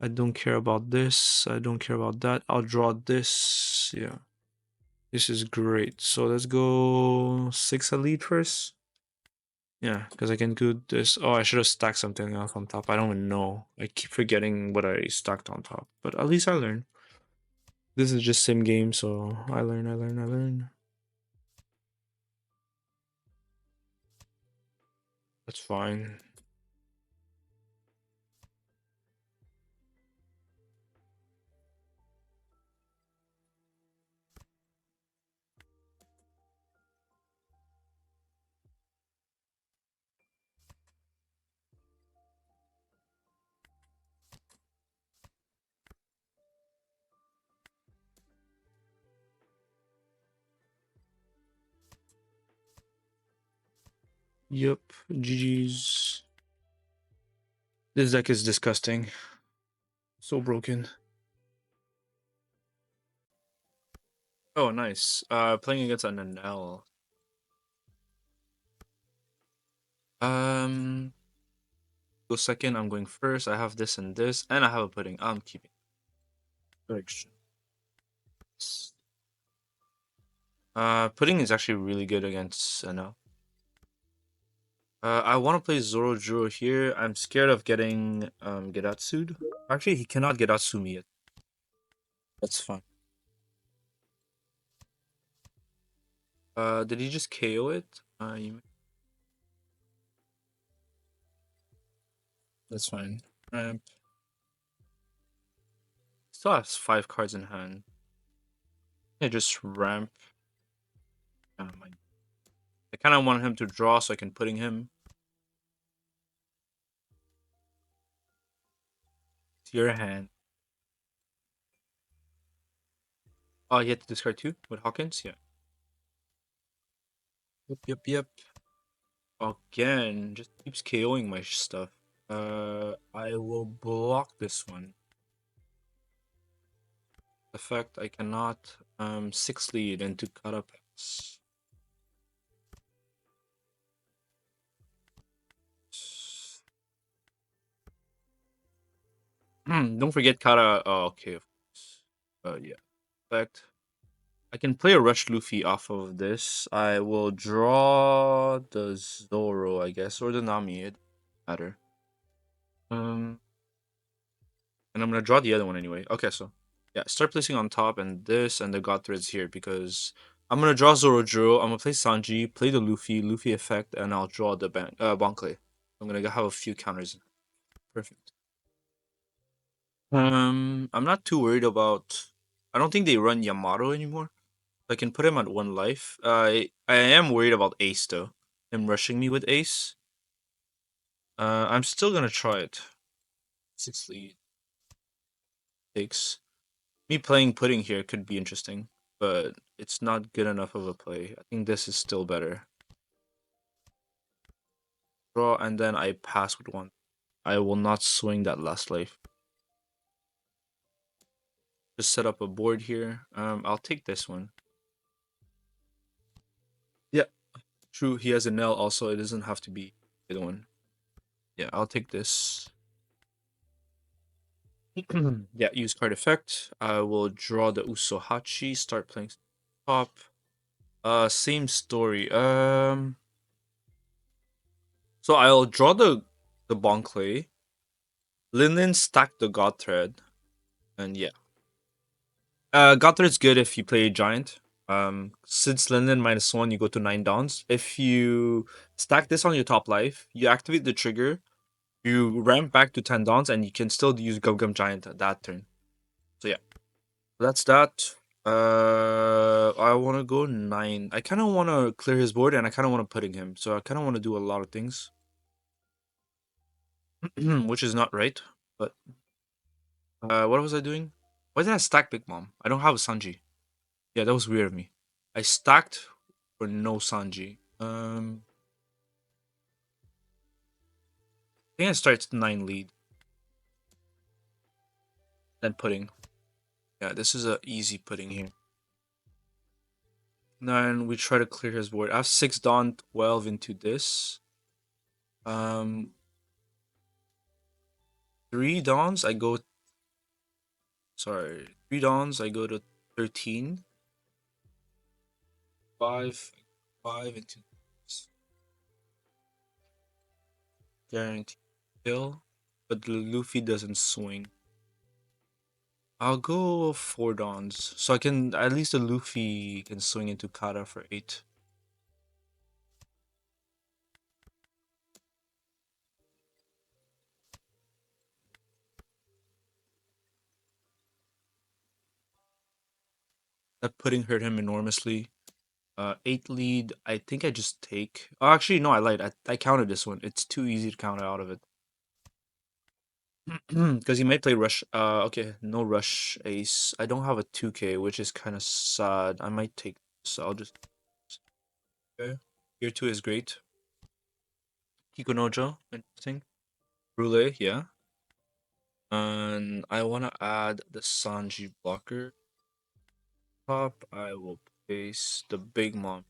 I don't care about this. I don't care about that. I'll draw this. Yeah. This is great. So let's go 6 elite first. Yeah, because I can do this. Oh, I should have stacked something else on top. I don't even know. I keep forgetting what I stacked on top. But at least I learn. This is just sim game, so I learn. That's fine. Yup, GG's. This deck is disgusting. So broken. Oh, nice. Playing against an Enel. Go second, I'm going first. I have this and this, and I have a pudding. I'm keeping. Correction. Pudding is actually really good against Enel. I want to play Zorojuro here. I'm scared of getting Gedatsu'd. Actually, he cannot Gedatsu me yet. That's fine. Did he just KO it? That's fine. Still has 5 cards in hand. I just ramp. I kind of want him to draw so I can pudding him. To your hand. Oh, he had to discard 2 with Hawkins? Yeah. Yep. Again, just keeps KOing my stuff. I will block this one. The fact I cannot 6 lead into Kata pass. Don't forget Kata. Oh, okay, of course. Yeah. In fact, I can play a Rush Luffy off of this. I will draw the Zoro, I guess, or the Nami. It doesn't matter. And I'm gonna draw the other one anyway. Okay, so yeah, start placing on top and this and the God Threads here because I'm gonna draw Zorojuro. I'm gonna play Sanji, play the Luffy effect, and I'll draw the Bankley. I'm gonna have a few counters. Perfect. I'm not too worried about. I don't think they run Yamato anymore. I can put him at 1 life. I am worried about Ace though. Him rushing me with Ace. I'm still gonna try it. 6 lead takes. Me playing pudding here could be interesting, but it's not good enough of a play. I think this is still better. Draw and then I pass with 1. I will not swing that last life. Just set up a board here. I'll take this one. Yeah, true. He has a Enel also. It doesn't have to be the other one. Yeah, I'll take this. Yeah, use card effect. I will draw the Usohachi. Start playing top. Same story. So I'll draw the Bonclay. Linen stack the God Thread. And yeah. God Thread's good if you play Giant. Since Linen -1, you go to 9 downs. If you stack this on your top life, you activate the trigger, you ramp back to 10 downs, and you can still use Gum Gum Giant at that turn. So yeah. That's that. I want to go 9. I kind of want to clear his board, and I kind of want to pudding him. So I kind of want to do a lot of things. which is not right. But what was I doing? Why did I stack Big Mom? I don't have a Sanji. Yeah, that was weird of me. I stacked for no Sanji. I think I started 9 lead. Then pudding. Yeah, this is a easy pudding here. Then we try to clear his board. I have 6 Dawn 12 into this. 3 Dawns, I go. Sorry, 3 Dawns, I go to 13. 5, 5 into this. Guaranteed kill. But the Luffy doesn't swing. I'll go 4 Dawns. So I can, at least the Luffy can swing into Kata for 8. That pudding hurt him enormously. 8 lead, I think I just take. Oh, actually, no, I lied. I counted this one. It's too easy to count out of it. Because he might play rush. Okay, no rush ace. I don't have a 2k, which is kind of sad. I might take this. I'll just. Okay. Tier 2 is great. Kikonojo, interesting. Brule, yeah. And I want to add the Sanji blocker. Top, I will place the Big Mom.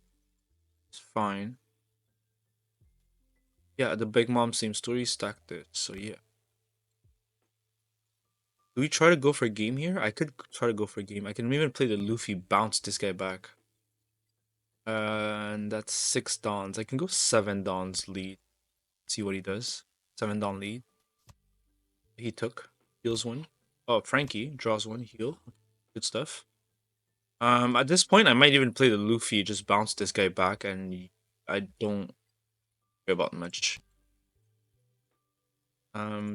It's fine. Yeah, the Big Mom same story, stacked it. So yeah. Do we try to go for a game here? I could try to go for a game. I can even play the Luffy, bounce this guy back. And that's 6 Dawns. I can go 7 Dawns lead. See what he does. 7 Dawn lead. He took. Heals one. Oh, Frankie draws one. Heal. Good stuff. At this point, I might even play the Luffy, just bounce this guy back, and I don't care about much.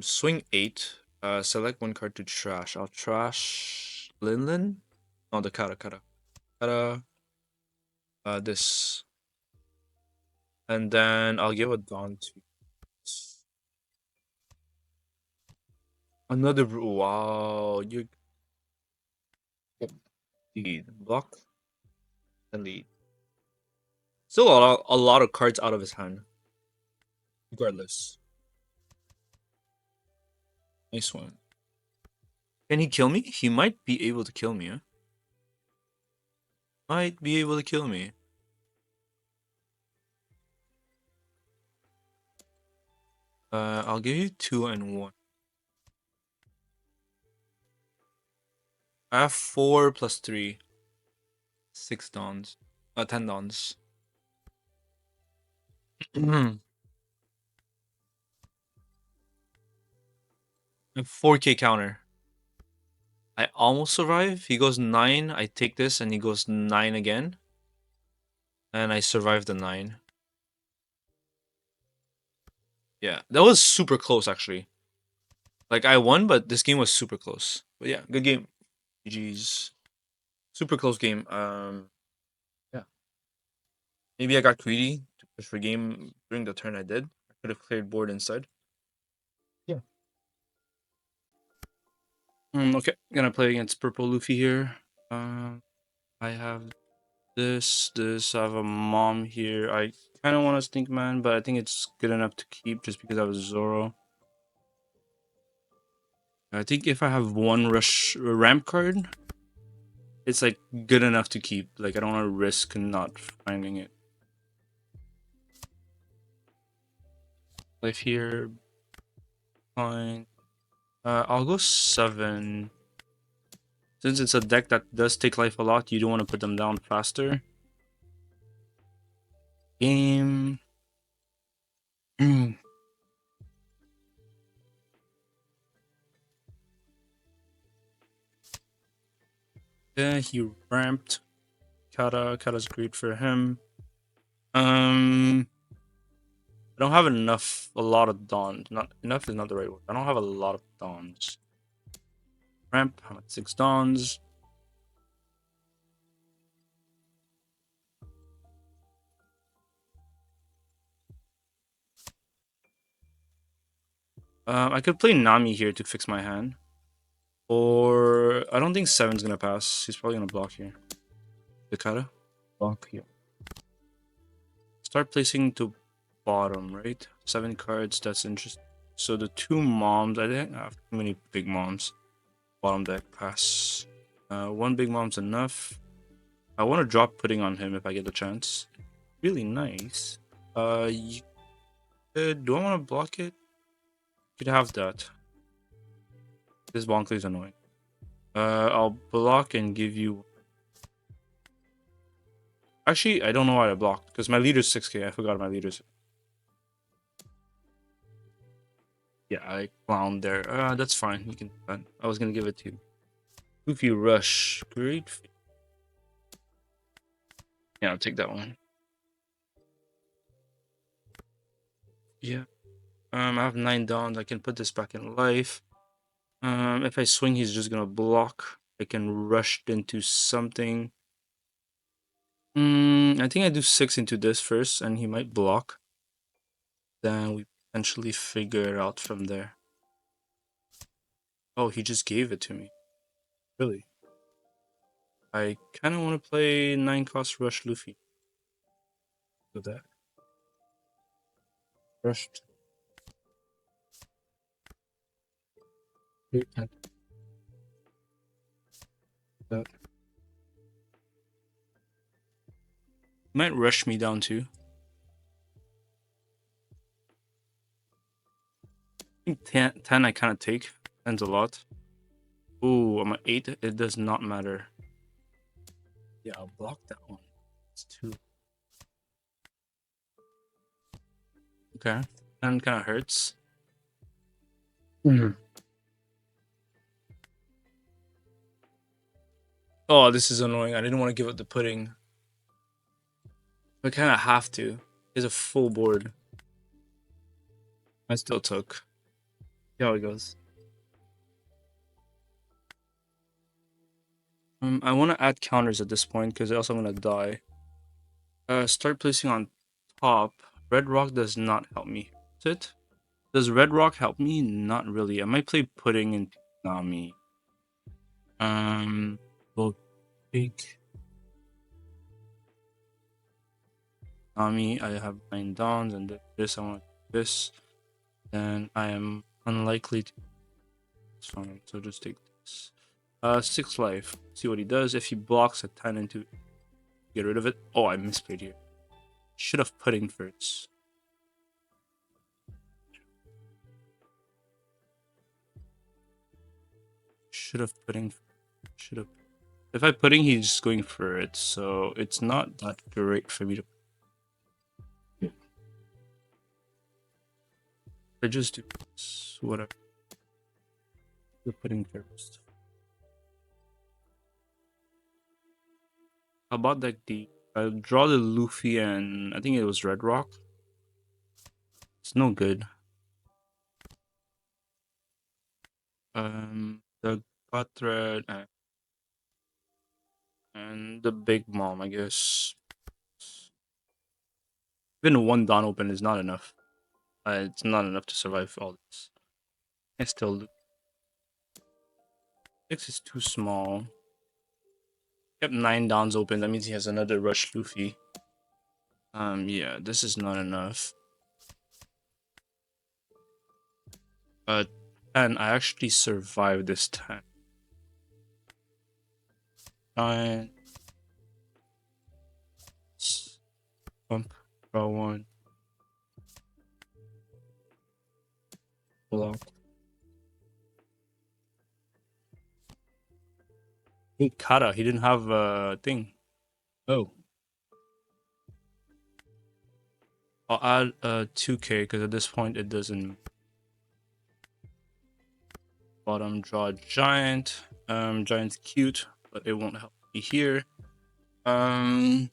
Swing 8. Select one card to trash. I'll trash Linlin. Oh, the Kata. Kata. This. And then I'll give a Dawn to another. Wow, you lead block and lead. Still a lot of cards out of his hand. Regardless, nice one. Can he kill me? He might be able to kill me. Huh? Might be able to kill me. I'll give you 2 and 1. I have 4 plus 3. 6 Dawns. 10 Dawns. I have 4k counter. I almost survive. He goes 9. I take this and he goes 9 again. And I survive the 9. Yeah, that was super close actually. Like I won, but this game was super close. But yeah, good game. GG's. Super close game. Yeah. Maybe I got greedy to push for game during the turn I did. I could have cleared board instead. Yeah. Okay, gonna play against Purple Luffy here. I have this. I have a mom here. I kind of want to Stink Man, but I think it's good enough to keep just because I was Zoro. I think if I have one rush ramp card, it's like good enough to keep. Like I don't want to risk not finding it. Life here, fine. I'll go 7. Since it's a deck that does take life a lot, you do want to put them down faster. Game. Yeah, he ramped. Kata's great for him. I don't have enough. A lot of dawns. Not enough is not the right word. I don't have a lot of dawns. Ramp. I'm at 6 dawns. I could play Nami here to fix my hand. Or I don't think 7's gonna pass. He's probably gonna block here. The Kata? Block here. Start placing to bottom, right? 7 cards, that's interesting. So the 2 moms, I didn't have too many big moms. Bottom deck, pass. 1 big mom's enough. I want to drop pudding on him if I get the chance. Really nice. Do I want to block it? You could have that. This Bonkley is annoying. I'll block and give you... Actually, I don't know why I blocked, because my leader's 6k. I forgot my leader's... Yeah, I clowned there. That's fine. You can... I was gonna give it to you. Goofy Rush. Great. Yeah, I'll take that one. Yeah. I have 9 downs. I can put this back in life. If I swing, he's just gonna block. I can rush into something. I think I do 6 into this first, and he might block. Then we potentially figure it out from there. Oh, he just gave it to me. Really? I kind of want to play 9 cost rush Luffy. Do that. Rushed. That. Might rush me down too. I think 10 I kind of take. 10's a lot. Ooh, I'm at 8. It does not matter. Yeah, I'll block that one. It's 2. Okay. 10 kind of hurts. Oh, this is annoying. I didn't want to give up the pudding. I kind of have to. It's a full board. I still took. See how it goes. I want to add counters at this point because else I'm gonna die. Start placing on top. Red rock does not help me. Is it? Does red rock help me? Not really. I might play pudding in Nami. Well, big Nami. I have 9 dawns and this. I want this. Then I am unlikely to from him. So just take this. 6 life. See what he does. If he blocks a 10 into, get rid of it. Oh, I misplayed here. Should have pudding first. Should have pudding. Should have. If I pudding, he's just going for it. So it's not that great for me to. I just do this. Whatever. The pudding first. How about that D? I draw the Luffy and I think it was Red Rock. It's no good. The gut thread and the big mom, I guess. Even 1 Dawn open is not enough. It's not enough to survive all this. I still lose. 6 is too small. Kept 9 Dawns open. That means he has another Rush Luffy. Yeah, this is not enough. 10. I actually survived this 10. 9. Bump. Draw 1. Block. Hey, Kata, he didn't have a thing. Oh. I'll add 2k because at this point it doesn't. Bottom, draw giant. Giant's cute, but it won't help me here. I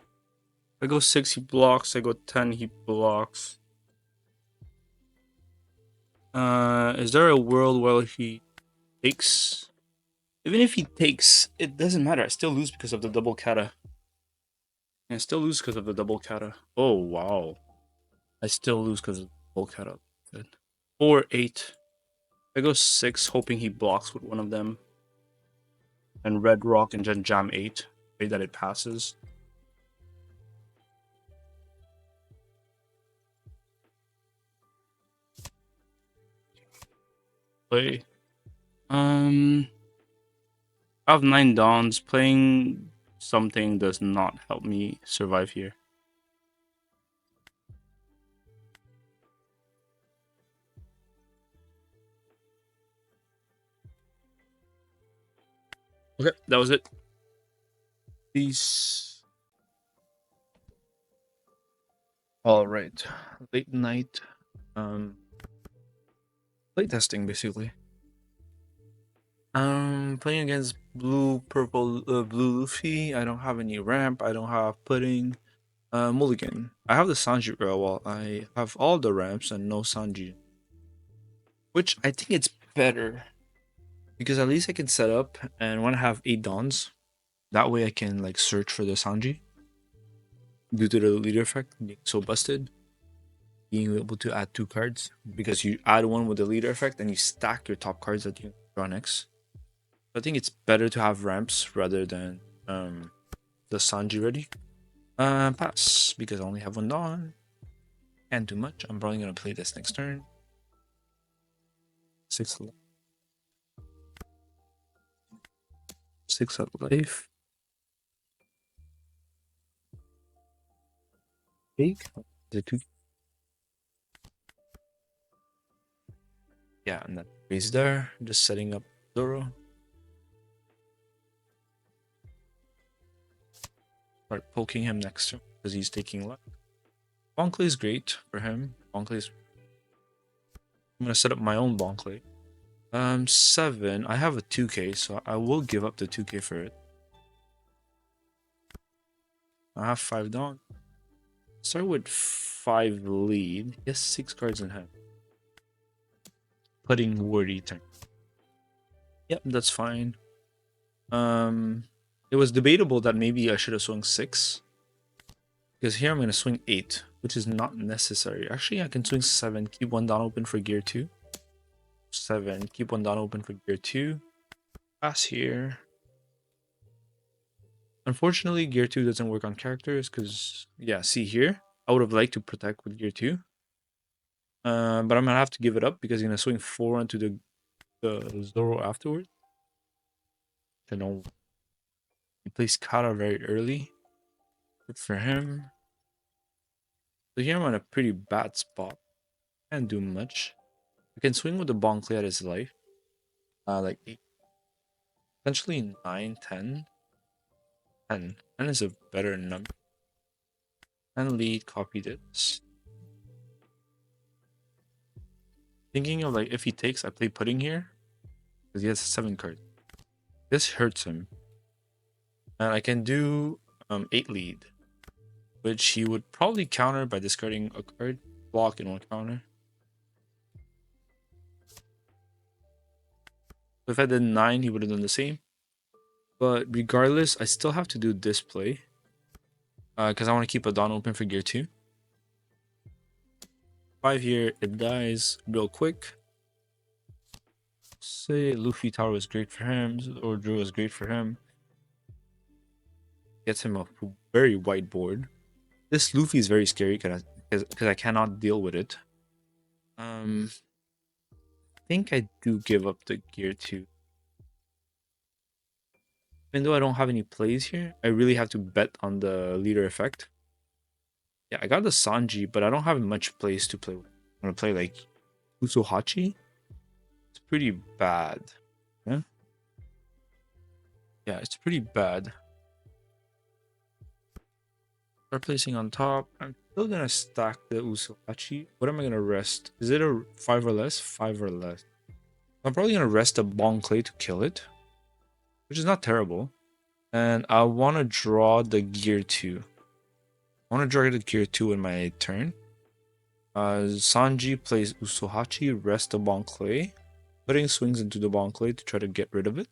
go 6, he blocks. I go 10, he blocks. Is there a world where he takes? Even if he takes, it doesn't matter. I still lose because of the double kata. I still lose because of the double kata. Oh, wow. I still lose because of the double kata. Good. 4, 8. I go 6, hoping he blocks with one of them. And red rock and then jam 8. Pray that it passes. Play. I have 9 dawns. Playing something does not help me survive here. Okay, that was it. Peace. All right, late night. Playtesting basically. Playing against blue, purple, blue Luffy. I don't have any ramp. I don't have pudding. Mulligan. I have the Sanji railwall. I have all the ramps and no Sanji, which I think it's better because at least I can set up and when I have 8 dawns, that way I can like search for the Sanji due to the leader effect being so busted. Being able to add 2 cards because you add one with the leader effect and you stack your top cards that you draw next. I think it's better to have ramps rather than the Sanji ready. Pass because I only have 1 dawn. Can't do much. I'm probably gonna play this next turn. 6 out of life. Big. Is it 2? Yeah, and then he's there. Just setting up Zoro. Start poking him next turn because he's taking luck. Bonclay is great for him. Bonclay's. I'm gonna set up my own Bonclay. 7. I have a 2k, so I will give up the 2k for it. I have 5 dawn. Start with 5 lead. He has 6 cards in hand. Putting wordy turn. Yep, that's fine. It was debatable that maybe I should have swung 6. Because here I'm gonna swing 8, which is not necessary. Actually, I can swing 7, keep 1 down open for gear 2. 7, keep 1 down open for gear 2. Pass here. Unfortunately, gear 2 doesn't work on characters because, yeah, see here, I would have liked to protect with gear 2. But I'm gonna have to give it up because I'm gonna swing 4 onto the Zoro afterwards. I know he plays Kata very early. Good for him. So here I'm in a pretty bad spot. Can't do much. I can swing with the Bonclay at his life. Like 8. Potentially 9, 10. 10. 10 is a better number. And lead, copy this. Thinking of like if he takes, I play pudding here. Because he has 7 cards. This hurts him. And I can do 8 lead. Which he would probably counter by discarding a card. Block and 1 counter. So if I did 9, he would have done the same. But regardless, I still have to do this play. Because I want to keep a dawn open for gear 2. 5 here, it dies real quick. Say Luffy Tower was great for him, or Drew was great for him. Gets him a very wide board. This Luffy is very scary because I cannot deal with it. I think I do give up the gear 2. Even though I don't have any plays here, I really have to bet on the leader effect. Yeah, I got the Sanji, but I don't have much plays to play with. I'm gonna play like Usohachi. It's pretty bad. Yeah? Yeah, it's pretty bad. Start placing on top. I'm still gonna stack the Usohachi. What am I gonna rest? Is it a 5 or less? 5 or less. I'm probably gonna rest a Bonclay to kill it, which is not terrible. And I want to draw the gear 2. I want to draw the gear 2 in my turn. Sanji plays Usohachi, rest the Bonclay, putting swings into the Bonclay to try to get rid of it.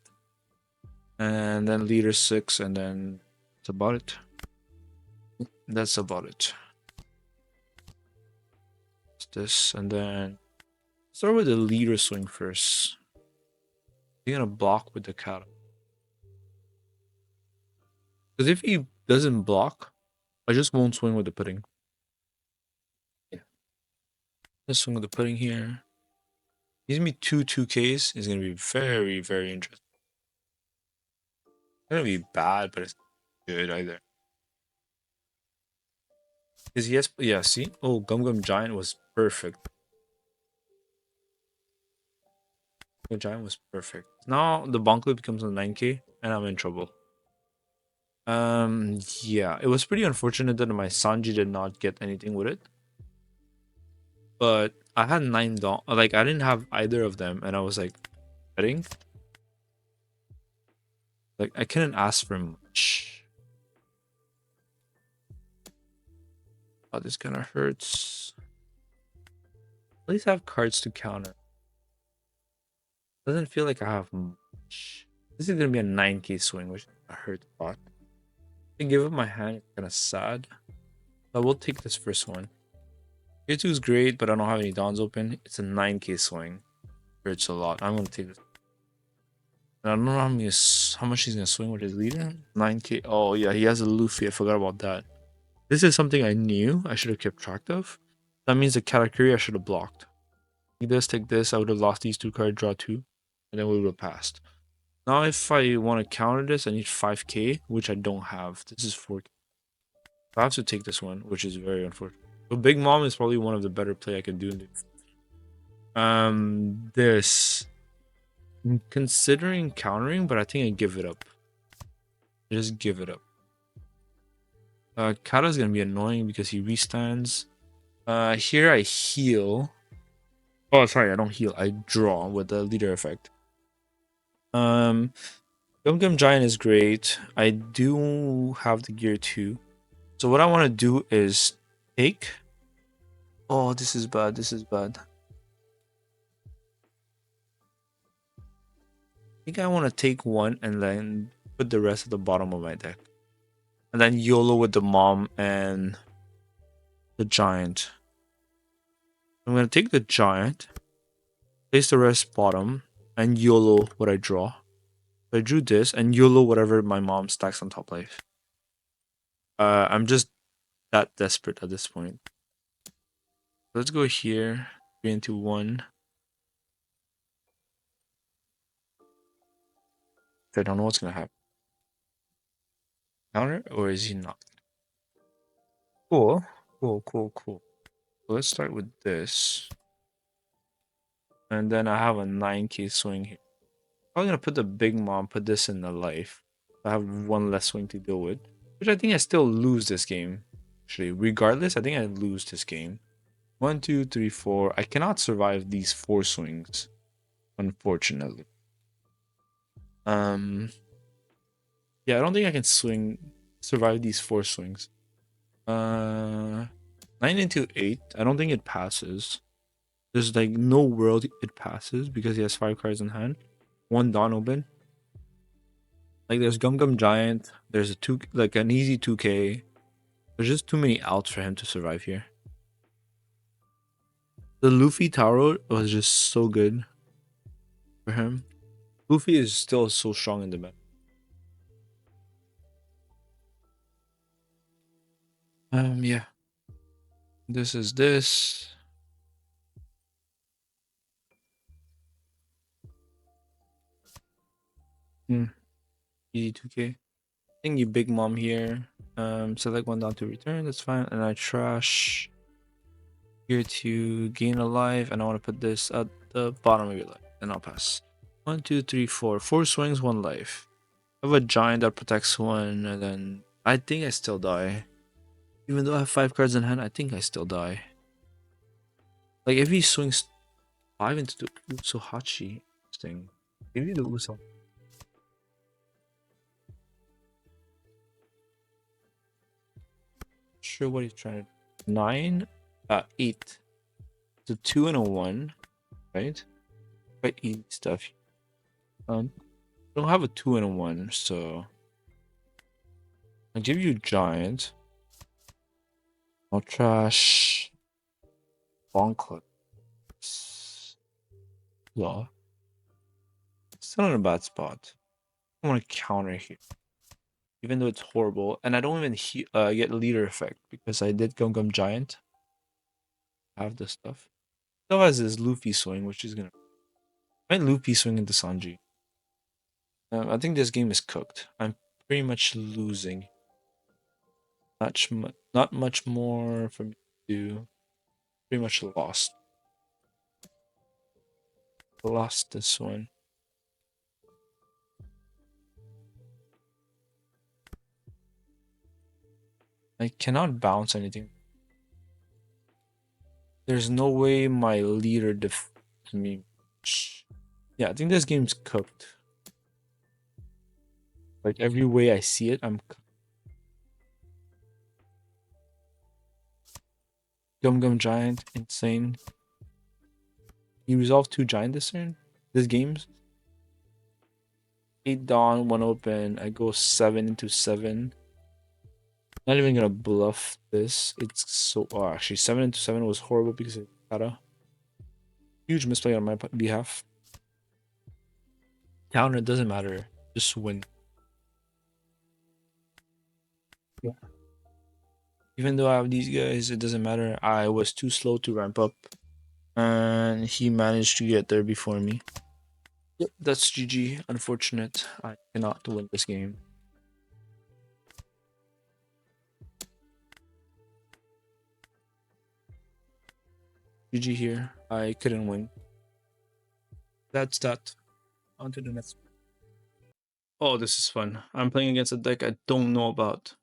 And then leader 6, and then that's about it. That's about it. It's this, and then Start with the leader swing first. You're gonna block with the cat. Because if he doesn't block, I just won't swing with the pudding. Yeah. Let's swing with the pudding here. Gives me two 2Ks. It's gonna be very, very interesting. It's gonna be bad, but it's good either. Because he has, yeah, see? Oh, Gum Gum Giant was perfect. The Giant was perfect. Now the Bonklet becomes a 9K, and I'm in trouble. Yeah, it was pretty unfortunate that my Sanji did not get anything with it. But I had 9 like I didn't have either of them, and I was like betting. Like I couldn't ask for much. Oh, this kind of hurts. At least I have cards to counter. Doesn't feel like I have much. This is gonna be a 9K swing, which hurts a lot. I give up my hand, kind of sad. I will take this first one. Tier 2 is great, but I don't have any dons open. It's a 9K swing. Hurts a lot. I'm gonna take this. And I don't know how much he's gonna swing with his leader. 9K. Oh yeah, he has a Luffy. I forgot about that. This is something I knew I should have kept track of. That means the Katakuri I should have blocked. Take this. I would have lost these 2 cards, draw 2, and then we would have passed. Now if I want to counter this, I need 5K, which I don't have. This is 4K. I have to take this one, which is very unfortunate. But Big Mom is probably one of the better play I can do. This. I'm considering countering, but I think I give it up. Just give it up. Kata's gonna be annoying because he restands. Here I heal. Oh, sorry, I don't heal. I draw with the leader effect. Gum Gum Giant is great. I do have the gear too. So what I want to do is take. Oh, this is bad. This is bad. I think I want to take one and then put the rest at the bottom of my deck. And then YOLO with the mom and the giant. I'm going to take the giant, place the rest bottom, and YOLO what I draw. So I drew this and YOLO whatever my mom stacks on top left. I'm just that desperate at this point. Let's go here, 3 into 1. I don't know what's going to happen. Counter, or is he not? Cool. Cool. So let's start with this. And then I have a 9K swing here. I'm gonna put the big mom, put this in the life. I have one less swing to deal with. Which I think I still lose this game. Actually, regardless, I think I lose this game. 1, 2, 3, 4. I cannot survive these 4 swings. Unfortunately. Yeah, I don't think I can survive these 4 swings. 9 into 8. I don't think it passes. There's like no world it passes because he has 5 cards in hand. 1 Don open. Like there's Gum Gum Giant. There's an easy 2K. There's just too many outs for him to survive here. The Luffy Taro was just so good for him. Luffy is still so strong in the meta. Yeah. This is this. Easy 2K. I think you big mom here. Select 1 down to return. That's fine. And I trash here to gain a life. And I want to put this at the bottom of your life. And I'll pass. 1, 2, 3, 4. 4 swings, 1 life. I have a giant that protects 1. And then I think I still die. Even though I have 5 cards in hand, I think I still die. Like if he swings 5 into the Utsuhachi thing. Maybe the Uso. Sure what he's trying to 9, 8. It's a 2 and a 1, right? Quite easy stuff. I don't have a 2 and a 1, so I'll give you giant. I'll trash Bonklet. Law. Still in a bad spot. I want to counter here. Even though it's horrible. And I don't even get leader effect because I did Gum Gum Giant. I have this stuff. Still has this Luffy swing, which is gonna. I might Luffy swing into Sanji. I think this game is cooked. I'm pretty much losing. Not much more for me to do. Pretty much lost. Lost this one. I cannot bounce anything. There's no way my leader defeats me. Yeah, I think this game's cooked. Like every way I see it, I'm cooked. Gum Gum Giant, insane. You resolve 2 giant this turn? This game's 8 Dawn, 1 open. I go 7 into 7. Not even gonna bluff this. It's so actually 7 into 7 was horrible because of Kata. Huge misplay on my behalf. Counter, it doesn't matter. Just win. Yeah. Even though I have these guys, it doesn't matter. I was too slow to ramp up. And he managed to get there before me. Yep, that's GG. Unfortunate. I cannot win this game. GG here. I couldn't win. That's that. On to the next one. Oh, this is fun. I'm playing against a deck I don't know about.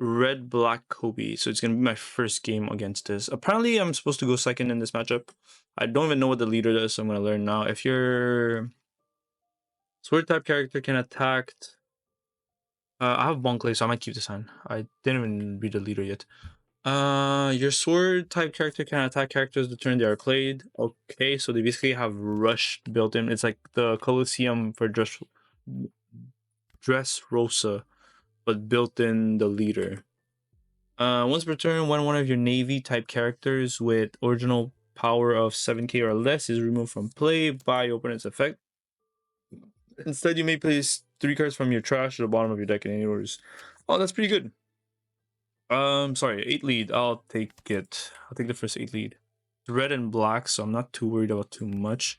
Red Black Koby. So it's gonna be my first game against this. Apparently I'm supposed to go second in this matchup. I don't even know what the leader does, so I'm gonna learn now. If your sword type character can attack, I have Bonkley, so I might keep this hand. I didn't even read the leader yet. Your sword type character can attack characters the turn they are played. Okay, so they basically have rush built in. It's like the Colosseum for Dressrosa, but built in the leader. Once per turn, when one of your navy type characters with original power of 7k or less is removed from play by your opponent's effect. Instead, you may place 3 cards from your trash to the bottom of your deck in any orders. Oh, that's pretty good. Sorry, 8 lead. I'll take it. I'll take the first 8 lead. Red and black, so I'm not too worried about too much.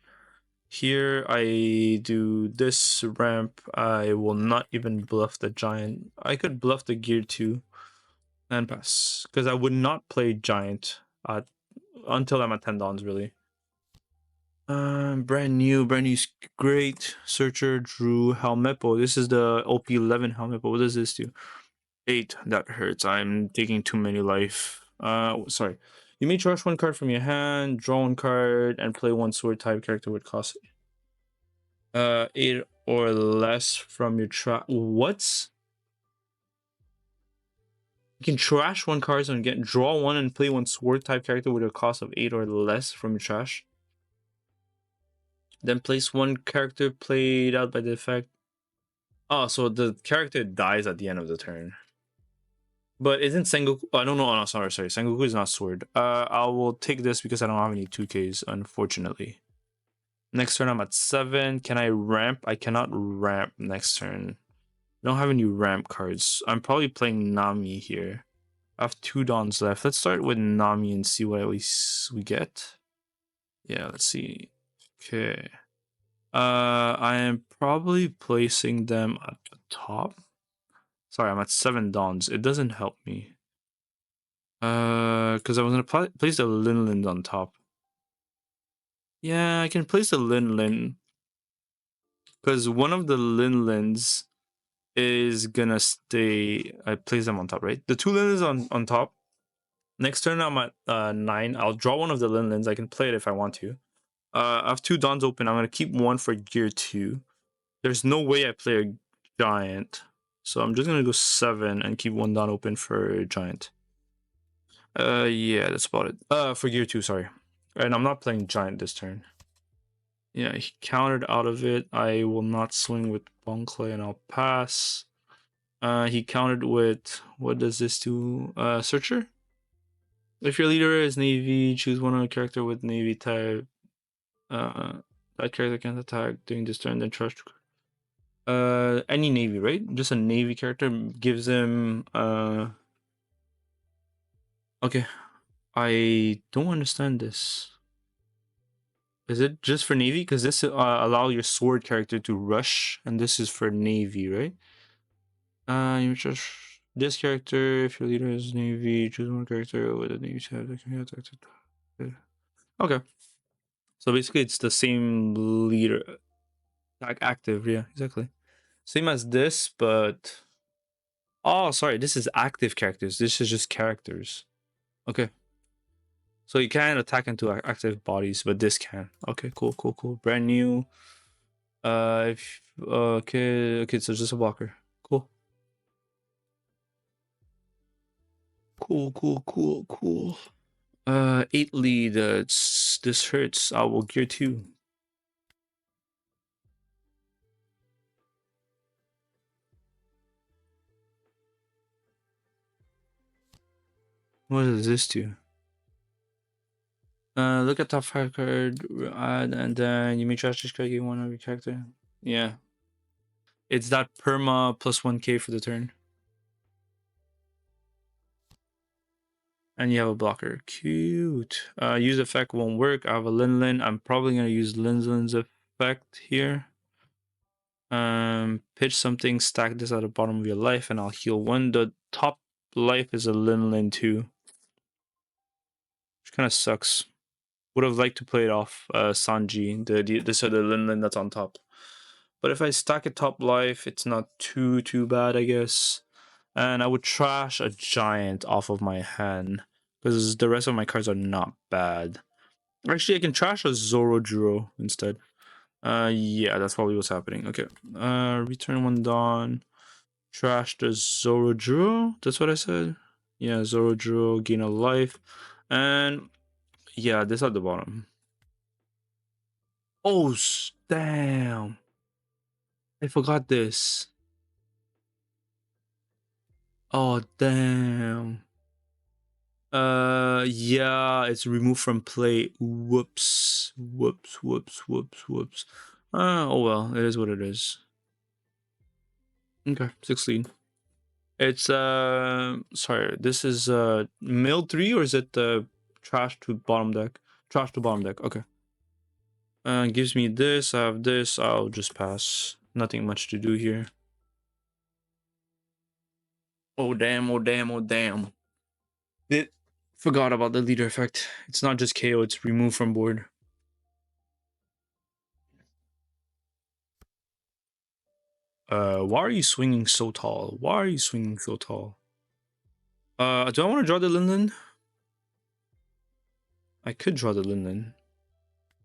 Here I do this ramp. I will not even bluff the giant. I could bluff the gear 2 and pass, because I would not play giant until I'm at 10 dawns, really. Brand new's great. Searcher, Drew, Helmepo. This is the OP11 Helmepo. What does this do? 8. That hurts. I'm taking too many life. Sorry. You may trash 1 card from your hand, draw 1 card, and play 1 sword type character with cost 8 or less from your trash. What? You can trash 1 card and get draw 1 and play 1 sword type character with a cost of 8 or less from your trash. Then place 1 character played out by the effect. Oh, so the character dies at the end of the turn. But isn't Sengoku? I don't know. Oh, no, sorry. Sengoku is not sword. I will take this because I don't have any 2Ks, unfortunately. Next turn, I'm at 7. Can I ramp? I cannot ramp next turn. I don't have any ramp cards. I'm probably playing Nami here. I have 2 dawns left. Let's start with Nami and see what we get. Yeah, let's see. Okay. I am probably placing them at the top. Sorry, I'm at 7 dawns. It doesn't help me. Because I was gonna place the Linland on top. Yeah, I can place the Linland. Because one of the Linlands is gonna stay. I place them on top, right? The 2 Linlands on top. Next turn I'm at 9. I'll draw one of the Linlands. I can play it if I want to. I have 2 dawns open. I'm gonna keep 1 for gear 2. There's no way I play a giant. So I'm just gonna go 7 and keep 1 dawn open for giant. Yeah, that's about it. For gear 2, sorry. And I'm not playing giant this turn. Yeah, he countered out of it. I will not swing with Bonclay and I'll pass. He countered with, what does this do? Searcher? If your leader is Navy, choose one of a character with Navy type. That character can't attack during this turn, then charge. Any navy, right? Just a navy character gives him okay. I don't understand this. Is it just for navy? Because this allow your sword character to rush, and this is for navy, right? You just this character. If your leader is navy, choose one character with a navy tab that can be attacked. Okay. So basically, it's the same leader, like active. Yeah, exactly. Same as this, but oh, sorry. This is active characters. This is just characters. Okay. So you can attack into active bodies, but this can. Okay, cool, cool, cool. Brand new. Okay, so just a blocker. Cool. Cool. 8 lead. This hurts. I will gear 2. What does this do? Look at top 5 card, and then you may trash this card, get one of your character. Yeah. It's that perma plus 1k for the turn. And you have a blocker. Cute. Use effect won't work. I have a Lin. I'm probably gonna use Lin's effect here. Pitch something, stack this at the bottom of your life, and I'll heal 1. The top life is a Lin 2. Which kind of sucks. Would have liked to play it off Sanji, the Lin that's on top. But if I stack a top life, it's not too bad, I guess. And I would trash a giant off of my hand, because the rest of my cards are not bad. Actually, I can trash a Zoroduro instead. Yeah, that's probably what's happening. Okay. Return 1 Dawn. Trash the Zoroduro. That's what I said. Yeah, Zoroduro, gain a life. And yeah, this at the bottom. Oh, damn. I forgot this. Oh, damn. Yeah, it's removed from play. Whoops. Oh well, it is what it is. Okay, 16. It's sorry, this is mill 3, or is it trash to bottom deck? Trash to bottom deck. Okay. Gives me this. I have this. I'll just pass. Nothing much to do here. Oh damn. It forgot about the leader effect. It's not just KO, it's removed from board. Why are you swinging so tall? Do I want to draw the Lin? I could draw the Lin.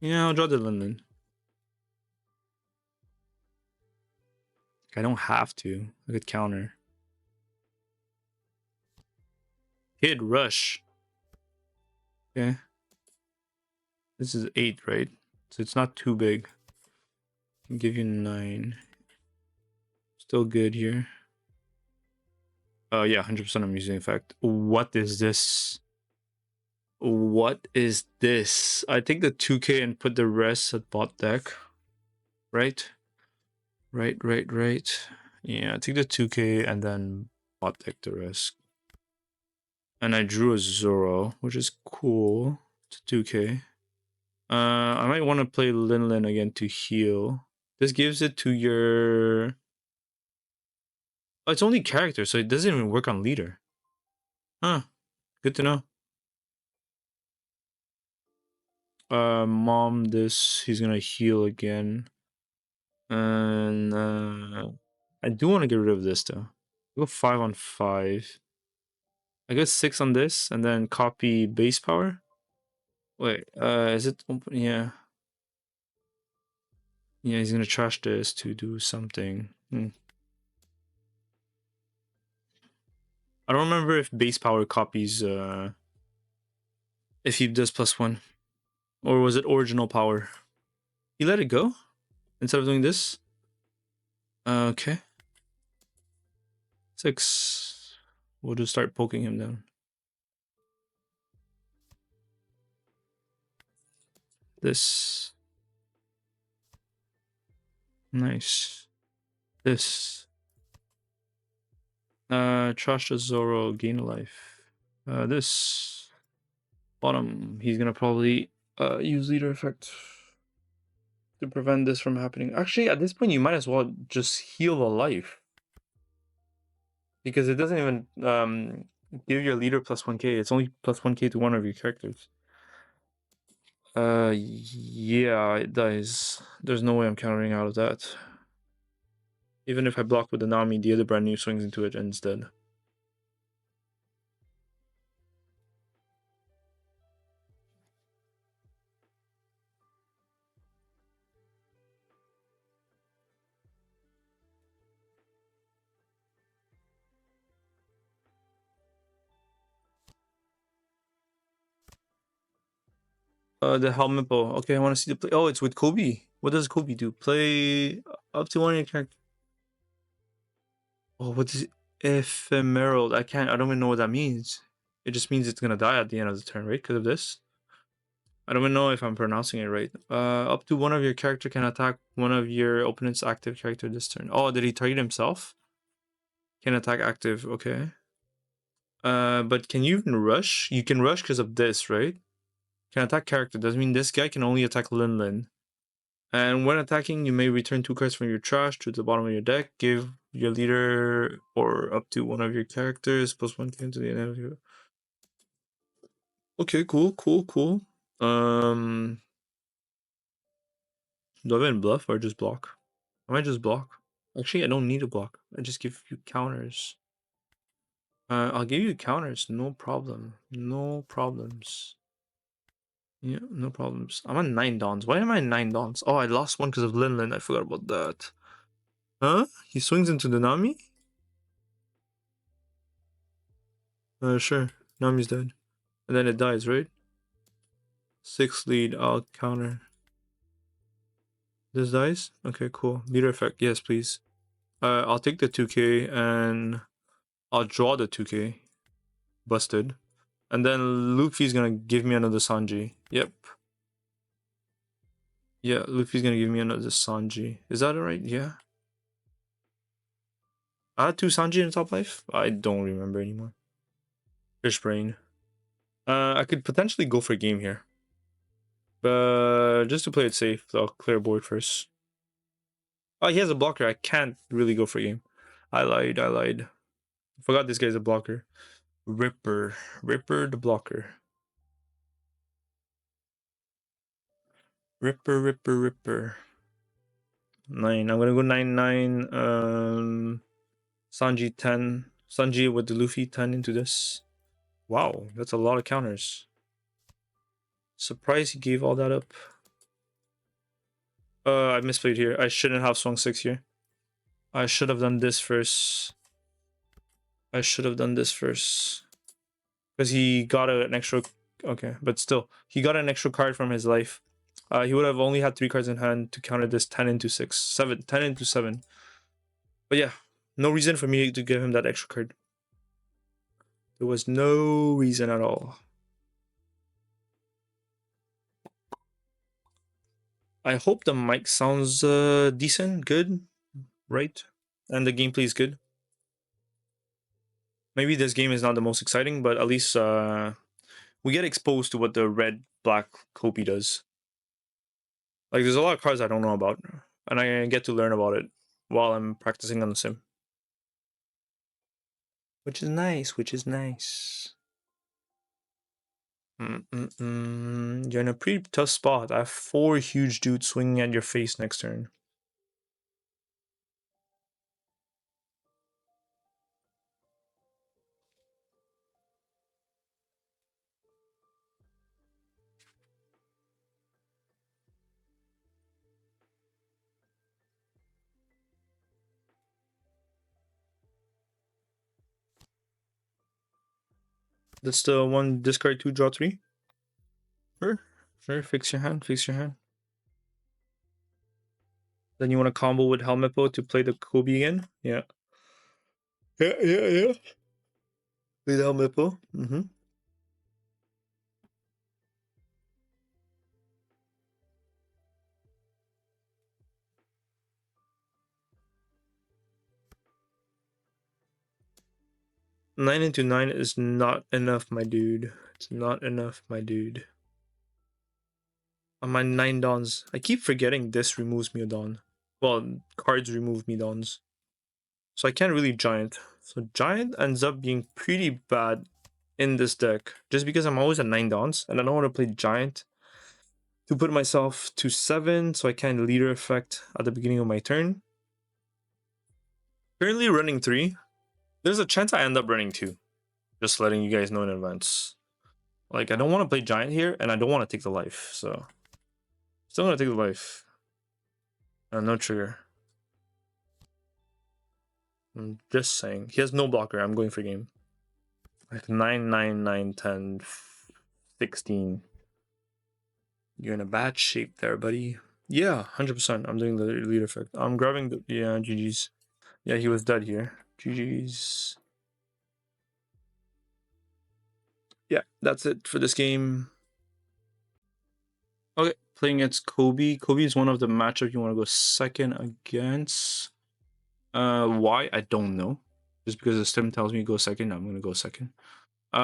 Yeah, I'll draw the Lin. I don't have to. I could counter. Kid Rush. Okay. This is 8, right? So it's not too big. I'll give you 9. Still good here. Yeah, 100% I'm using effect. What is this? I take the 2k and put the rest at bot deck. Right. Yeah, I take the 2k and then bot deck the rest. And I drew a Zoro, which is cool. It's 2k. I might want to play Lin again to heal. This gives it to your... Oh, it's only character, so it doesn't even work on leader. Huh. Good to know. Mom this. He's gonna heal again. And I do want to get rid of this though. Go 5 on 5. I guess 6 on this, and then copy base power. Wait, is it open? Yeah. Yeah, he's gonna trash this to do something. I don't remember if base power copies if he does +1. Or was it original power? He let it go instead of doing this? Okay. 6. We'll just start poking him down. This. Nice. This. Trash the Zoro, gain a life. This. Bottom. He's gonna probably use leader effect to prevent this from happening. Actually, at this point, you might as well just heal a life. Because it doesn't even give your leader plus 1k. It's only plus 1k to one of your characters. Yeah, it dies. There's no way I'm countering out of that. Even if I block with the Nami, the other brand new swings into it and it's dead. The helmet bow. Okay, I want to see the play. Oh, it's with Koby. What does Koby do? Play up to one of your characters. Oh, what is ephemeral? I don't even know what that means. It just means it's gonna die at the end of the turn, right? Because of this. I don't even know if I'm pronouncing it right. Up to one of your character can attack one of your opponent's active character this turn. Oh, did he target himself? Can attack active, okay. But can you even rush? You can rush because of this, right? Can attack character. Doesn't mean this guy can only attack Lin. And when attacking, you may return 2 cards from your trash to the bottom of your deck. Give your leader or up to one of your characters plus 1 to the end of your... Okay, cool. Do I even bluff or just block? I might just block. Actually, I don't need to block. I just give you counters. I'll give you counters. No problem. No problems. Yeah, no problems. I'm on 9 dons. Why am I 9 dons? Oh, I lost one because of Lin. I forgot about that. Huh? He swings into the Nami? Sure. Nami's dead. And then it dies, right? 6 lead. I'll counter. This dies? Okay, cool. Leader effect. Yes, please. I'll take the 2k and I'll draw the 2k. Busted. And then Luffy's gonna give me another Sanji. Yep. Yeah, Luffy's gonna give me another Sanji. Is that alright? Yeah. I had 2 Sanji in top life? I don't remember anymore. Fish brain. I could potentially go for a game here. But just to play it safe, I'll clear board first. Oh, he has a blocker. I can't really go for a game. I lied. I forgot this guy's a blocker. Ripper the blocker. Ripper. 9. I'm gonna go 9. Sanji 10. Sanji with the Luffy 10 into this. Wow, that's a lot of counters. Surprised he gave all that up. I misplayed here. I shouldn't have swung 6 here. I should have done this first. Because he got an extra... Okay, but still. He got an extra card from his life. He would have only had 3 cards in hand to counter this 10 into 6. 7. 10 into 7. But yeah, no reason for me to give him that extra card. There was no reason at all. I hope the mic sounds decent, good, right? And the gameplay is good. Maybe this game is not the most exciting, but at least we get exposed to what the red-black Koby does. Like, there's a lot of cards I don't know about, and I get to learn about it while I'm practicing on the sim. Which is nice. You're in a pretty tough spot. I have 4 huge dudes swinging at your face next turn. That's the one discard 2, draw 3. Sure. Fix your hand. Then you want to combo with Helmet Bow to play the Koby again? Yeah. Yeah. With Helmet Bow. 9 into 9 is not enough, my dude. It's not enough, my dude. On my 9 dons. I keep forgetting this removes me a don. Well, cards remove me dons. So I can't really giant. So giant ends up being pretty bad in this deck. Just because I'm always at 9 dons and I don't want to play giant to put myself to 7 so I can leader effect at the beginning of my turn. Currently running 3. There's a chance I end up running 2. Just letting you guys know in advance. Like, I don't want to play giant here, and I don't want to take the life, so still gonna take the life. No trigger. I'm just saying. He has no blocker. I'm going for game. Like 9, 9, 9, 10, 16. You're in a bad shape there, buddy. Yeah, 100%. I'm doing the lead effect. I'm grabbing the... Yeah, GG's. Yeah, he was dead here. GG's. Yeah, that's it for this game. Okay, playing against Koby. Koby is one of the matchups you want to go second against. Why? I don't know. Just because the stem tells me go second, I'm gonna go second. Do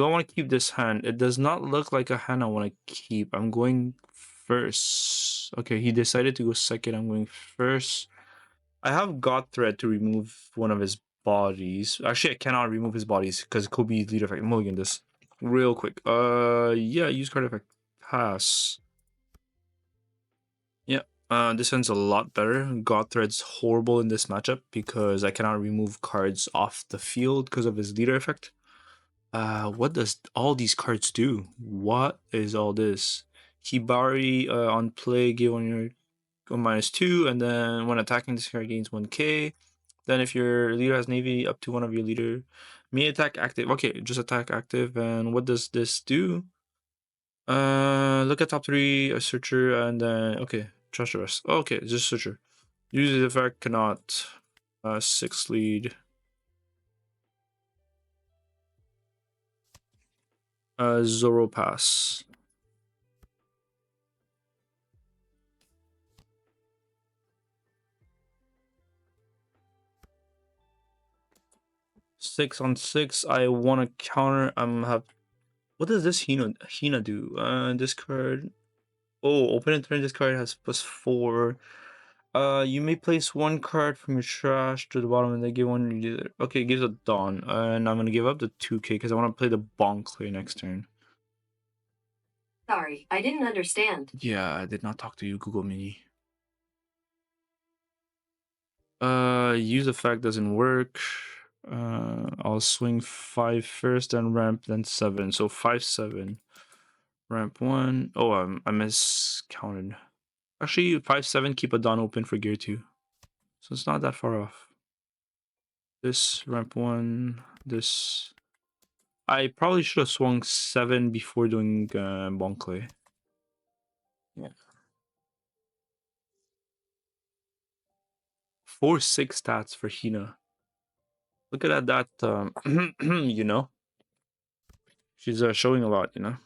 I want to keep this hand? It does not look like a hand I want to keep. I'm going first. Okay, he decided to go second. I'm going first. I have God Thread to remove one of his bodies. Actually, I cannot remove his bodies because Kobe lead effect. Mulligan this real quick. Yeah, use card effect. Pass. Yeah. This one's a lot better. God Thread's horrible in this matchup because I cannot remove cards off the field because of his leader effect. What does all these cards do? What is all this? Hibari on play, give on your -2, and then when attacking, this card gains 1k. Then if your leader has navy, up to one of your leader may attack active. Okay, just attack active. And what does this do? Look at top 3, a searcher, and then okay, trust the rest. Okay, just searcher. Use the effect, cannot. 6 lead. Zoro pass. Six on 6. I want to counter. I'm have. What does this Hina do? Discard. Oh, open and turn. This card has +4. You may place one card from your trash to the bottom and then give one. Okay, it gives a Dawn, and I'm gonna give up the 2k because I want to play the Bonk play next turn. Sorry, I didn't understand. Yeah, I did not talk to you, Google Mini. Use effect doesn't work. I'll swing 5 first, then ramp, then 7. So 5, 7. Ramp 1. Oh, I miscounted. Actually, 5, 7, keep a Dawn open for gear 2. So it's not that far off. This, ramp 1, this. I probably should have swung 7 before doing Bonkley. Yeah. 4-6 stats for Hina. Look at that, you know. She's showing a lot, you know.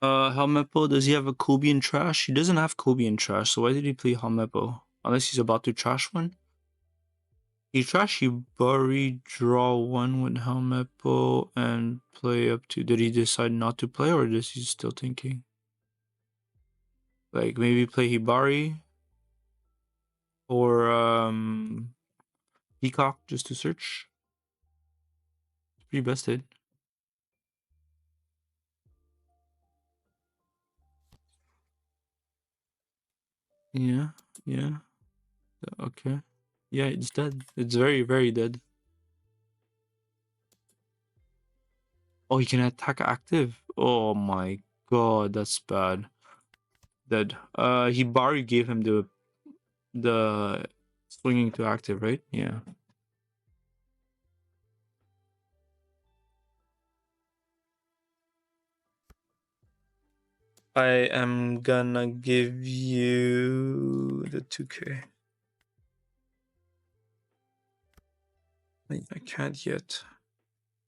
Helmepo, does he have a Kobe in trash? He doesn't have Kobe in trash, so why did he play Helmepo? Unless he's about to trash one? He trash Hibari, draw 1 with Helmepo, and play up to... Did he decide not to play, or is he still thinking? Like, maybe play Hibari? Or, Peacock, just to search? It's pretty bested. Yeah, yeah. Okay. Yeah, it's dead. It's very, very dead. Oh, he can attack active. Oh my god, that's bad. Dead. Hibari gave him the swinging to active, right? Yeah. I am gonna give you the 2K. I can't yet.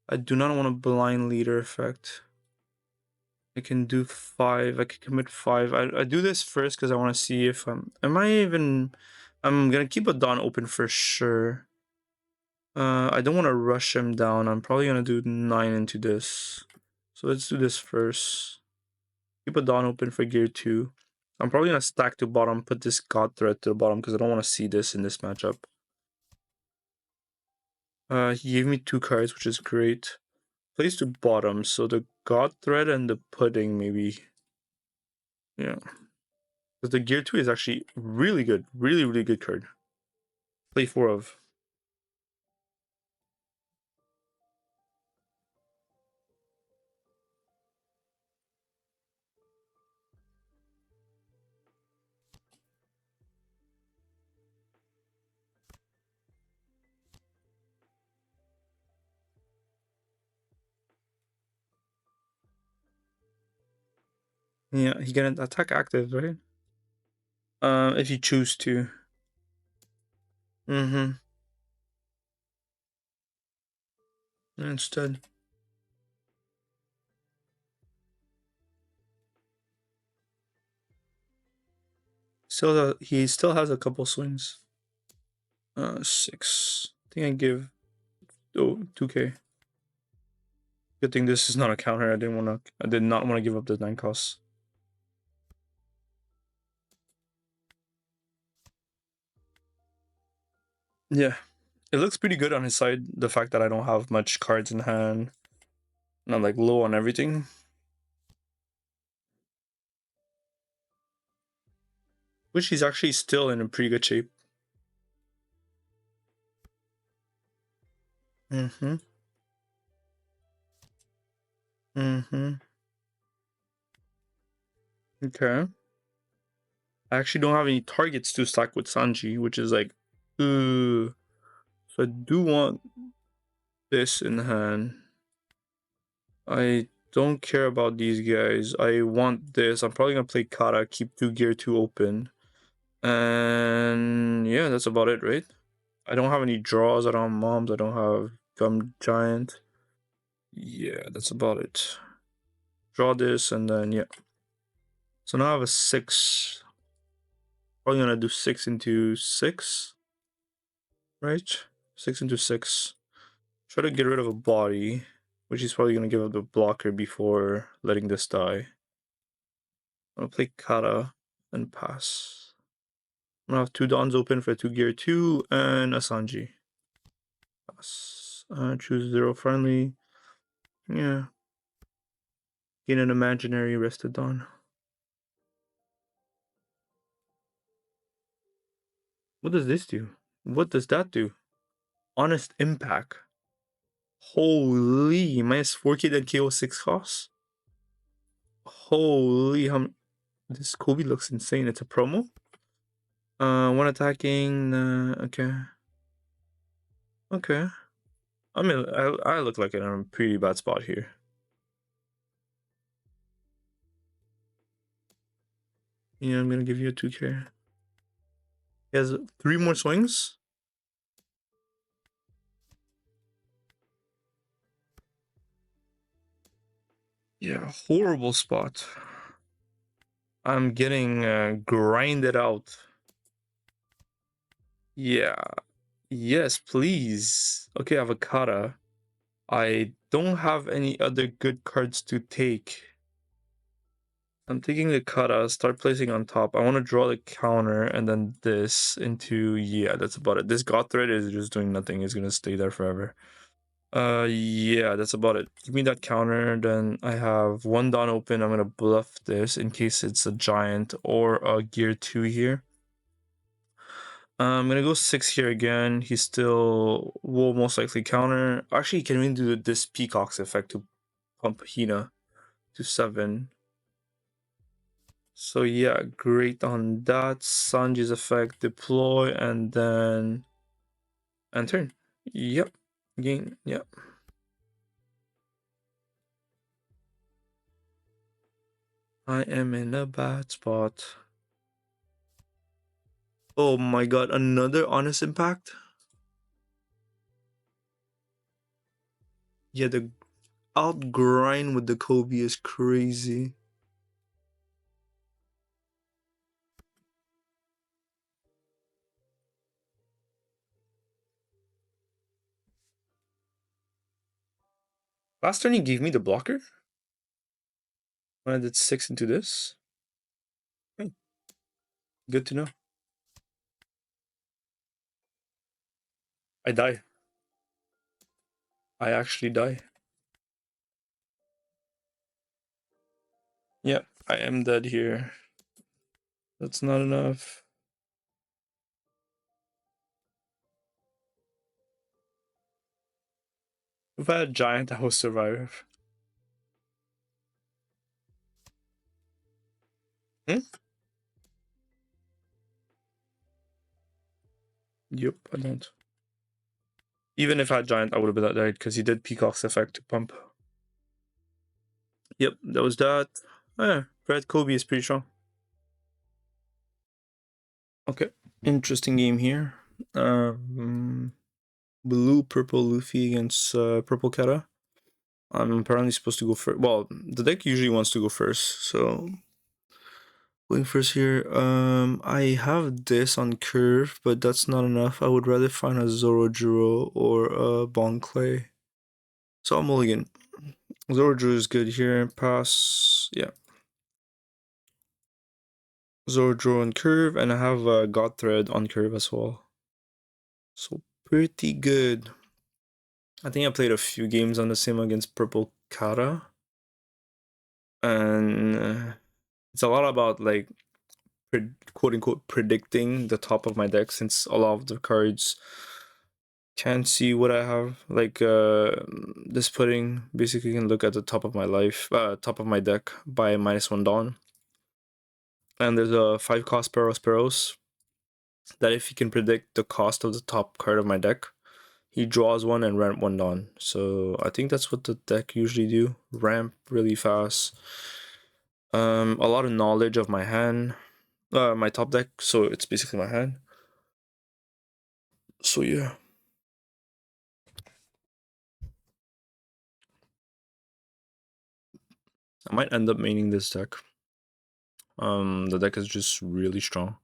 I do not want a blind leader effect. I can do 5. I can commit 5. I do this first because I want to see if I'm gonna keep a Dawn open for sure. I don't want to rush him down. I'm probably gonna do 9 into this. So let's do this first. Keep a Dawn open for gear 2. I'm probably gonna stack to bottom, put this God Thread to the bottom because I don't want to see this in this matchup. He gave me 2 cards, which is great. Plays to bottom, so the God Thread and the Pudding maybe. Yeah. Because the gear 2 is actually really good. Really, really good card. Play 4 of. Yeah, he can attack active, right? If you choose to. Mm-hmm. Instead. He still has a couple swings. 6. I think I give 2K. Good thing this is not a counter. I did not want to give up the 9 costs. Yeah. It looks pretty good on his side, the fact that I don't have much cards in hand. And I'm like low on everything. Which he's actually still in a pretty good shape. Mm-hmm. Mm-hmm. Okay. I actually don't have any targets to stack with Sanji, which is like, so I do want this in hand. I don't care about these guys. I want this. I'm probably gonna play Kata, keep 2 gear 2 open. And yeah, that's about it, right? I don't have any draws. I don't have moms. I don't have Gum Giant. Yeah, that's about it. Draw this and then yeah. So now I have a 6. Probably gonna do 6 into 6. Right? 6 into 6. Try to get rid of a body, which he's probably gonna give up the blocker before letting this die. I'm gonna play Kata and pass. I'm gonna have 2 Dons open for 2 gear 2 and a Sanji. Pass. Choose 0 friendly. Yeah. Gain an imaginary rested Don. What does this do? What does that do? Honest impact. Holy, minus 4k that KO 6 costs. Holy, this Koby looks insane. It's a promo. One attacking. Okay. Okay. I mean, I look like I'm in a pretty bad spot here. Yeah, I'm gonna give you a 2k. He has 3 more swings. Yeah, horrible spot. I'm getting grinded out. Yeah. Yes, please. Okay, Avocado. I don't have any other good cards to take. I'm taking the Kata, start placing on top. I want to draw the counter and then this into, yeah, that's about it. This God Thread is just doing nothing. It's gonna stay there forever. Yeah, that's about it. Give me that counter, then I have 1 Dawn open. I'm gonna bluff this in case it's a giant or a gear 2 here. I'm gonna go 6 here again. He still will most likely counter. Actually, he can even do this Peacock's effect to pump Hina to 7. So yeah, great on that. Sanji's effect, deploy, and then end turn. Yep. Gain. Yep. I am in a bad spot. Oh my god, another honest impact? Yeah, the outgrind with the Koby is crazy. Last turn he gave me the blocker? When I did 6 into this? Hey, good to know. I die. I actually die. Yep, I am dead here. That's not enough. If I had a giant, I would survive. Hmm? Yep, I don't. Even if I had giant, I would have been died because he did Peacock's effect to pump. Yep, that was that. Oh, yeah, Red Koby is pretty strong. Okay, interesting game here. Blue purple Luffy against purple Kata. I'm apparently supposed to go first. Well, the deck usually wants to go first, so going first here. I have this on curve, but that's not enough. I would rather find a Zorojuro or a Bonclay. So I'm mulligan. Zorojuro is good here. Pass. Yeah. Zorojuro on curve, and I have a God Thread on curve as well. So pretty good. I think I played a few games on the sim against purple Kata. And it's a lot about like quote unquote predicting the top of my deck, since a lot of the cards can't see what I have. Like this pudding basically can look at the top of my top of my deck by -1 Dawn. And there's a 5 cost Peros that if he can predict the cost of the top card of my deck, he draws one and ramp 1 Dawn. So I think that's what the deck usually do. Ramp really fast. A lot of knowledge of my hand. My top deck, so it's basically my hand. So yeah. I might end up maining this deck. The deck is just really strong.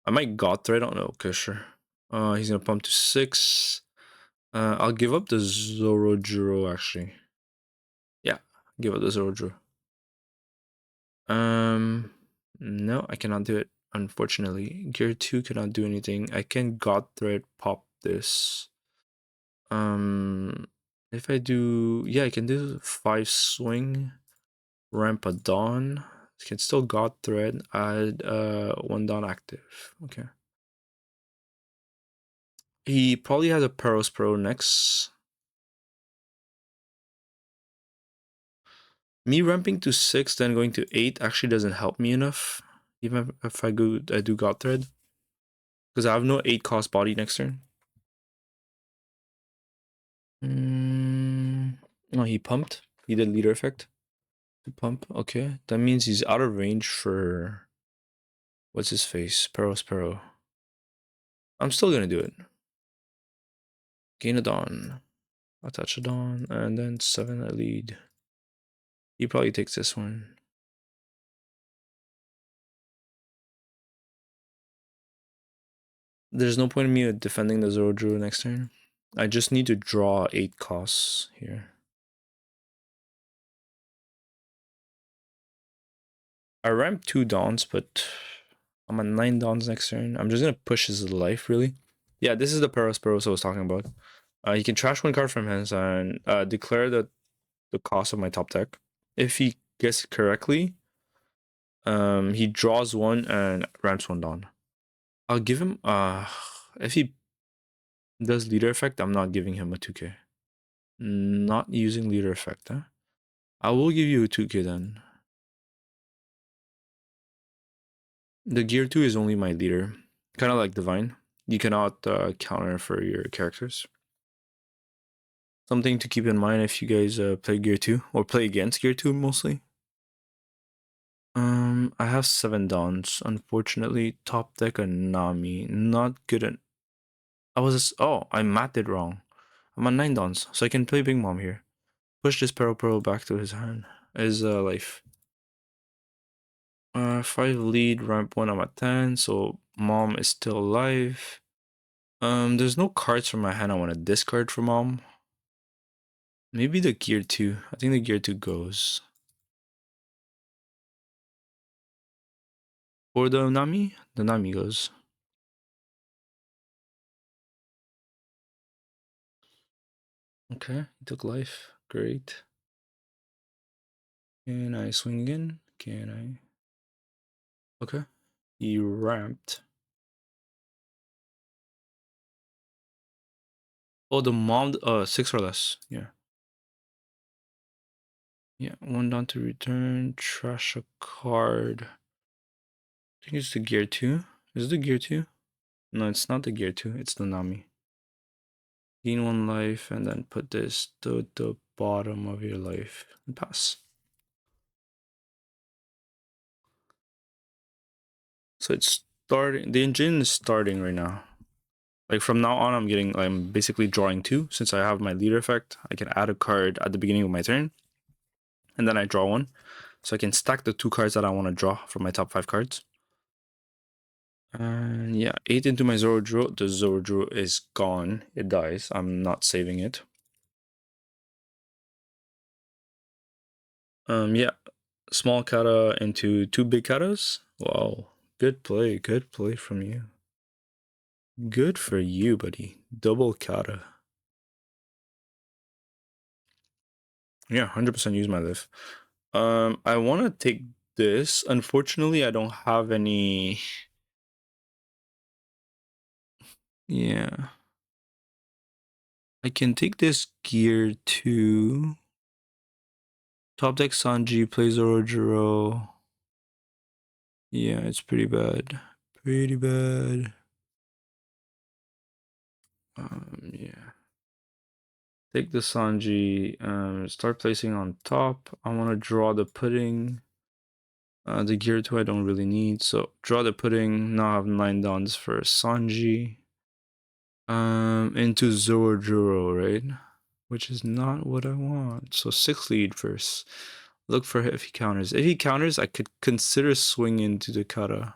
I might God Thread, I don't know. Okay, sure. He's gonna pump to 6. I'll give up the Zorojuro actually. Yeah, give up the Zorojuro. No, I cannot do it, unfortunately. Gear 2 cannot do anything. I can God Thread pop this. If I do, yeah, I can do 5 swing, ramp a Dawn. Can still God Thread, add 1 Dawn active. Okay. He probably has a Peros Pro next. Me ramping to 6, then going to 8 actually doesn't help me enough. Even if I do God Thread. Because I have no 8 cost body next turn. Oh, he pumped. He did leader effect. To pump. Okay. That means he's out of range for... What's his face? Peros Pero. I'm still gonna do it. Gain a Dawn. Attach a Dawn. And then 7 I lead. He probably takes this one. There's no point in me defending the Zorojuro next turn. I just need to draw 8 costs here. I ramp 2 Dawns, but I'm at 9 Dawns next turn. I'm just gonna push his life, really. Yeah, this is the Peros I was talking about. He can trash 1 card from hands and declare the cost of my top deck. If he guesses it correctly, he draws 1 and ramps 1 Dawn. I'll give him if he does leader effect, I'm not giving him a 2k. Not using leader effect, huh? I will give you a 2k then. The gear 2 is only my leader. Kind of like Divine. You cannot counter for your characters. Something to keep in mind if you guys play gear 2 or play against gear 2 mostly. I have 7 dons. Unfortunately, top deck a Nami. Not good at. I mapped it wrong. I'm on 9 dons, so I can play Big Mom here. Push this Pearl back to his hand. His life. 5 lead, ramp 1, I'm at 10, so Mom is still alive. There's no cards from my hand I want to discard for Mom. Maybe the gear 2. I think the gear 2 goes. Or the Nami goes. Okay, he took life. Great. Can I swing again? Can I? Okay. He ramped. Oh, the Mom, 6 or less. Yeah. Yeah, 1 down to return. Trash a card. I think it's the gear 2. Is it the gear 2? No, it's not the gear 2. It's the Nami. Gain 1 life and then put this to the bottom of your life and pass. So it's starting. The engine is starting right now. Like from now on, I'm basically drawing 2. Since I have my leader effect, I can add a card at the beginning of my turn. And then I draw 1. So I can stack the 2 cards that I want to draw from my top 5 cards. And yeah, 8 into my Zoro. The Zoro is gone. It dies. I'm not saving it. Yeah. Small kata into 2 big katas. Wow. Good play from you. Good for you, buddy. Double kata. Yeah, 100% use my lift. I want to take this. Unfortunately, I don't have any. Yeah. I can take this gear to top deck Sanji, plays Orojiro. Yeah, it's pretty bad. Pretty bad. Yeah. Take the Sanji, start placing on top. I want to draw the pudding. The gear 2 I don't really need, so draw the pudding. Now I have 9 dons for Sanji. Into Zoro, right? Which is not what I want. So 6 lead first. Look for if he counters. If he counters, I could consider swing into the kata.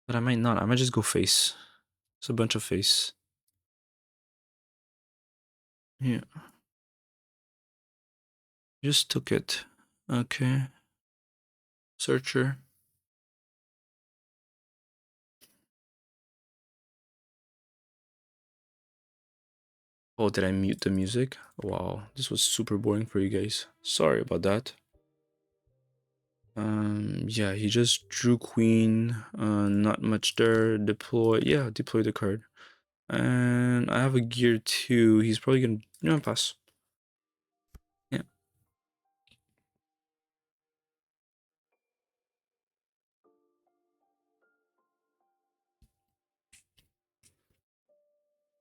But I might not. I might just go face. It's a bunch of face. Yeah. Just took it. Okay. Searcher. Oh, did I mute the music? Wow, this was super boring for you guys. Sorry about that. Yeah, he just drew queen. Not much there. Deploy. Yeah, deploy the card. And I have a gear 2. He's probably gonna pass. Yeah.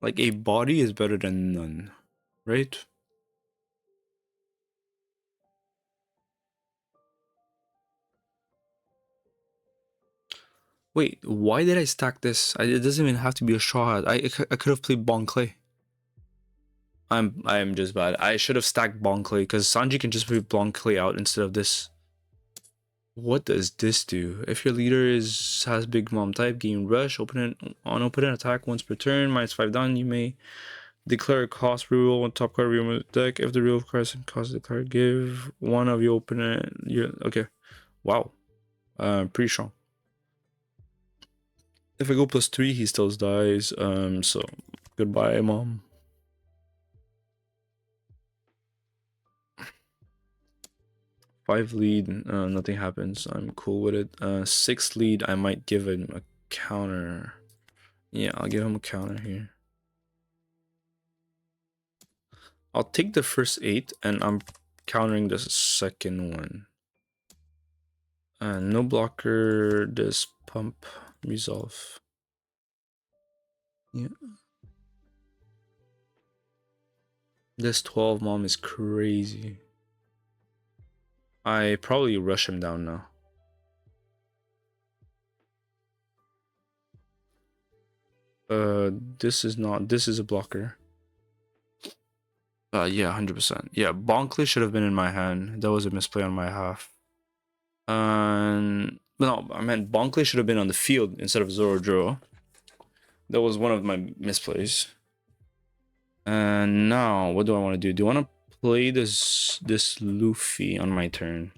Like a body is better than none, right? Wait, why did I stack this? It doesn't even have to be a straw hat. I could have played Bon Clay. I'm just bad. I should have stacked Bon Clay because Sanji can just put Bon Clay out instead of this. What does this do? If your leader has Big Mom type, gain rush, opponent attack once per turn, -5 down, you may declare a cost rule on top card of your deck. If the rule of cards cost the card, give one of your opponent okay. Wow. Pretty strong. If I go +3, he still dies. So goodbye, Mom. Five lead, nothing happens. I'm cool with it. 6 lead, I might give him a counter. Yeah, I'll give him a counter here. I'll take the first 8 and I'm countering the second one. No blocker, this pump, resolve. Yeah. This 12 mom is crazy. I probably rush him down now. This is not. This is a blocker. Yeah, 100%. Yeah, Bonkley should have been in my hand. That was a misplay on my half. No, I meant Bonkley should have been on the field instead of Zoro Draw. That was one of my misplays. And now, what do I want to do? Do I want to play this Luffy on my turn?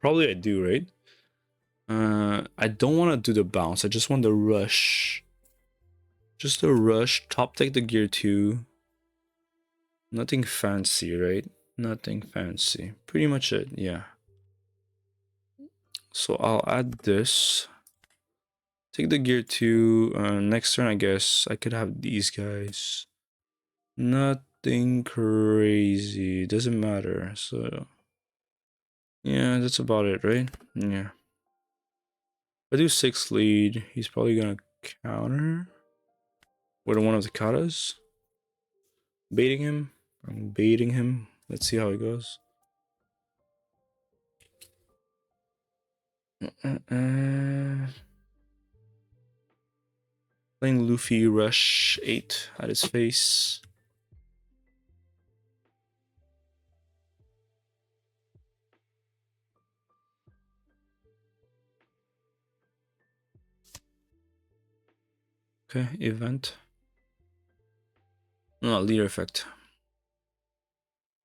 Probably I do, right? I don't want to do the bounce. I just want the rush. Just a rush. Top deck the gear 2. Nothing fancy, right? Nothing fancy. Pretty much it, yeah. So I'll add this. Take the gear 2. Next turn, I guess I could have these guys. Nothing crazy. Doesn't matter. So yeah, that's about it, right? Yeah. If I do 6 lead, he's probably gonna counter with one of the katas. Baiting him. I'm baiting him. Let's see how it goes. Playing Luffy rush 8 at his face. Okay, event. No, leader effect.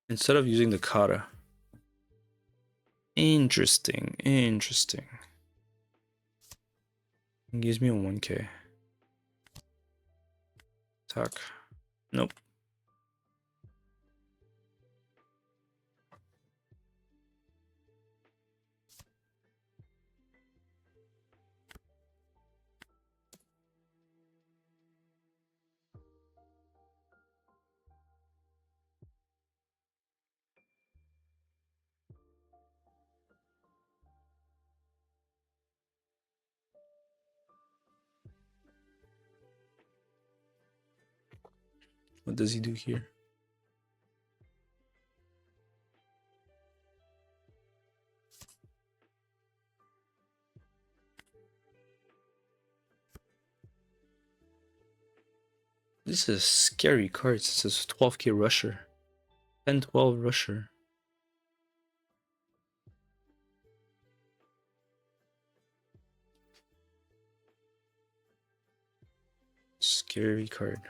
Instead of using the kata. Interesting, interesting. It gives me a 1k. Attack. Nope. What does he do here? This is a scary card. It says 12k rusher. 10-12 rusher. Scary card.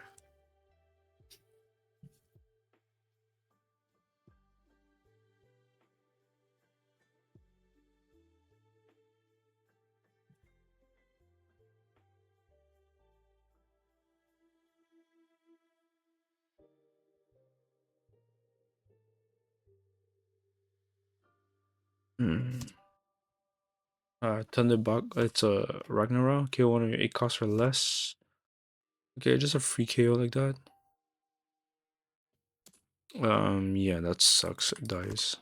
Thunderbug. It's a Ragnarok. KO 1 of your 8 costs or less. Okay, just a free KO like that. Yeah, that sucks. It dies.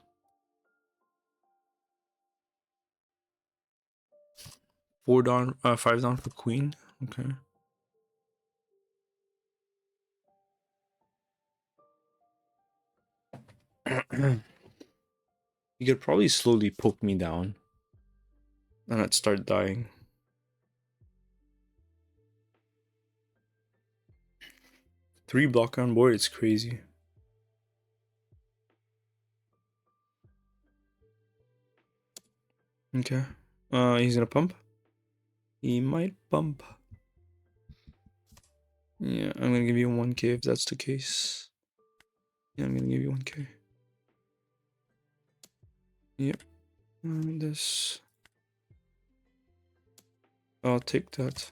4 down, 5 down for Queen. Okay. You could probably slowly poke me down. And I'd start dying. Three block on board, it's crazy. Okay. He's gonna pump. He might pump. Yeah, I'm gonna give you 1k if that's the case. Yeah, I'm gonna give you 1k. Yep. This. I'll take that.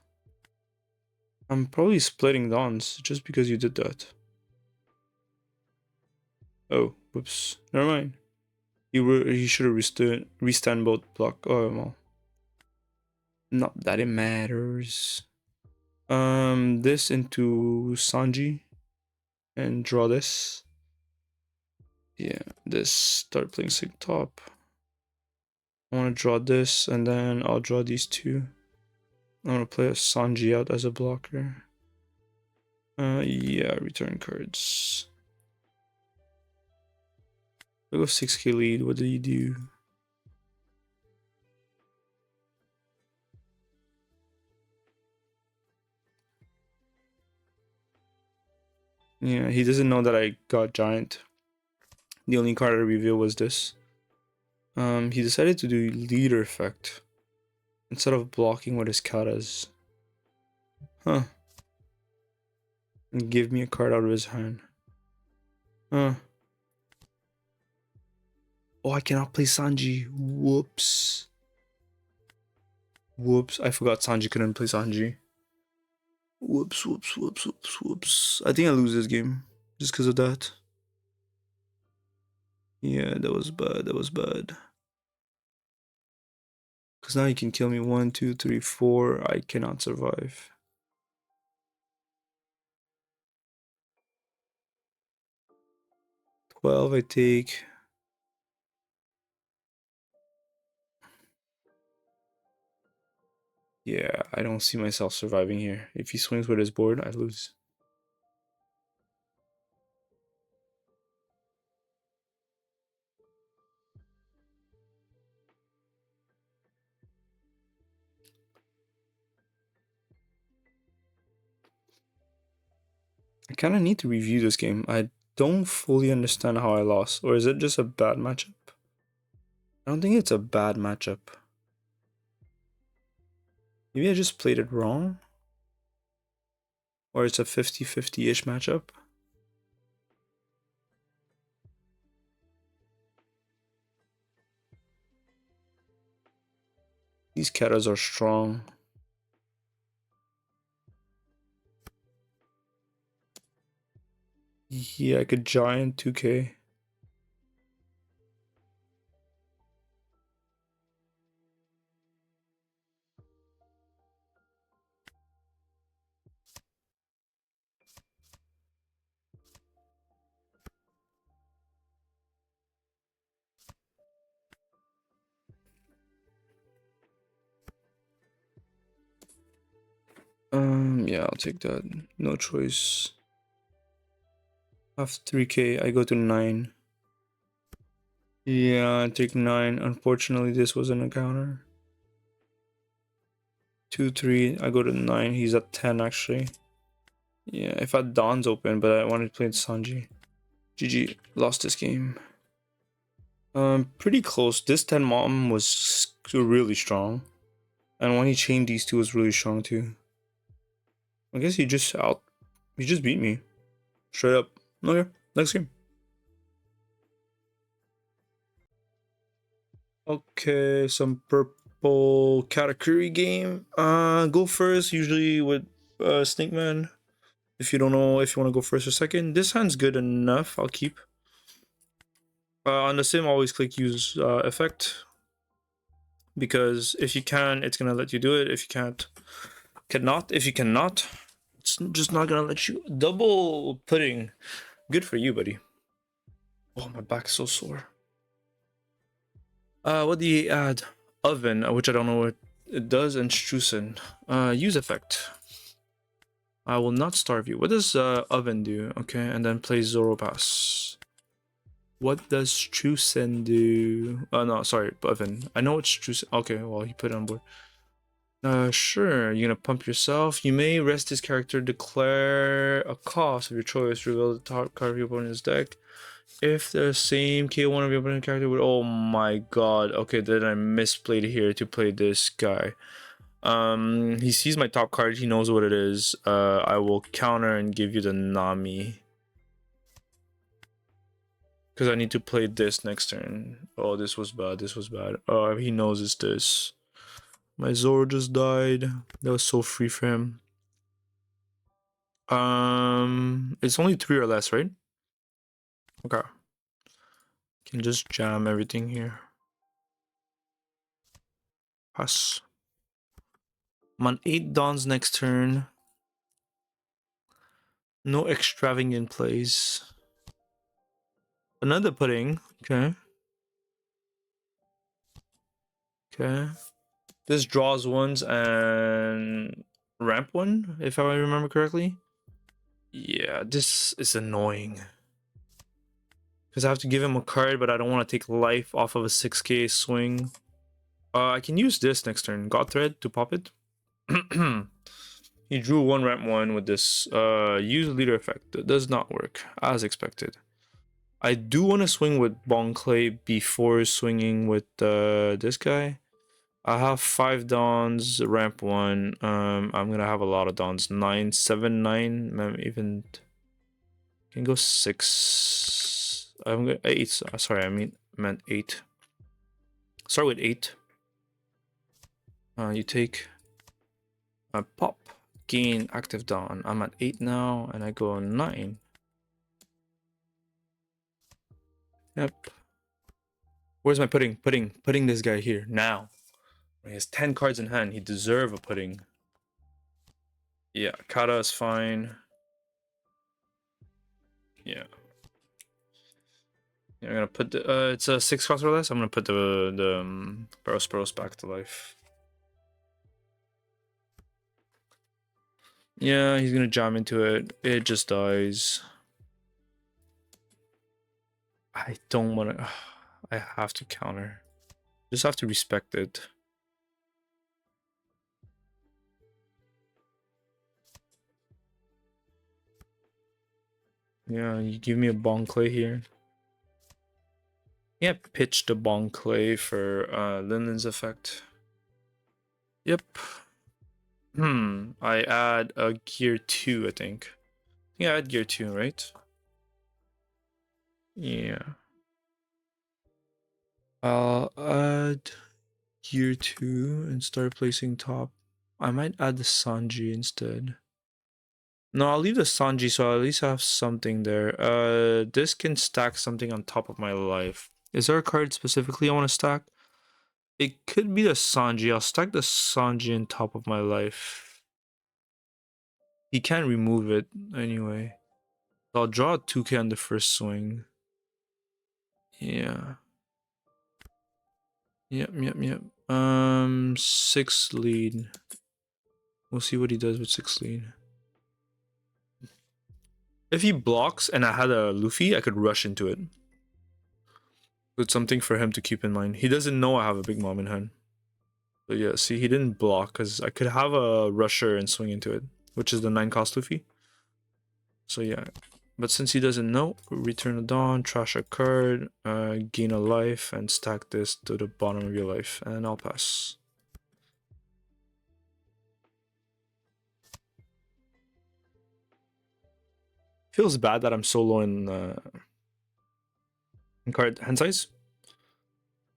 I'm probably splitting dawns just because you did that. Oh, whoops. Never mind. He should have restand both block. Oh well. Not that it matters. This into Sanji and draw this. Yeah, this start playing sig top. I want to draw this and then I'll draw these two. I want to play a Sanji out as a blocker. Yeah, return cards. I go 6k lead. What did he do? Yeah, he doesn't know that I got giant. The only card I revealed was this. He decided to do leader effect instead of blocking with his katas. Huh. And give me a card out of his hand. Huh. Oh, I cannot play Sanji. Whoops. Whoops. I forgot Sanji couldn't play Sanji. Whoops, whoops, whoops, whoops, whoops. I think I lose this game just because of that. Yeah, that was bad. That was bad. Because now he can kill me 1, 2, 3, 4. I cannot survive. Twelve, I take. Yeah, I don't see myself surviving here. If he swings with his board, I lose. I kind of need to review this game. I don't fully understand how I lost. Or is it just a bad matchup? I don't think it's a bad matchup. Maybe I just played it wrong? Or it's a 50-50-ish matchup? These katas are strong. Yeah, I could giant 2k. Yeah, I'll take that. No choice. After 3k, I go to 9. Yeah, I take 9. Unfortunately, this wasn't a counter. 2, 3, I go to 9. He's at 10 actually. Yeah, if I had Dawn's open, but I wanted to play Sanji. GG, lost this game. Pretty close. This 10 mom was really strong. And when he chained these two was really strong too. I guess he just beat me. Straight up. Okay, next game. Okay, some purple Katakuri game. Go first, usually with Snake Man. If you don't know if you want to go first or second. This hand's good enough, I'll keep. On the sim, always click use effect. Because if you can, it's gonna let you do it. If you can't, cannot. If you cannot, it's just not gonna let you. Double pudding. Good for you, buddy. Oh, my back's so sore. What do you add? Oven, which I don't know what it does, and Strusen. Use effect. I will not starve you. What does oven do? Okay, and then play Zoro Pass. What does Strusen do? Oh no, sorry, oven. I know what Strusen. Okay, well he put it on board. Sure. You're gonna pump yourself. You may rest this character, declare a cost of your choice, reveal the top card of your opponent's deck. If the same KO1 of your opponent's character would. Oh my god. Okay, then I misplayed here to play this guy. He sees my top card, he knows what it is. I will counter and give you the Nami. Because I need to play this next turn. Oh, this was bad. This was bad. Oh, he knows it's this. My Zoro just died. That was so free for him. It's only 3 or less, right? Okay. Can just jam everything here. Pass. I'm on 8 Dawns next turn. No extravagant plays. Another pudding. Okay. Okay. This draws ones and ramp one, if I remember correctly. Yeah, this is annoying. because I have to give him a card, but I don't want to take life off of a 6k swing. I can use this next turn, God Thread, to pop it. He drew one ramp 1 with this use leader effect. That does not work as expected. I do want to swing with Bon Clay before swinging with this guy. I have 5 dawns, ramp 1. I'm gonna have a lot of dawns. 9, 7, 9, even can go 6. I'm gonna 8. Sorry, meant 8. Start with 8. You take a pop, gain active dawn. I'm at 8 now, and I go 9. Yep. Where's my pudding? Putting this guy here now. He has 10 cards in hand. He deserves a pudding. Yeah, Kata is fine. Yeah. I'm gonna put the it's a 6 cost or less. I'm gonna put the Burrows back to life. Yeah, he's gonna jam into it. It just dies. I don't wanna. I have to counter. Just have to respect it. Yeah, you give me a Bon Clay here. Yeah, pitch the Bon Clay for Linden's effect. Yep. I add a gear 2, I think. Yeah, I add gear 2, right? Yeah. I'll add gear 2 and start placing top. I might add the Sanji instead. No, I'll leave the Sanji so at least I have something there. This can stack something on top of my life. Is there a card specifically I want to stack? It could be the Sanji. I'll stack the Sanji on top of my life. He can't remove it anyway. I'll draw a 2k on the first swing. Yeah. Yep. 6 lead. We'll see what he does with 6 lead. If he blocks and I had a Luffy, I could rush into it. It's something for him to keep in mind. He doesn't know I have a big mom in hand. But yeah, see, he didn't block because I could have a rusher and swing into it, which is the 9 cost Luffy. So yeah, but since he doesn't know, return a dawn, trash a card, gain a life, and stack this to the bottom of your life, and I'll pass. Feels bad that I'm so low in card hand size,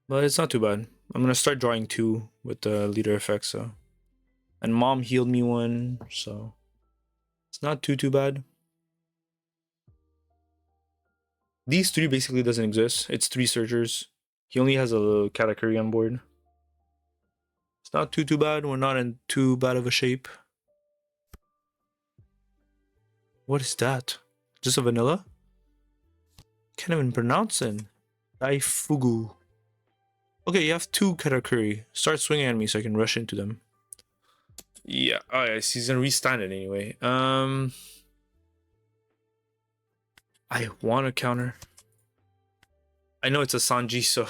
but it's not too bad. I'm gonna start drawing 2 with the leader effect, so, and mom healed me 1, so it's not too bad. These 3 basically doesn't exist. It's 3 searchers. He only has a Katakuri on board. It's not too bad. We're not in too bad of a shape. What is that? Just a vanilla? Can't even pronounce it. Daifugu. Okay, you have 2 Katakuri. Start swinging at me so I can rush into them. Yeah, oh yeah, he's gonna restand it anyway. I want to counter. I know it's a Sanji, so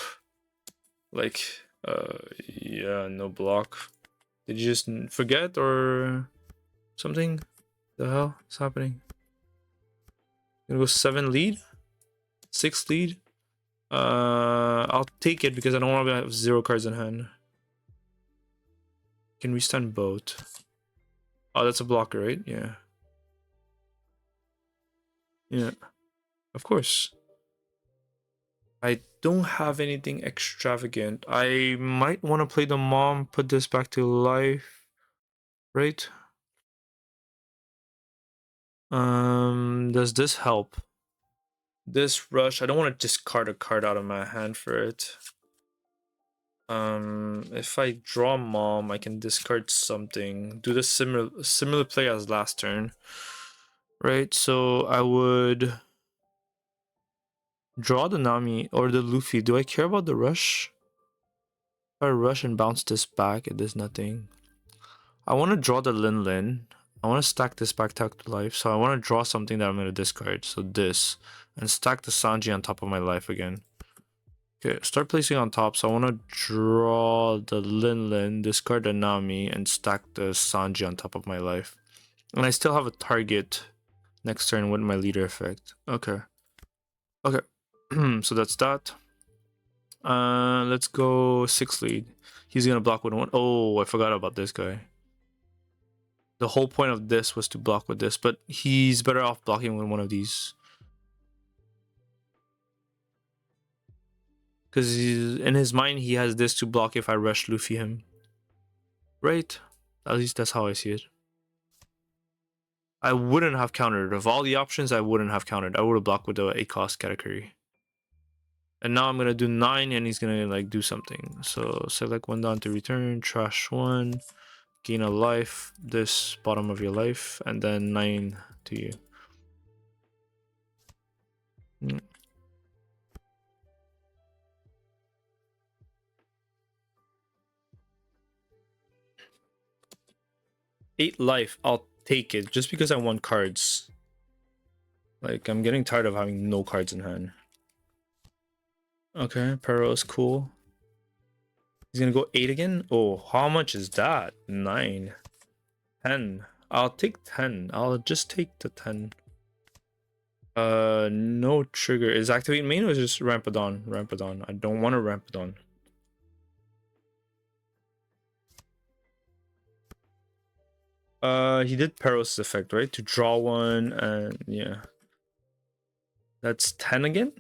like, yeah, no block. Did you just forget or something? The hell is happening? Gonna go 7 lead, 6 lead. I'll take it because I don't want to have 0 cards in hand. Can we stand both? Oh, that's a blocker, right? Yeah. Yeah. Of course. I don't have anything extravagant. I might want to play the mom, put this back to life, right? Does this help? This rush, I don't want to discard a card out of my hand for it. If I draw mom, I can discard something. Do the similar play as last turn, right? So I would draw the Nami or the Luffy. Do I care about the rush? If I rush and bounce this back, it does nothing. I want to draw the Lin. I want to stack this back to life, so I want to draw something that I'm going to discard. So this, and stack the Sanji on top of my life again. Okay, start placing on top. So I want to draw the Lin, discard the Nami, and stack the Sanji on top of my life. And I still have a target next turn with my leader effect. Okay. Okay. So that's that. Let's go 6 lead. He's gonna block with 1. Oh, I forgot about this guy. The whole point of this was to block with this, but he's better off blocking with one of these. Because in his mind, he has this to block if I rush Luffy him. Right? At least that's how I see it. I wouldn't have countered. Of all the options, I wouldn't have countered. I would have blocked with the 8 cost Katakuri. And now I'm going to do 9 and he's going to like do something. So select 1 down to return, trash 1, gain a life, this bottom of your life, and then 9 to you. Mm. Eight life, I'll take it just because I want cards. Like, I'm getting tired of having no cards in hand. Okay, Pero is cool. He's gonna go 8 again? Oh, how much is that? 9. 10. I'll take 10. I'll just take the 10. No trigger. Is activate main or is just Rampadon? Rampadon. I don't want a Rampadon. He did Peros effect, right? To draw 1 and yeah. That's 10 again?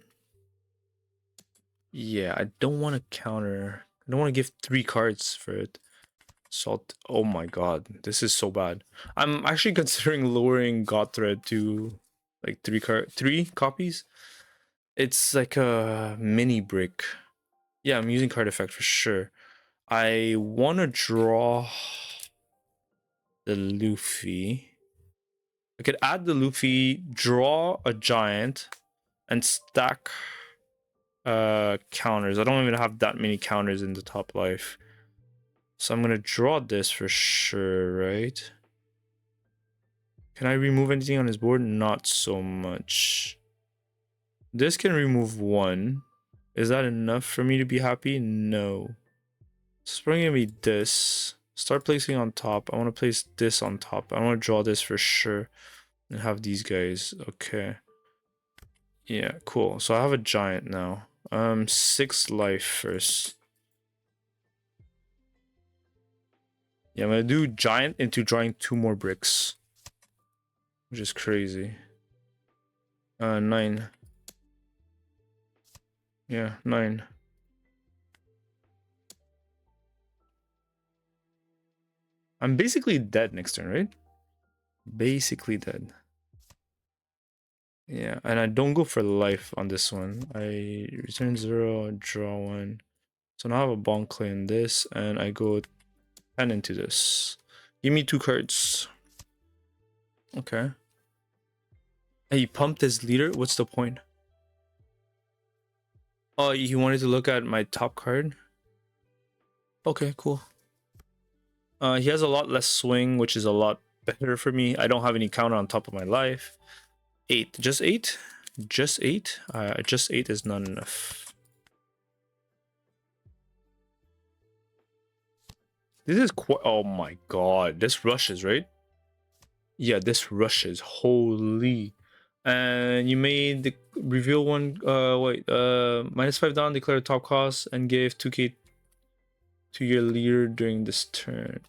Yeah, I don't want to counter. I don't want to give 3 cards for it. Salt. Oh my god, this is so bad. I'm actually considering lowering God Thread to like 3 copies. It's like a mini brick. Yeah, I'm using card effect for sure. I want to draw the Luffy. I could add the Luffy, draw a giant, and stack counters. I don't even have that many counters in the top life. So I'm gonna draw this for sure, right? Can I remove anything on his board? Not so much. This can remove 1. Is that enough for me to be happy? No. So it's probably gonna be this. Start placing on top. I want to place this on top. I want to draw this for sure. And have these guys. Okay. Yeah, cool. So I have a giant now. 6 life first. Yeah, I'm gonna do giant into drawing 2 more bricks. Which is crazy. 9. Yeah, 9. I'm basically dead next turn, right? Basically dead. Yeah, and I don't go for life on this one. I return 0, draw 1. So now I have a bonk clay in this, and I go 10 into this. Give me 2 cards. Okay. Hey, he pumped his leader? What's the point? Oh, he wanted to look at my top card? Okay, cool. He has a lot less swing, which is a lot better for me. I don't have any counter on top of my life. 8. Just 8? Just 8? Just 8 is not enough. This is quite... Oh my god. This rushes, right? Yeah, this rushes. Holy. And you made the reveal 1... -5 down, declare top cost, and give 2k to your leader during this turn.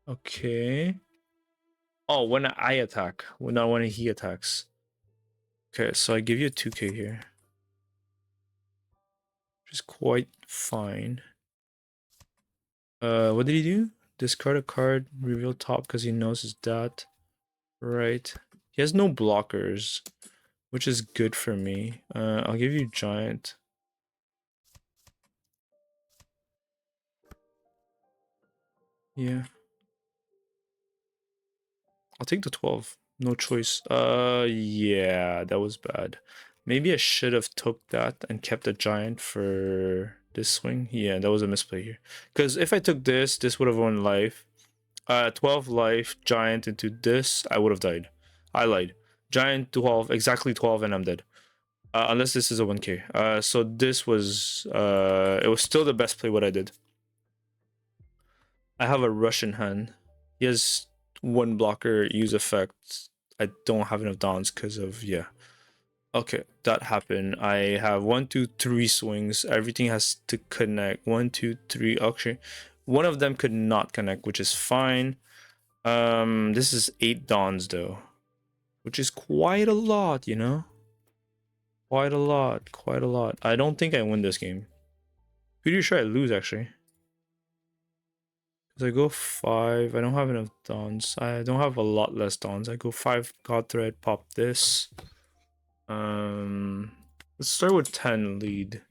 Okay. Oh, when I attack. Not when he attacks. Okay, so I give you a 2k here. Which is quite fine. What did he do? Discard a card, reveal top because he knows his dot. Right. He has no blockers, which is good for me. I'll give you giant. Yeah. I'll take the 12. No choice. Yeah, that was bad. Maybe I should have took that and kept a giant for this swing. Yeah, that was a misplay here. Because if I took this, this would have won life. 12 life, giant into this, I would have died. I lied. Giant 12, exactly 12, and I'm dead. Unless this is a 1k. So this was it was still the best play what I did. I have a Russian hand. He has one blocker, use effect. I don't have enough dons because of Okay, that happened. I have 1, 2, 3 swings. Everything has to connect. 1, 2, 3. Okay, one of them could not connect, which is fine. This is 8 dons though, which is quite a lot, you know. Quite a lot. Quite a lot. I don't think I win this game. Pretty sure I lose actually. Because I go 5. I don't have enough dons. I don't have a lot less dons. I go 5 God Thread, pop this. Let's start with 10 lead.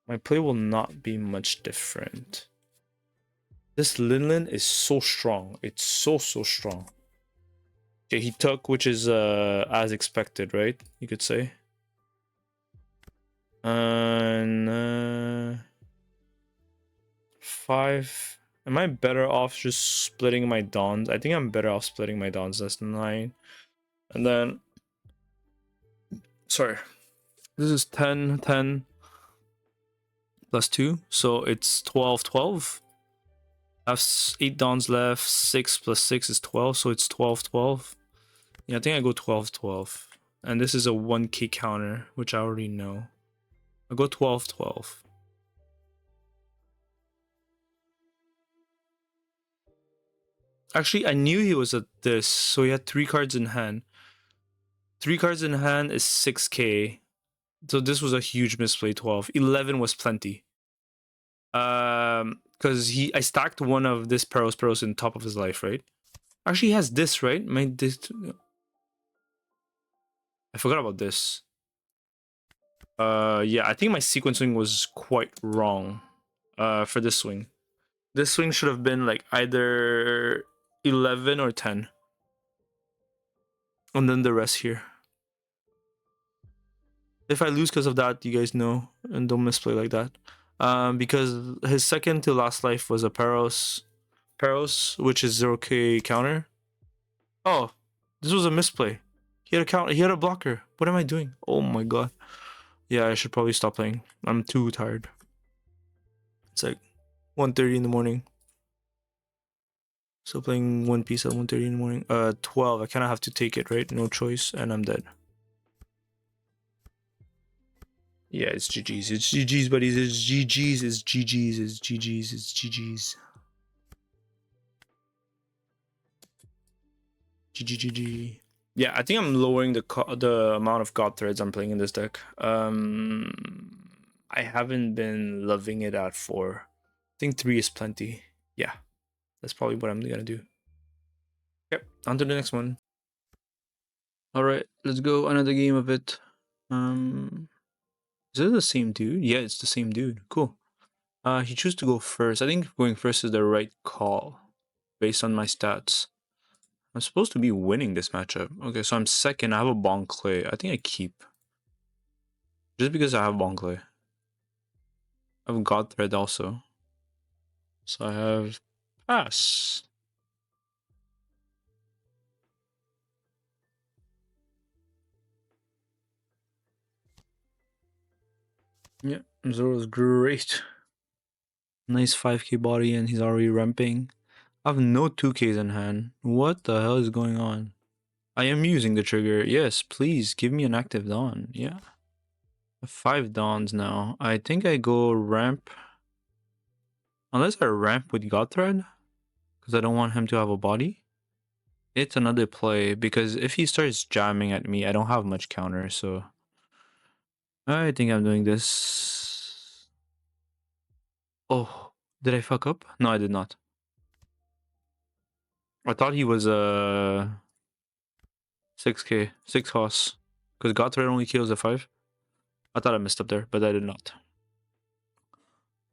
My play will not be much different. This Linlin is so strong. It's so strong. Okay, he took, which is as expected, right? You could say. And 5. Am I better off just splitting my dons? I think I'm better off splitting my dons. That's 9. And then, sorry, this is 10, 10 plus 2. So it's 12, 12. I have 8 dons left. 6 plus 6 is 12. So it's 12, 12. Yeah, I think I go 12, 12. And this is a 1k counter, which I already know. I go 12, 12. Actually, I knew he was at this, so he had 3 cards in hand. 3 cards in hand is 6k. So this was a huge misplay. 12. 11 was plenty. Because I stacked one of this Peros in top of his life, right? Actually, he has this, right? I forgot about this. Yeah, I think my sequencing was quite wrong. For this swing. This swing should have been like either 11 or 10. And then the rest here. If I lose because of that, you guys know, and don't misplay like that. Because his second to last life was a Peros, which is 0k counter. Oh, this was a misplay. He had a counter. He had a blocker. What am I doing? Oh my god. Yeah, I should probably stop playing. I'm too tired. It's like 1:30 in the morning. So playing One Piece at 1:30 in the morning. 12. I kind of have to take it, right? No choice, and I'm dead. Yeah, it's GG's. It's GG's, buddies. It's GG's. It's GG's. It's GG's. It's GG's. GG. Yeah, I think I'm lowering the amount of God Threads I'm playing in this deck. I haven't been loving it at 4. I think 3 is plenty. Yeah, that's probably what I'm gonna do. Yep, on to the next one. All right, let's go another game of it. Is it the same dude? Yeah, it's the same dude. Cool. He chose to go first. I think going first is the right call based on my stats. I'm supposed to be winning this matchup. Okay, so I'm second. I have a Bon Clay. I think I keep. Just because I have Bon Clay. I have God Thread also. So I have pass. Yeah, Zoro's great. Nice 5k body and he's already ramping. I have no 2ks in hand. What the hell is going on? I am using the trigger. Yes, please give me an active Dawn. Yeah. 5 Dawns now. I think I go ramp. Unless I ramp with God Thread. Because I don't want him to have a body. It's another play. Because if he starts jamming at me, I don't have much counter. So I think I'm doing this. Oh, did I fuck up? No, I did not. I thought he was 6k, 6 costs. Because God Thread only kills at 5. I thought I messed up there, but I did not.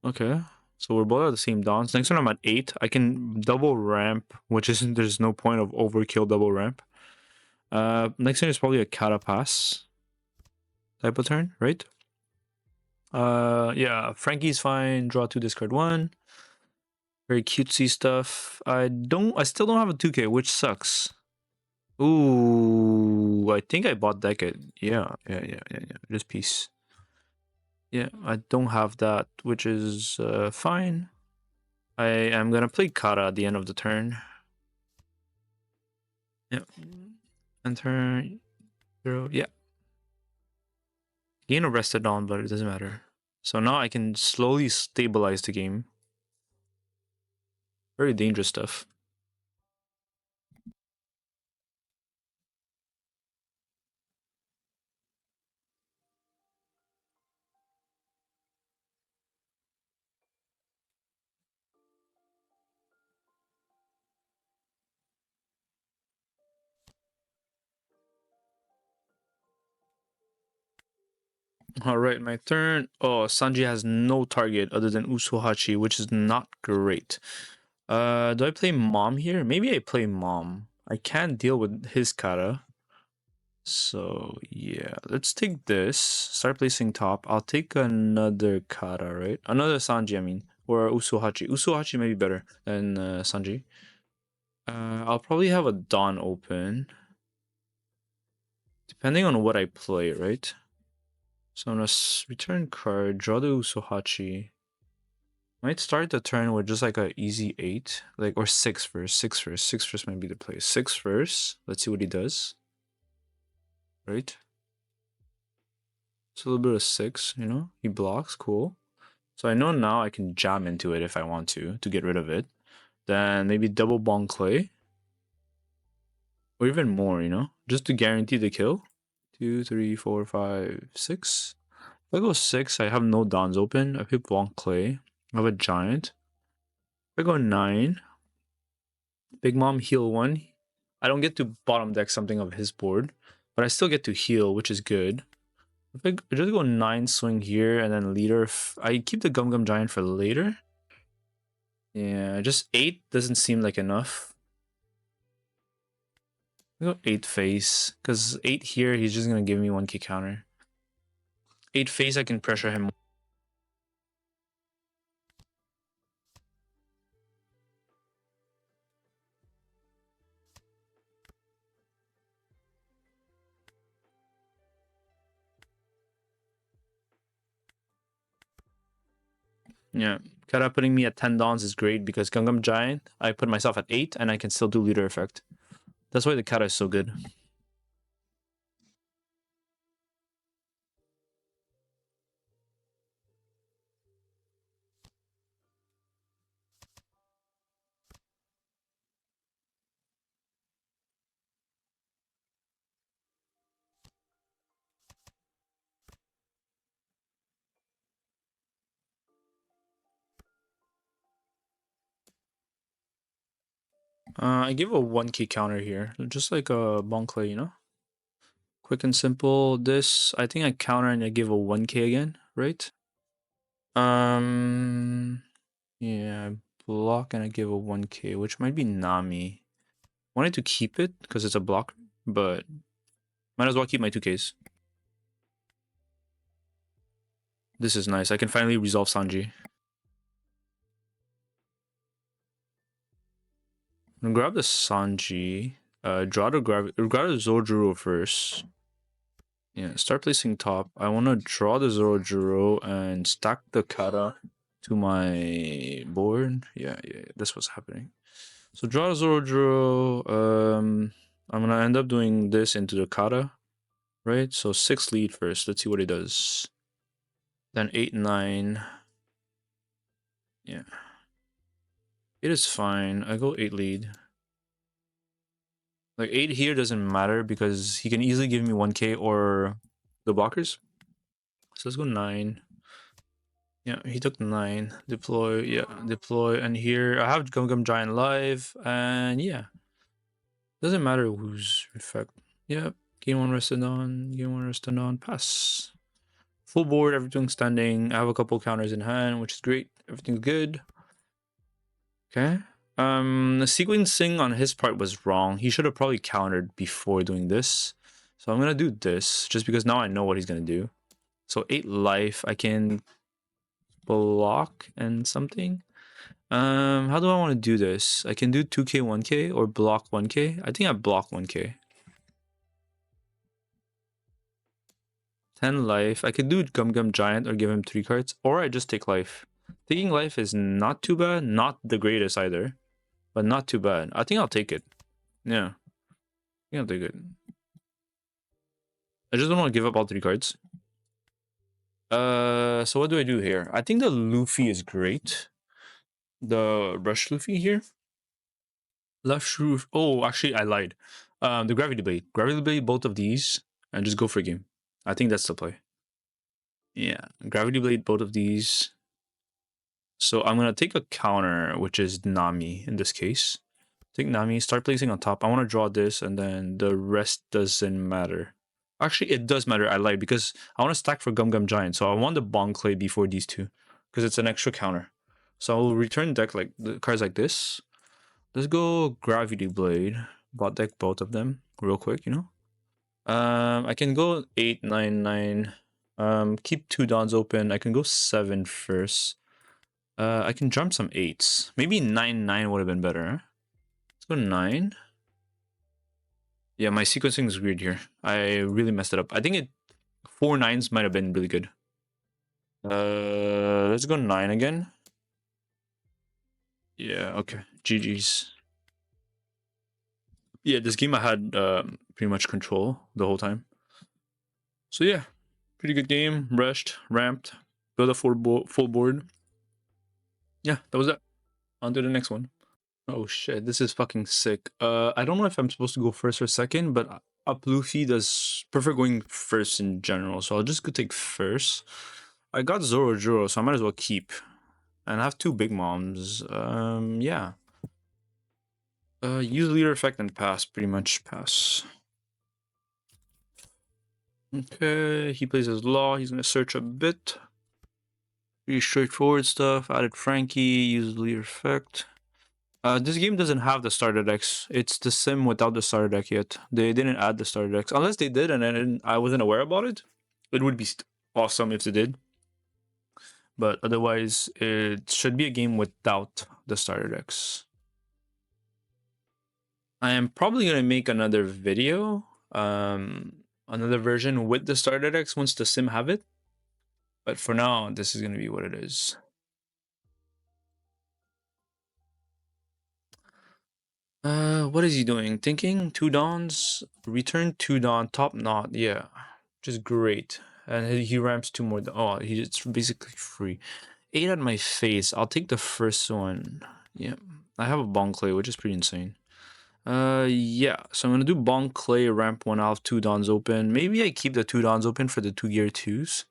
Okay, so we're both at the same dons. Next one I'm at 8. I can double ramp, which isn't, there's no point of overkill double ramp. Next one is probably a Kata pass type of turn, right? Yeah, Frankie's fine. Draw 2, discard 1. Very cutesy stuff. I still don't have a 2k, which sucks. Ooh, I think I bought that kit. Yeah. This piece. Yeah, I don't have that, which is fine. I am gonna play Kata at the end of the turn. Yeah. And turn 0. Yeah. Gain arrested on, but it doesn't matter. So now I can slowly stabilize the game. Very dangerous stuff. Alright, my turn. Oh, Sanji has no target other than Usuhachi, which is not great. Do I play Mom here? Maybe I play Mom. I can't deal with his Kata. So, yeah. Let's take this. Start placing top. I'll take another Kata, right? Another Sanji, I mean. Or Usuhachi. Usuhachi may be better than Sanji. I'll probably have a Dawn open. Depending on what I play, right? So I'm gonna return card, draw the Usuhachi. Might start the turn with just like a easy 8, like or 6 first. 6 first. 6 first might be the play. 6 first. Let's see what he does. Right. It's a little bit of 6. You know, he blocks. Cool. So I know now I can jam into it if I want to get rid of it. Then maybe double bong clay, or even more. You know, just to guarantee the kill. 2, 3, 4, 5, 6. If I go 6, I have no dons open. I pick bong clay. I have a giant. If I go 9, Big Mom heal 1. I don't get to bottom deck something of his board, but I still get to heal, which is good. If I just go 9 swing here and then leader, I keep the Gum Gum Giant for later. Yeah, just 8 doesn't seem like enough. I go 8 face, because 8 here, he's just going to give me 1k counter. 8 face, I can pressure him. Yeah, Kata putting me at 10 dons is great because Gum Gum Giant, I put myself at 8 and I can still do leader effect. That's why the Kata is so good. I give a 1k counter here, just like a Bonclay, you know? Quick and simple. This, I think I counter and I give a 1k again, right? Yeah, I block and I give a 1k, which might be Nami. Wanted to keep it because it's a block, but might as well keep my 2ks. This is nice. I can finally resolve Sanji. I'm gonna grab the Sanji. Grab the Zojuro first. Yeah, start placing top. I want to draw the Zojuro and stack the Kata to my board. Yeah, that's what's happening. So draw Zojuro. I'm gonna end up doing this into the Kata, right? So 6 lead first. Let's see what he does. Then 8, 9. Yeah. It is fine. I go 8 lead. Like 8 here doesn't matter because he can easily give me 1k or the blockers. So let's go 9. Yeah, he took 9. Deploy, yeah, deploy. And here I have Gum Gum Giant live. And yeah. Doesn't matter who's effect. Yep. Game 1 rested on. Game 1 rested on. Pass. Full board, everything's standing. I have a couple counters in hand, which is great. Everything's good. Okay. The sequencing on his part was wrong. He should have probably countered before doing this. So I'm gonna do this just because now I know what he's gonna do. So 8 life, I can block and something. How do I want to do this? I can do 2k 1k or block 1k. I think I block 1k. 10 life. I could do Gum Gum Giant or give him 3 cards, or I just take life. Taking life is not too bad, not the greatest either, but not too bad. I think I'll take it. Yeah, I think I'll take it. I just don't want to give up all 3 cards. So what do I do here? I think the Luffy is great. The Rush Luffy here. Left roof. Oh, actually, I lied. The Gravity Blade. Gravity Blade, both of these, and just go for a game. I think that's the play. Yeah, Gravity Blade, both of these. So I'm gonna take a counter, which is Nami in this case. Take Nami, start placing on top. I want to draw this, and then the rest doesn't matter. Actually, it does matter. I lied because I want to stack for Gum Gum Giant. So I want the Bond Clay before these two because it's an extra counter. So I will return deck like the cards like this. Let's go Gravity Blade. Bot deck both of them real quick, you know. I can go 8, 9, 9. Keep 2 dawns open. I can go 7 first. I can jump some 8s. Maybe 9, 9 would have been better. Huh? Let's go 9. Yeah, my sequencing is weird here. I really messed it up. I think 4 9s might have been really good. Let's go 9 again. Yeah, okay. GG's. Yeah, this game I had pretty much control the whole time. So yeah, pretty good game. Rushed, ramped, built a full board. Yeah, that was it. On to the next one. Oh shit, this is fucking sick. I don't know if I'm supposed to go first or second, but PLuffy does prefer going first in general, so I'll just go take first. I got Zoro, so I might as well keep. And I have 2 big moms. Yeah. Use leader effect and pass, pretty much pass. Okay, he plays as Law. He's gonna search a bit. Pretty straightforward stuff. Added Frankie, use leader effect. This game doesn't have the starter decks. It's the sim without the starter deck yet. They didn't add the starter decks. Unless they did and I wasn't aware about it. It would be awesome if they did. But otherwise, it should be a game without the starter decks. I am probably going to make another video. Another version with the starter decks once the sim have it. But for now, this is going to be what it is. What is he doing? Thinking 2 dawns, return 2 dawn, top knot, yeah, just great. And he ramps 2 more. Oh, it's basically free. 8 at my face. I'll take the first one. Yeah, I have a Bong Clay, which is pretty insane. Yeah, so I'm gonna do Bong Clay, ramp 1 out, 2 dawns open. Maybe I keep the 2 dawns open for the 2 gear 2s.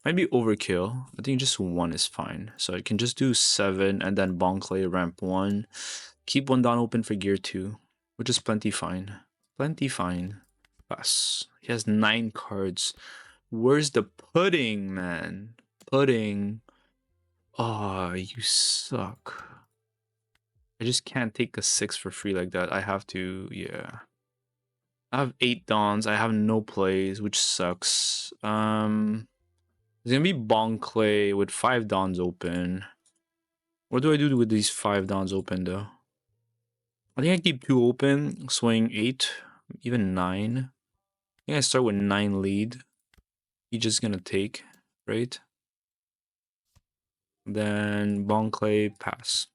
Might be overkill. I think just 1 is fine. So I can just do 7 and then Bong Clay, ramp 1. Keep 1 dawn open for gear 2, which is plenty fine. Plenty fine. Pass. He has 9 cards. Where's the pudding, man? Pudding. Oh, you suck. I just can't take a 6 for free like that. I have to, yeah. I have 8 dawns. I have no plays, which sucks. There's gonna be Bong Clay with 5 dawns open. What do I do with these 5 dawns open though? I think I keep 2 open, swing 8, even 9. I think I start with 9 lead. He's just gonna take, right? Then Bong Clay, pass.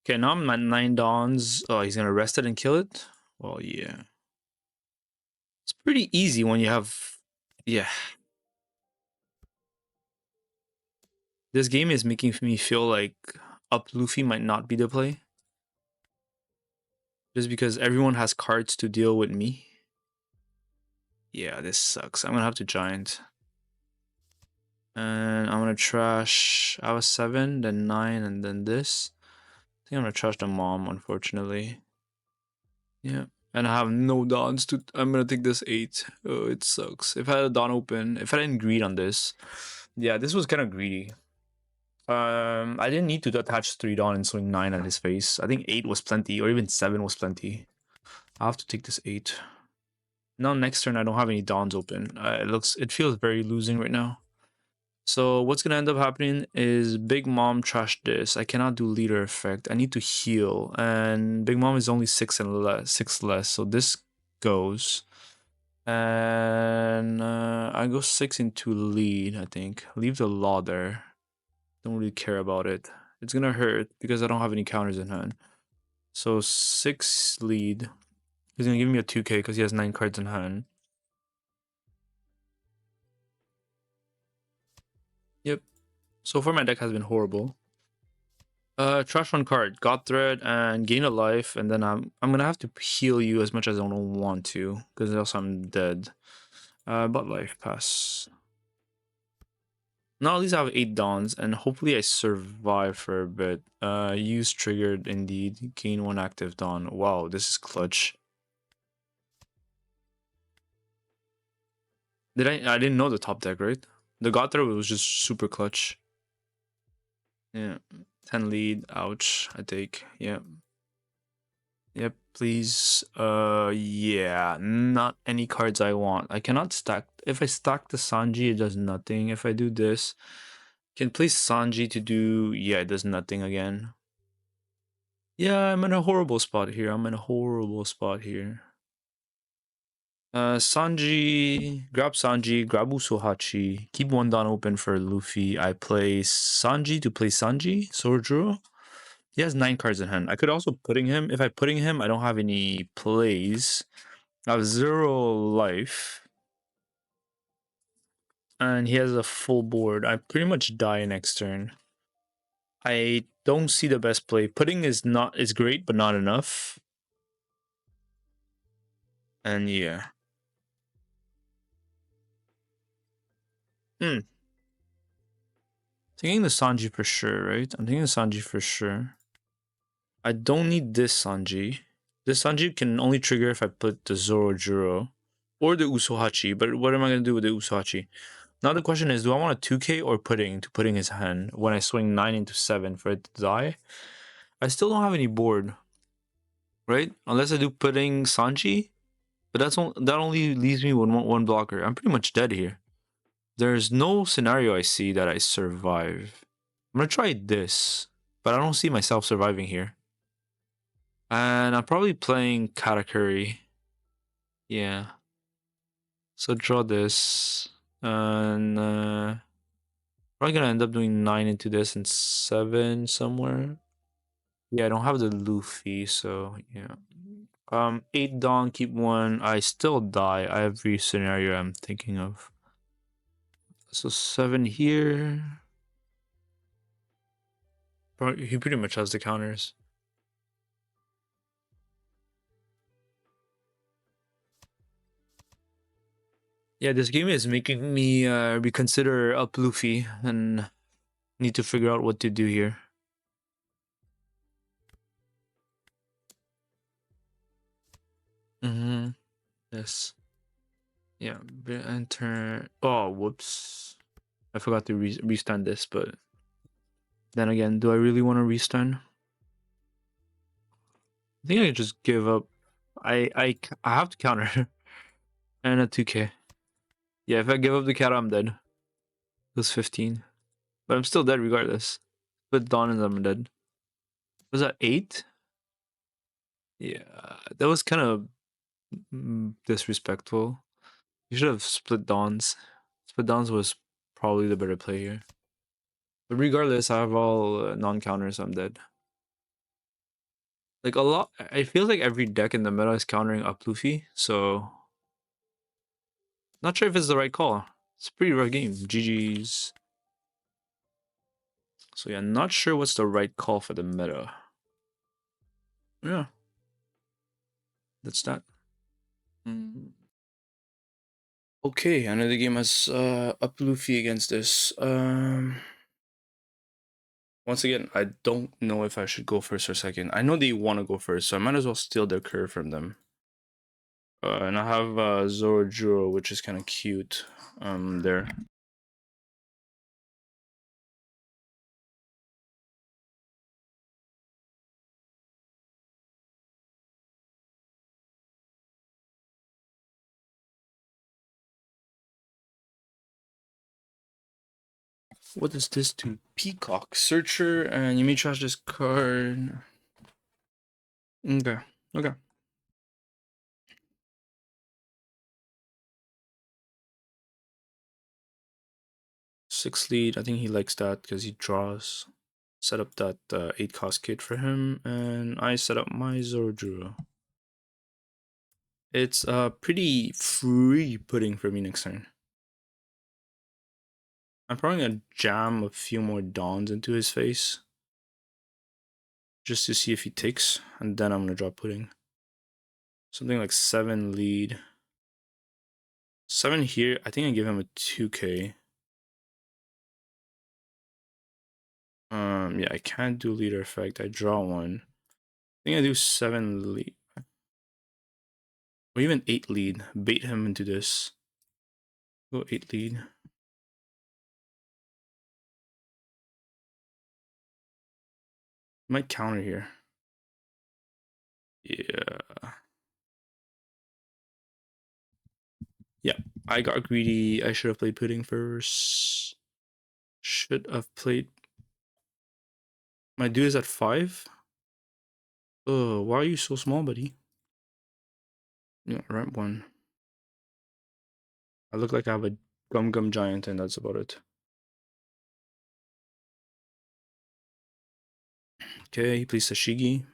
Okay, now I'm at 9 dawns. Oh, he's gonna rest it and kill it? Well, yeah. It's pretty easy when you have... Yeah. This game is making me feel like Luffy might not be the play. Just because everyone has cards to deal with me. Yeah, this sucks. I'm gonna have to giant. And I'm gonna trash... I was 7, then 9, and then this. I think I'm gonna trash the mom, unfortunately. Yeah. And I have no dawns to... I'm gonna take this 8. Oh, it sucks. If I had a dawn open... If I didn't greed on this... Yeah, this was kind of greedy. I didn't need to attach 3 dawn and swing 9 at his face. I think 8 was plenty, or even 7 was plenty. I'll have to take this 8. Now next turn I don't have any dawns open. It feels very losing right now. So what's gonna end up happening is Big Mom trashed this. I cannot do leader effect. I need to heal, and Big Mom is only 6 less. So this goes, And I go 6 into lead, I think. Leave the law there. Don't really care about it. It's gonna hurt because I don't have any counters in hand. So 6 lead. He's gonna give me a 2k because he has 9 cards in hand. Yep. So far my deck has been horrible. Trash one card, God Thread, and gain a life, and then I'm gonna have to heal you as much as I don't want to, because else I'm dead. But life pass. Now at least I have 8 dawns, and hopefully I survive for a bit. Use triggered indeed. Gain 1 active dawn. Wow, this is clutch. I didn't know the top deck, right? The God Thread was just super clutch. Yeah. 10 lead. Ouch. I take. Yeah. Yep, please. Yeah, not any cards I want. I cannot stack. If I stack the Sanji, it does nothing. If I do this, can place Sanji to do. Yeah, it does nothing again. Yeah, I'm in a horrible spot here. Sanji, grab Usohachi, keep 1 down open for Luffy. I play Sanji to play Sanji, Sorojuro. He has 9 cards in hand. I could also putting him. If I putting him, I don't have any plays. I have 0 life. And he has a full board. I pretty much die next turn. I don't see the best play. Putting is great, but not enough. And yeah. Taking the Sanji for sure, right? I'm taking the Sanji for sure. I don't need this Sanji. This Sanji can only trigger if I put the Zorojuro or the Usohachi. But what am I going to do with the Usohachi? Now the question is, do I want a 2k or putting his hand when I swing 9 into 7 for it to die? I still don't have any board, right? Unless I do putting Sanji. But that only leaves me with one blocker. I'm pretty much dead here. There's no scenario I see that I survive. I'm going to try this, but I don't see myself surviving here. And I'm probably playing Katakuri. Yeah. So draw this. And probably gonna end up doing 9 into this and 7 somewhere. Yeah, I don't have the Luffy, so yeah. 8 Dawn, keep 1. I still die. Every scenario I'm thinking of. So 7 here. He pretty much has the counters. Yeah, this game is making me reconsider up Luffy and need to figure out what to do here. Yes. Yeah, enter. Oh, whoops. I forgot to restun this, but then again, do I really want to restun? I think I just give up. I have to counter and a 2k. Yeah, if I give up the cat, I'm dead. It was 15, but I'm still dead regardless. But Dawn and I'm dead. Was that 8? Yeah, that was kind of disrespectful. You should have split Dawns. Split Dawns was probably the better play here. But regardless, I have all non-counters, so I'm dead. Like a lot, it feels like every deck in the meta is countering up Luffy, so not sure if it's the right call. It's a pretty rough game. GG's. So yeah, not sure what's the right call for the meta. Yeah. That's that. Okay, another game has up Luffy against this. Once again, I don't know if I should go first or second. I know they want to go first, so I might as well steal their curve from them. And I have Zorojuro, which is kind of cute. There. What does this do? Peacock Searcher, and you may trash this card. Okay. 6 lead. I think he likes that because he draws. Set up that 8 cost kit for him, and I set up my Zorojuro. It's pretty free pudding for me next turn. I'm probably gonna jam a few more dawns into his face just to see if he takes, and then I'm gonna draw pudding. Something like 7 lead. 7 here. I think I give him a 2k. Yeah, I can't do leader effect. I draw one. I think I do 7 lead. Or even 8 lead. Bait him into this. Go 8 lead. Might counter here. Yeah. Yeah, I got greedy. I should have played pudding first. Should have played. My dude is at 5. Oh, why are you so small, buddy? Yeah, ramp 1. I look like I have a gum giant, and that's about it. Okay, he plays Sashigi.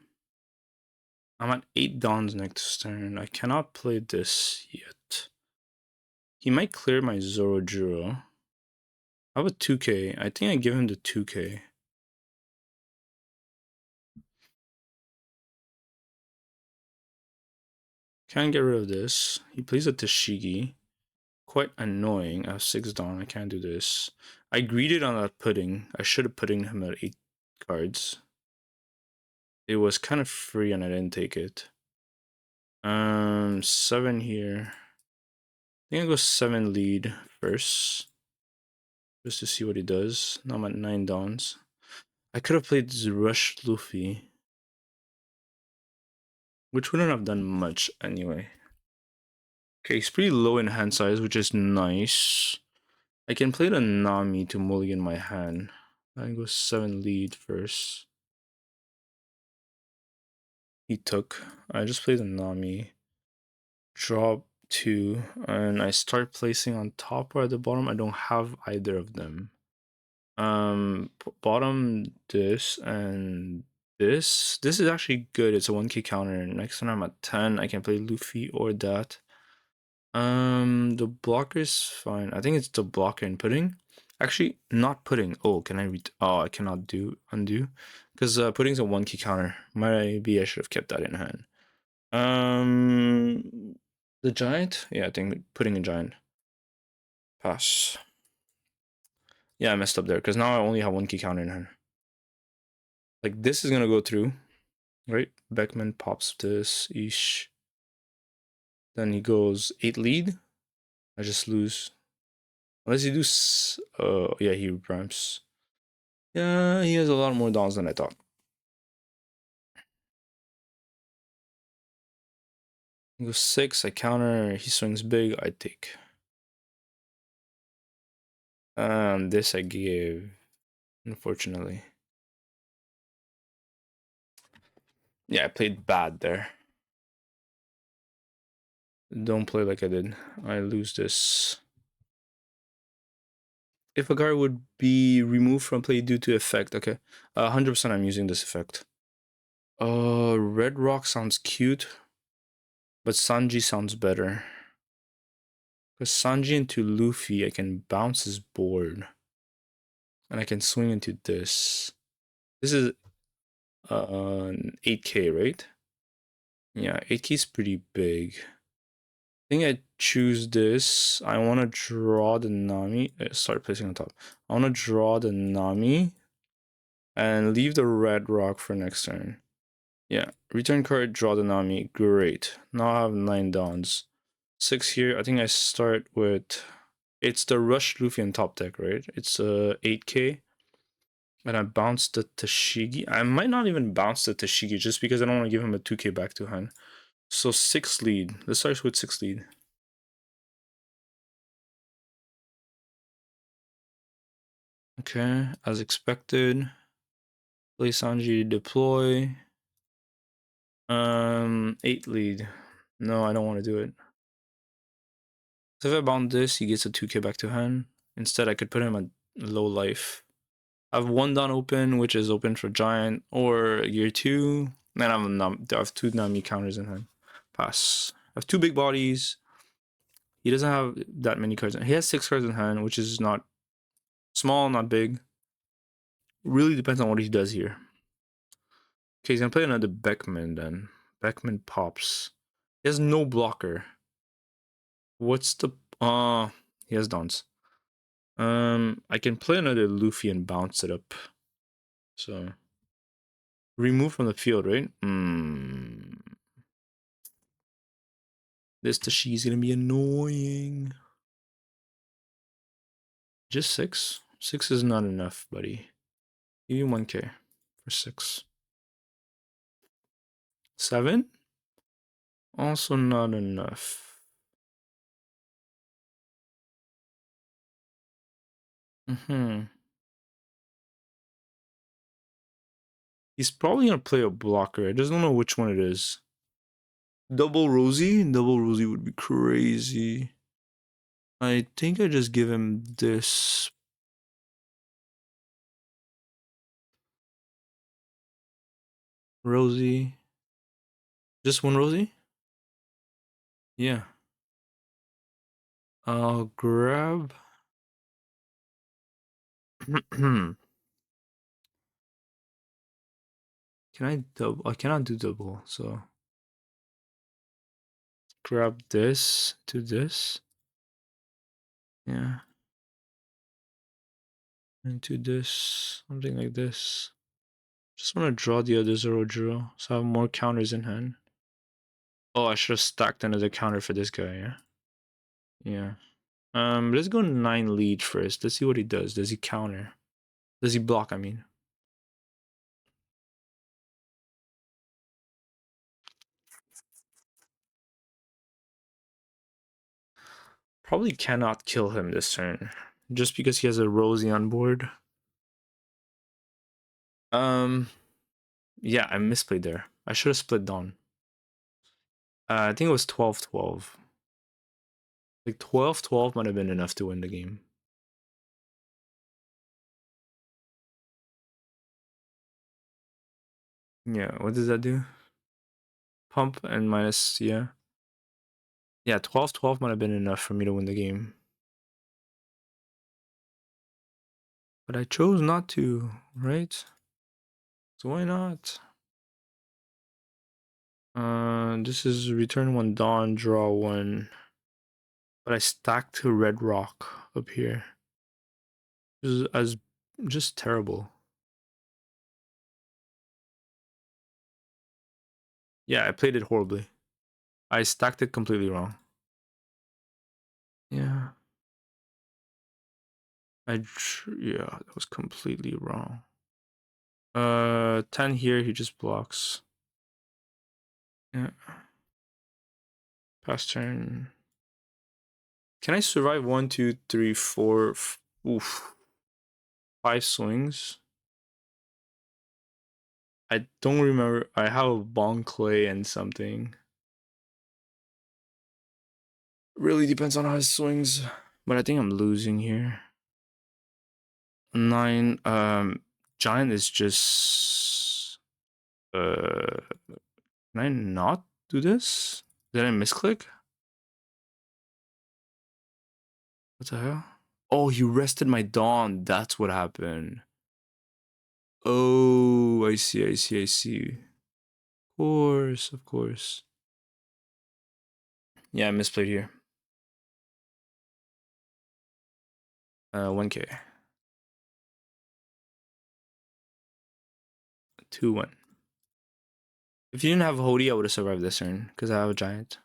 I'm at 8 dawns next turn. I cannot play this yet. He might clear my Zorojuro. I have a 2k. I think I give him the 2k. Can't get rid of this. He plays a Tashigi. Quite annoying. I have 6 dawn. I can't do this. I greeted on that pudding. I should have puddinged him at 8 cards. It was kind of free and I didn't take it. 7 here. I think I go 7 lead first. Just to see what he does. Now I'm at 9 dawns. I could have played Rush Luffy. Which wouldn't have done much anyway. Okay, he's pretty low in hand size, which is nice. I can play the Nami to mulligan my hand. I can go 7 lead first. He took. I just played the Nami. Drop 2. And I start placing on top or at the bottom. I don't have either of them. Bottom this and this. This is actually good. It's a 1k counter. Next time I'm at 10, I can play Luffy or that. The blocker is fine. I think it's the blocker and pudding. Actually, not pudding. Oh, can I read? Oh, I cannot undo because pudding's a 1k counter. Maybe I should have kept that in hand. The giant. Yeah, I think pudding and giant. Pass. Yeah, I messed up there because now I only have 1k counter in hand. Like this is gonna go through, right? Beckman pops this ish. Then he goes 8 lead. I just lose. Unless you do, yeah, he ramps. Yeah, he has a lot more downs than I thought. He goes 6, I counter, he swings big, I take. This I give, unfortunately. Yeah, I played bad there. Don't play like I did. I lose this. If a card would be removed from play due to effect, okay. 100% I'm using this effect. Red Rock sounds cute, but Sanji sounds better. Because Sanji into Luffy, I can bounce his board. And I can swing into this. This is 8k, right? Yeah, 8k is pretty big. I think I choose this. I want to draw the Nami. Start placing on top. I want to draw the Nami and leave the red rock for next turn. Yeah, return card, draw the Nami. Great. Now I have 9 dawns. 6 here. I think I start with. It's the Rush Luffy on top deck, right? It's 8k. And I bounced the Tashigi. I might not even bounce the Tashigi just because I don't want to give him a 2k back to hand. So 6 lead. Let's start with 6 lead. Okay, as expected. Play Sanji, deploy. 8 lead. No, I don't want to do it. So if I bound this, he gets a 2k back to hand. Instead, I could put him at low life. I have one Dawn open, which is open for Giant or Gear 2. Then I have two Nami counters in hand. Pass. I have two big bodies. He doesn't have that many cards. He has 6 cards in hand, which is not small, not big. Really depends on what he does here. Okay, he's gonna play another Beckman then. Beckman pops. He has no blocker. What's the he has Dons. I can play another Luffy and bounce it up. So remove from the field, right? This Tashi's gonna be annoying. Just 6? 6 is not enough, buddy. Give you 1k for 6. 7? Also not enough. He's probably gonna play a blocker. I just don't know which one it is. Double Rosie? Double Rosie would be crazy. I think I just give him this. Rosie. Just one Rosie? Yeah. I'll grab. Can I double? I cannot do double, so grab this to this. Yeah. Into this. Something like this. Just want to draw the other 0-0, so I have more counters in hand. Oh, I should have stacked another counter for this guy, yeah? Yeah. Let's go 9 lead first. Let's see what he does. Does he counter? Does he block, I mean? Probably cannot kill him this turn. Just because he has a Rosie on board. Yeah, I misplayed there. I should have split Dawn. I think it was 12-12. Like 12-12 might have been enough to win the game. Yeah, what does that do? Pump and minus, yeah. Yeah, 12-12 might have been enough for me to win the game. But I chose not to, right? So why not? This is return 1 Dawn, draw 1. But I stacked a red rock up here. This is as just terrible. Yeah, I played it horribly. I stacked it completely wrong. Yeah. Yeah, that was completely wrong. 10 here, he just blocks. Yeah. Pass turn. Can I survive 1, 2, 3, 4? Oof. 5 swings? I don't remember. I have a Bon Clay and something. Really depends on how it swings. But I think I'm losing here. 9. Giant is just. Can I not do this? Did I misclick? What the hell? Oh, he rested my Dawn. That's what happened. Oh, I see. Of course, of course. Yeah, I misplayed here. 1k. 2-1. If you didn't have Hody, I would have survived this turn because I have a Giant.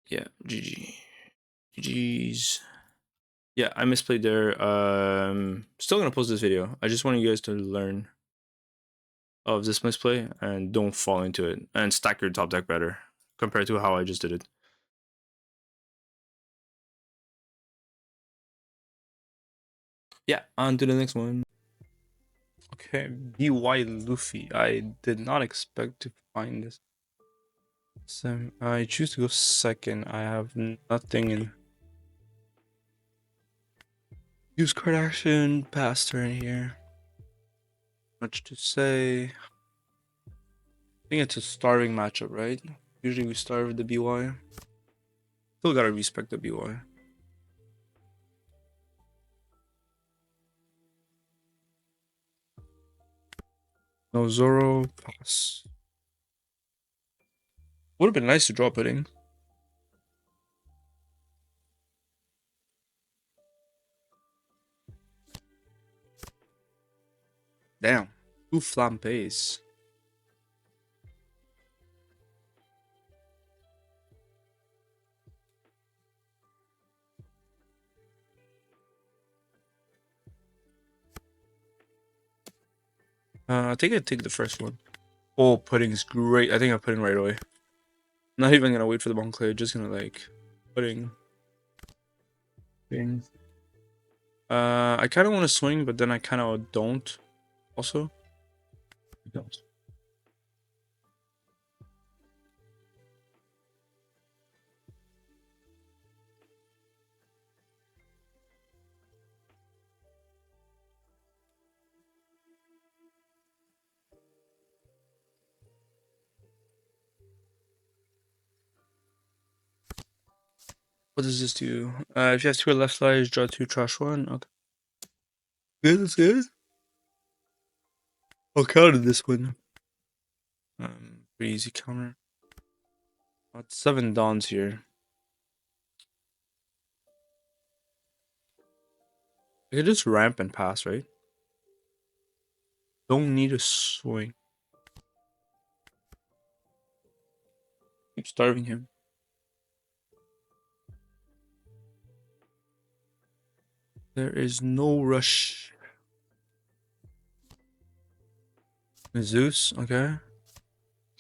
Yeah, GG. GG's. Yeah, I misplayed there. Still gonna post this video. I just want you guys to learn of this misplay and don't fall into it and stack your top deck better compared to how I just did it. Yeah, on to the next one. Okay, BY Luffy. I did not expect to find this. So I choose to go second. I have nothing in. Use card action, pass turn here. Much to say. I think it's a starving matchup, right? Usually we starve the BY. Still gotta respect the BY. No Zoro, pass. Would have been nice to draw pudding. Damn. 2 flambees. I think I'd take the first one. Oh, pudding's great. I think I'll put in right away. Not even gonna wait for the Moncler, just gonna like pudding. Thing. I kinda wanna swing, but then I kinda don't also. I don't. What does this do? If you have 2 left slides, draw 2, trash 1. Okay. Good, that's good. I'll counter this one. Pretty easy counter. Got 7 dawns here. I could just ramp and pass, right? Don't need a swing. Keep starving him. There is no rush. Zeus, okay.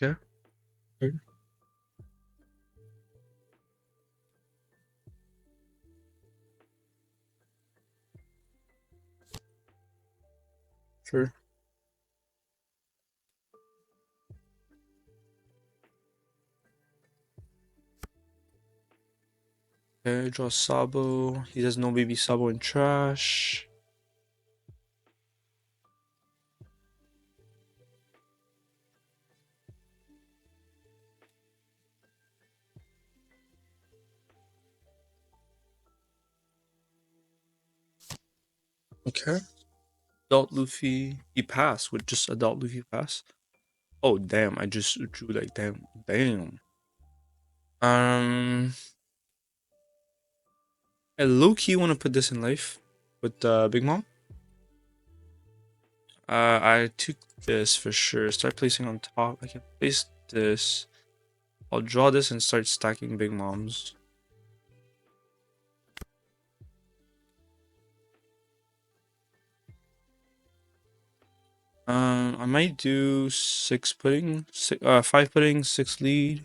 Okay. Okay. Sure. Okay, draw Sabo. He has no baby Sabo in trash. Okay. Adult Luffy. He passed with just adult Luffy pass. Oh damn, I just drew like damn. Damn. I low-key wanna put this in life with Big Mom. I took this for sure. Start placing on top. I can place this. I'll draw this and start stacking Big Moms. I might do 6 pudding, 5 pudding, 6 lead.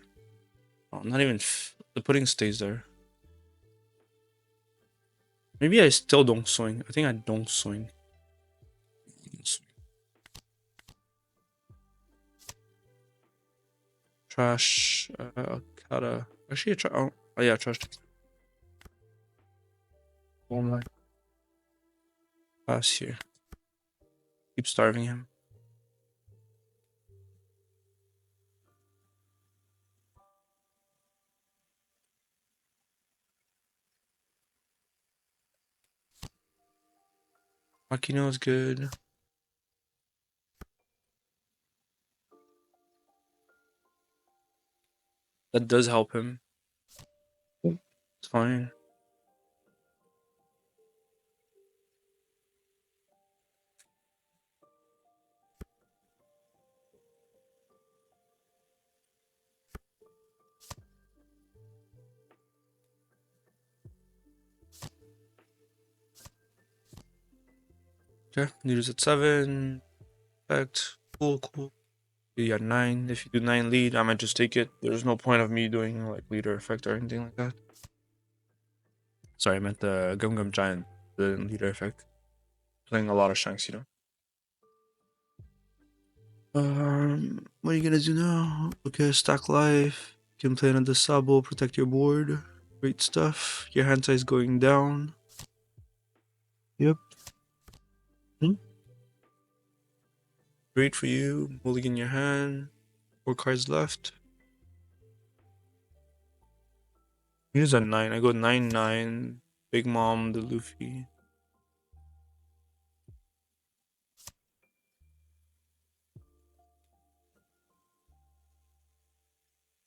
Oh, not even the pudding stays there. Maybe I still don't swing. I think I don't swing. Trash. Gotta actually oh yeah, trash. Oh my. Pass here. Keep starving him. Makino is good. That does help him. It's fine. Okay, leaders at 7. Perfect. Cool. You got 9. If you do 9 lead, I might just take it. There's no point of me doing like leader effect or anything like that. Sorry, I meant the Gum Gum Giant, the leader effect. Playing a lot of Shanks, you know. What are you gonna do now? Okay, stack life. You can play another sabo, protect your board. Great stuff. Your hand size going down. Yep. Great for you. Mulligan your hand. 4 cards left. Here's a 9. I go 9-9. Big Mom, the Luffy.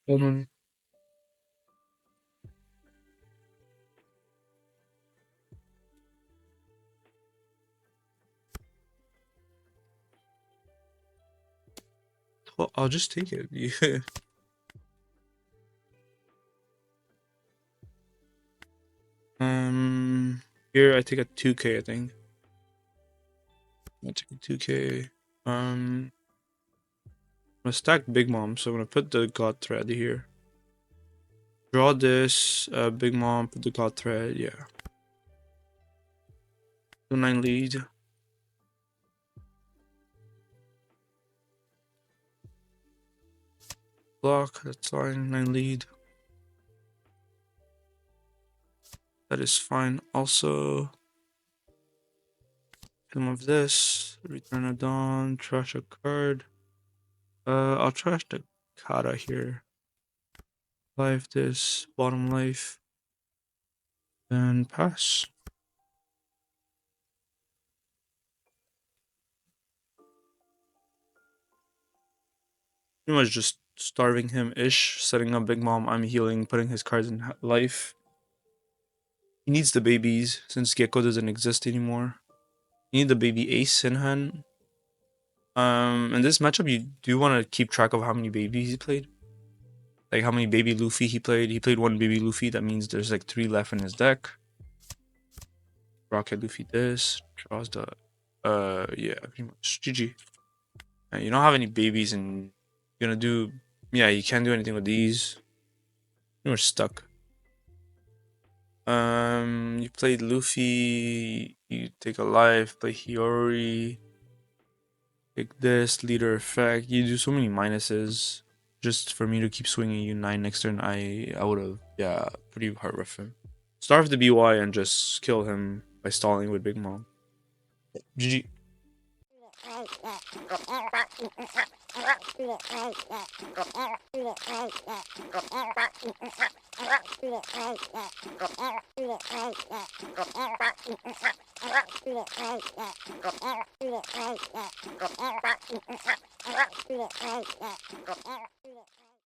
Hold on. Well, I'll just take it. Yeah. Here I take a 2K, I think. I'll take a 2K. I'm gonna stack Big Mom, so I'm gonna put the God Thread here. Draw this, Big Mom, put the God Thread, yeah. 2-9 lead. Block, that's fine, 9 lead. That is fine. Also, film of this, return a dawn, trash a card. I'll trash the Kata here. Life this, bottom life. Then pass. Pretty much just starving him-ish, setting up Big Mom, I'm healing, putting his cards in life. He needs the babies, since Gecko doesn't exist anymore. You need the baby Ace in hand. In this matchup, you do want to keep track of how many babies he played. Like how many baby Luffy he played. He played 1 baby Luffy, that means there's like 3 left in his deck. Rocket Luffy this, draws the, yeah, pretty much, GG. You don't have any babies and you're gonna do, yeah, you can't do anything with these. You're stuck. You played Luffy, you take a life, play Hiyori, take this, leader effect, you do so many minuses. Just for me to keep swinging you 9 next turn, I would have, yeah, pretty hard rough him. Starve the BY and just kill him by stalling with Big Mom. GG.